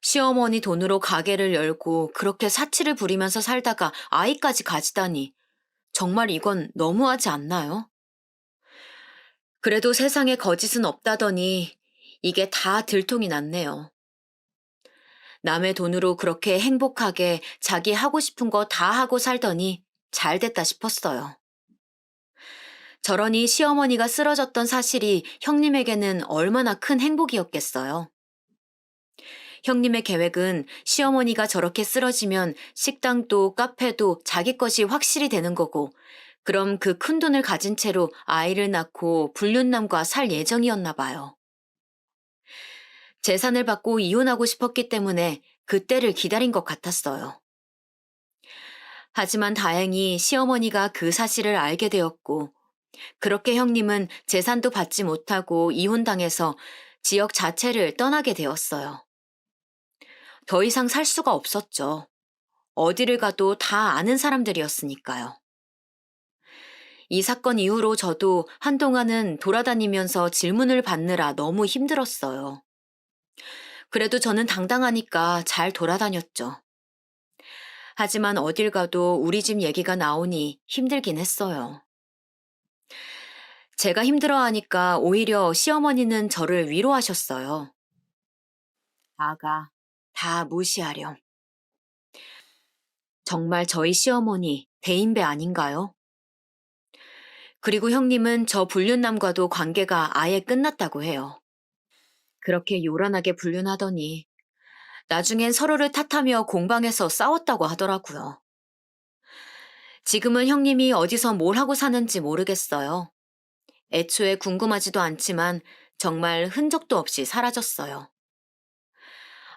시어머니 돈으로 가게를 열고 그렇게 사치를 부리면서 살다가 아이까지 가지다니 정말 이건 너무하지 않나요? 그래도 세상에 거짓은 없다더니 이게 다 들통이 났네요. 남의 돈으로 그렇게 행복하게 자기 하고 싶은 거 다 하고 살더니 잘 됐다 싶었어요. 저러니 시어머니가 쓰러졌던 사실이 형님에게는 얼마나 큰 행복이었겠어요. 형님의 계획은 시어머니가 저렇게 쓰러지면 식당도 카페도 자기 것이 확실히 되는 거고, 그럼 그 큰 돈을 가진 채로 아이를 낳고 불륜남과 살 예정이었나 봐요. 재산을 받고 이혼하고 싶었기 때문에 그때를 기다린 것 같았어요. 하지만 다행히 시어머니가 그 사실을 알게 되었고, 그렇게 형님은 재산도 받지 못하고 이혼당해서 지역 자체를 떠나게 되었어요. 더 이상 살 수가 없었죠. 어디를 가도 다 아는 사람들이었으니까요. 이 사건 이후로 저도 한동안은 돌아다니면서 질문을 받느라 너무 힘들었어요. 그래도 저는 당당하니까 잘 돌아다녔죠. 하지만 어딜 가도 우리 집 얘기가 나오니 힘들긴 했어요. 제가 힘들어하니까 오히려 시어머니는 저를 위로하셨어요. 아가, 다 무시하렴. 정말 저희 시어머니 대인배 아닌가요? 그리고 형님은 저 불륜남과도 관계가 아예 끝났다고 해요. 그렇게 요란하게 불륜하더니 나중엔 서로를 탓하며 공방에서 싸웠다고 하더라고요. 지금은 형님이 어디서 뭘 하고 사는지 모르겠어요. 애초에 궁금하지도 않지만 정말 흔적도 없이 사라졌어요.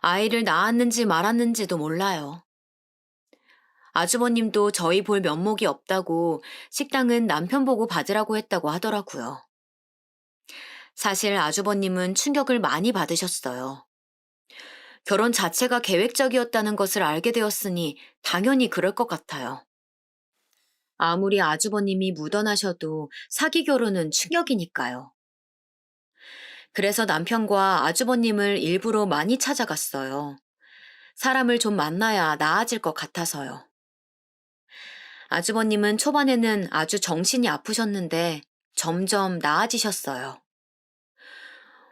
아이를 낳았는지 말았는지도 몰라요. 아주버님도 저희 볼 면목이 없다고 식당은 남편 보고 받으라고 했다고 하더라고요. 사실 아주버님은 충격을 많이 받으셨어요. 결혼 자체가 계획적이었다는 것을 알게 되었으니 당연히 그럴 것 같아요. 아무리 아주버님이 묻어나셔도 사기 결혼은 충격이니까요. 그래서 남편과 아주버님을 일부러 많이 찾아갔어요. 사람을 좀 만나야 나아질 것 같아서요. 아주버님은 초반에는 아주 정신이 아프셨는데 점점 나아지셨어요.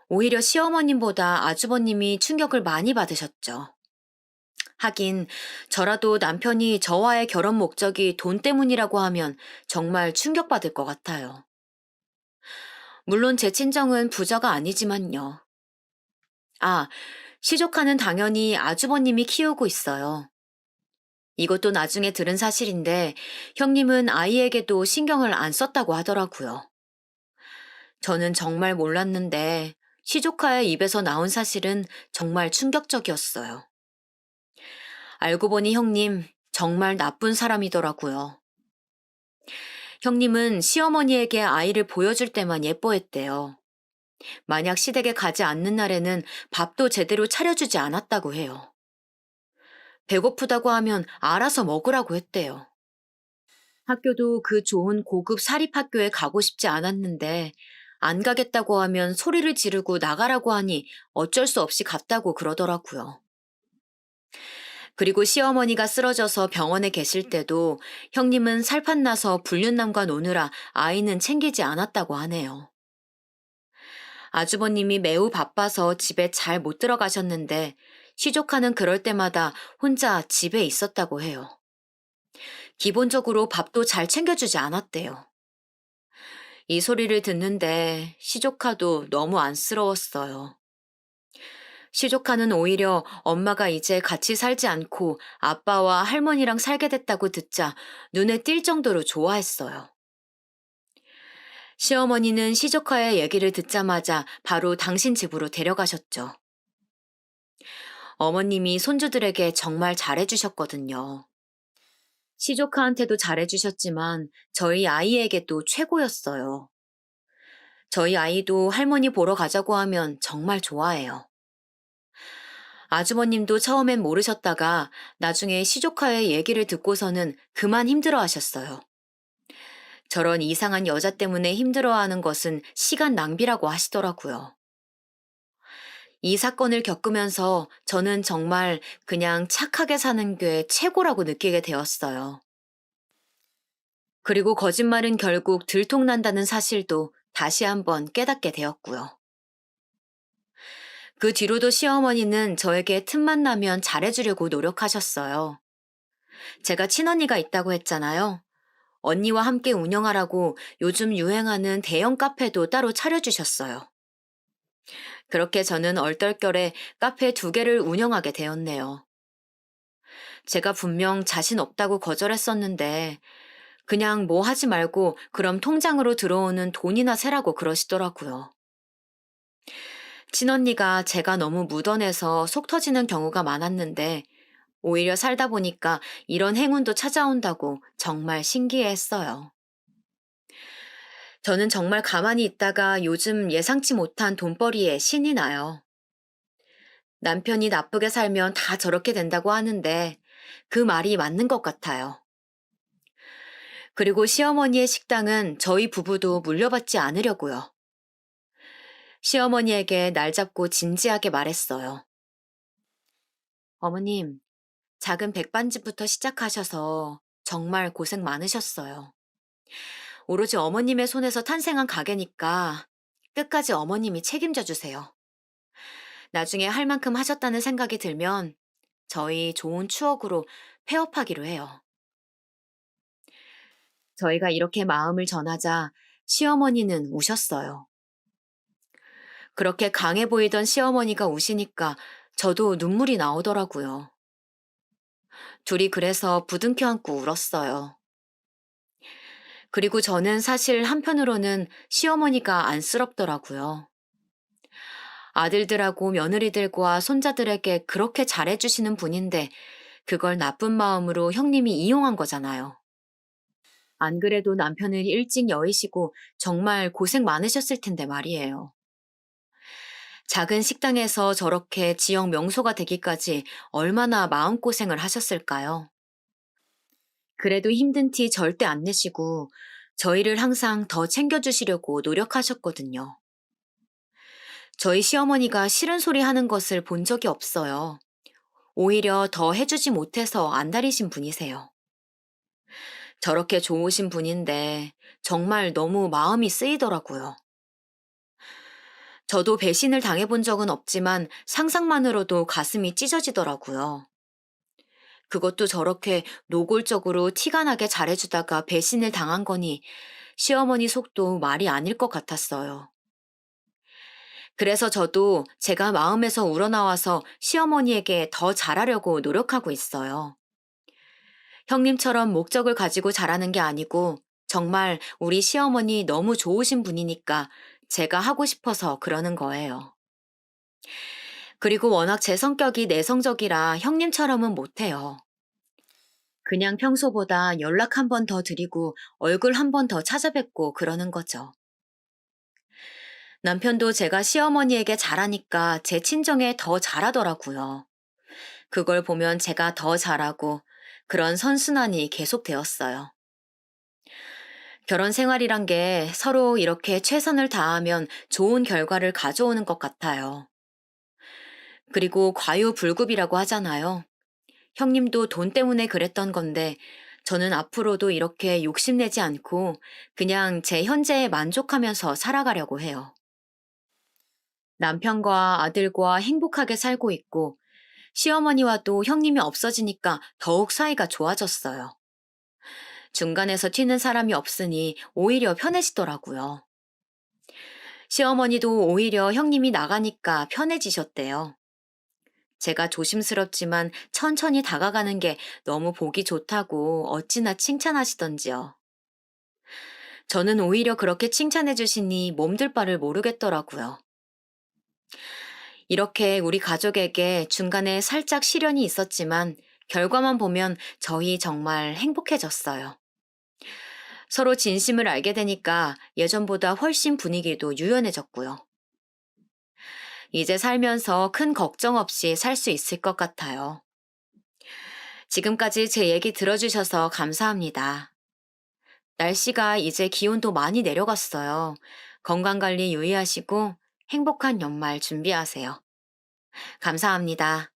오히려 시어머님보다 아주버님이 충격을 많이 받으셨죠. 하긴 저라도 남편이 저와의 결혼 목적이 돈 때문이라고 하면 정말 충격받을 것 같아요. 물론 제 친정은 부자가 아니지만요. 아, 시조카는 당연히 아주버님이 키우고 있어요. 이것도 나중에 들은 사실인데 형님은 아이에게도 신경을 안 썼다고 하더라고요. 저는 정말 몰랐는데 시조카의 입에서 나온 사실은 정말 충격적이었어요. 알고 보니 형님 정말 나쁜 사람이더라고요. 형님은 시어머니에게 아이를 보여줄 때만 예뻐했대요. 만약 시댁에 가지 않는 날에는 밥도 제대로 차려주지 않았다고 해요. 배고프다고 하면 알아서 먹으라고 했대요. 학교도 그 좋은 고급 사립학교에 가고 싶지 않았는데 안 가겠다고 하면 소리를 지르고 나가라고 하니 어쩔 수 없이 갔다고 그러더라고요. 그리고 시어머니가 쓰러져서 병원에 계실 때도 형님은 살판나서 불륜남과 노느라 아이는 챙기지 않았다고 하네요. 아주버님이 매우 바빠서 집에 잘 못 들어가셨는데 시조카는 그럴 때마다 혼자 집에 있었다고 해요. 기본적으로 밥도 잘 챙겨주지 않았대요. 이 소리를 듣는데 시조카도 너무 안쓰러웠어요. 시조카는 오히려 엄마가 이제 같이 살지 않고 아빠와 할머니랑 살게 됐다고 듣자 눈에 띌 정도로 좋아했어요. 시어머니는 시조카의 얘기를 듣자마자 바로 당신 집으로 데려가셨죠. 어머님이 손주들에게 정말 잘해주셨거든요. 시조카한테도 잘해주셨지만 저희 아이에게도 최고였어요. 저희 아이도 할머니 보러 가자고 하면 정말 좋아해요. 아주버님도 처음엔 모르셨다가 나중에 시조카의 얘기를 듣고서는 그만 힘들어 하셨어요. 저런 이상한 여자 때문에 힘들어하는 것은 시간 낭비라고 하시더라고요. 이 사건을 겪으면서 저는 정말 그냥 착하게 사는 게 최고라고 느끼게 되었어요. 그리고 거짓말은 결국 들통난다는 사실도 다시 한번 깨닫게 되었고요. 그 뒤로도 시어머니는 저에게 틈만 나면 잘해주려고 노력하셨어요. 제가 친언니가 있다고 했잖아요. 언니와 함께 운영하라고 요즘 유행하는 대형 카페도 따로 차려주셨어요. 그렇게 저는 얼떨결에 카페 2개를 운영하게 되었네요. 제가 분명 자신 없다고 거절했었는데 그냥 뭐 하지 말고 그럼 통장으로 들어오는 돈이나 세라고 그러시더라고요. 친언니가 제가 너무 묻어내서 속 터지는 경우가 많았는데 오히려 살다 보니까 이런 행운도 찾아온다고 정말 신기해했어요. 저는 정말 가만히 있다가 요즘 예상치 못한 돈벌이에 신이 나요. 남편이 나쁘게 살면 다 저렇게 된다고 하는데 그 말이 맞는 것 같아요. 그리고 시어머니의 식당은 저희 부부도 물려받지 않으려고요. 시어머니에게 날 잡고 진지하게 말했어요. 어머님, 작은 백반집부터 시작하셔서 정말 고생 많으셨어요. 오로지 어머님의 손에서 탄생한 가게니까 끝까지 어머님이 책임져 주세요. 나중에 할 만큼 하셨다는 생각이 들면 저희 좋은 추억으로 폐업하기로 해요. 저희가 이렇게 마음을 전하자 시어머니는 우셨어요. 그렇게 강해 보이던 시어머니가 우시니까 저도 눈물이 나오더라고요. 둘이 그래서 부둥켜 안고 울었어요. 그리고 저는 사실 한편으로는 시어머니가 안쓰럽더라고요. 아들들하고 며느리들과 손자들에게 그렇게 잘해주시는 분인데 그걸 나쁜 마음으로 형님이 이용한 거잖아요. 안 그래도 남편을 일찍 여의시고 정말 고생 많으셨을 텐데 말이에요. 작은 식당에서 저렇게 지역 명소가 되기까지 얼마나 마음고생을 하셨을까요? 그래도 힘든 티 절대 안 내시고 저희를 항상 더 챙겨주시려고 노력하셨거든요. 저희 시어머니가 싫은 소리 하는 것을 본 적이 없어요. 오히려 더 해주지 못해서 안달이신 분이세요. 저렇게 좋으신 분인데 정말 너무 마음이 쓰이더라고요. 저도 배신을 당해본 적은 없지만 상상만으로도 가슴이 찢어지더라고요. 그것도 저렇게 노골적으로 티가 나게 잘해주다가 배신을 당한 거니 시어머니 속도 말이 아닐 것 같았어요. 그래서 저도 제가 마음에서 우러나와서 시어머니에게 더 잘하려고 노력하고 있어요. 형님처럼 목적을 가지고 자라는 게 아니고 정말 우리 시어머니 너무 좋으신 분이니까 제가 하고 싶어서 그러는 거예요. 그리고 워낙 제 성격이 내성적이라 형님처럼은 못해요. 그냥 평소보다 연락 한 번 더 드리고 얼굴 한 번 더 찾아뵙고 그러는 거죠. 남편도 제가 시어머니에게 잘하니까 제 친정에 더 잘하더라고요. 그걸 보면 제가 더 잘하고 그런 선순환이 계속되었어요. 결혼 생활이란 게 서로 이렇게 최선을 다하면 좋은 결과를 가져오는 것 같아요. 그리고 과유불급이라고 하잖아요. 형님도 돈 때문에 그랬던 건데 저는 앞으로도 이렇게 욕심내지 않고 그냥 제 현재에 만족하면서 살아가려고 해요. 남편과 아들과 행복하게 살고 있고 시어머니와도 형님이 없어지니까 더욱 사이가 좋아졌어요. 중간에서 튀는 사람이 없으니 오히려 편해지더라고요. 시어머니도 오히려 형님이 나가니까 편해지셨대요. 제가 조심스럽지만 천천히 다가가는 게 너무 보기 좋다고 어찌나 칭찬하시던지요. 저는 오히려 그렇게 칭찬해 주시니 몸둘 바를 모르겠더라고요. 이렇게 우리 가족에게 중간에 살짝 시련이 있었지만 결과만 보면 저희 정말 행복해졌어요. 서로 진심을 알게 되니까 예전보다 훨씬 분위기도 유연해졌고요. 이제 살면서 큰 걱정 없이 살 수 있을 것 같아요. 지금까지 제 얘기 들어주셔서 감사합니다. 날씨가 이제 기온도 많이 내려갔어요. 건강관리 유의하시고 행복한 연말 준비하세요. 감사합니다.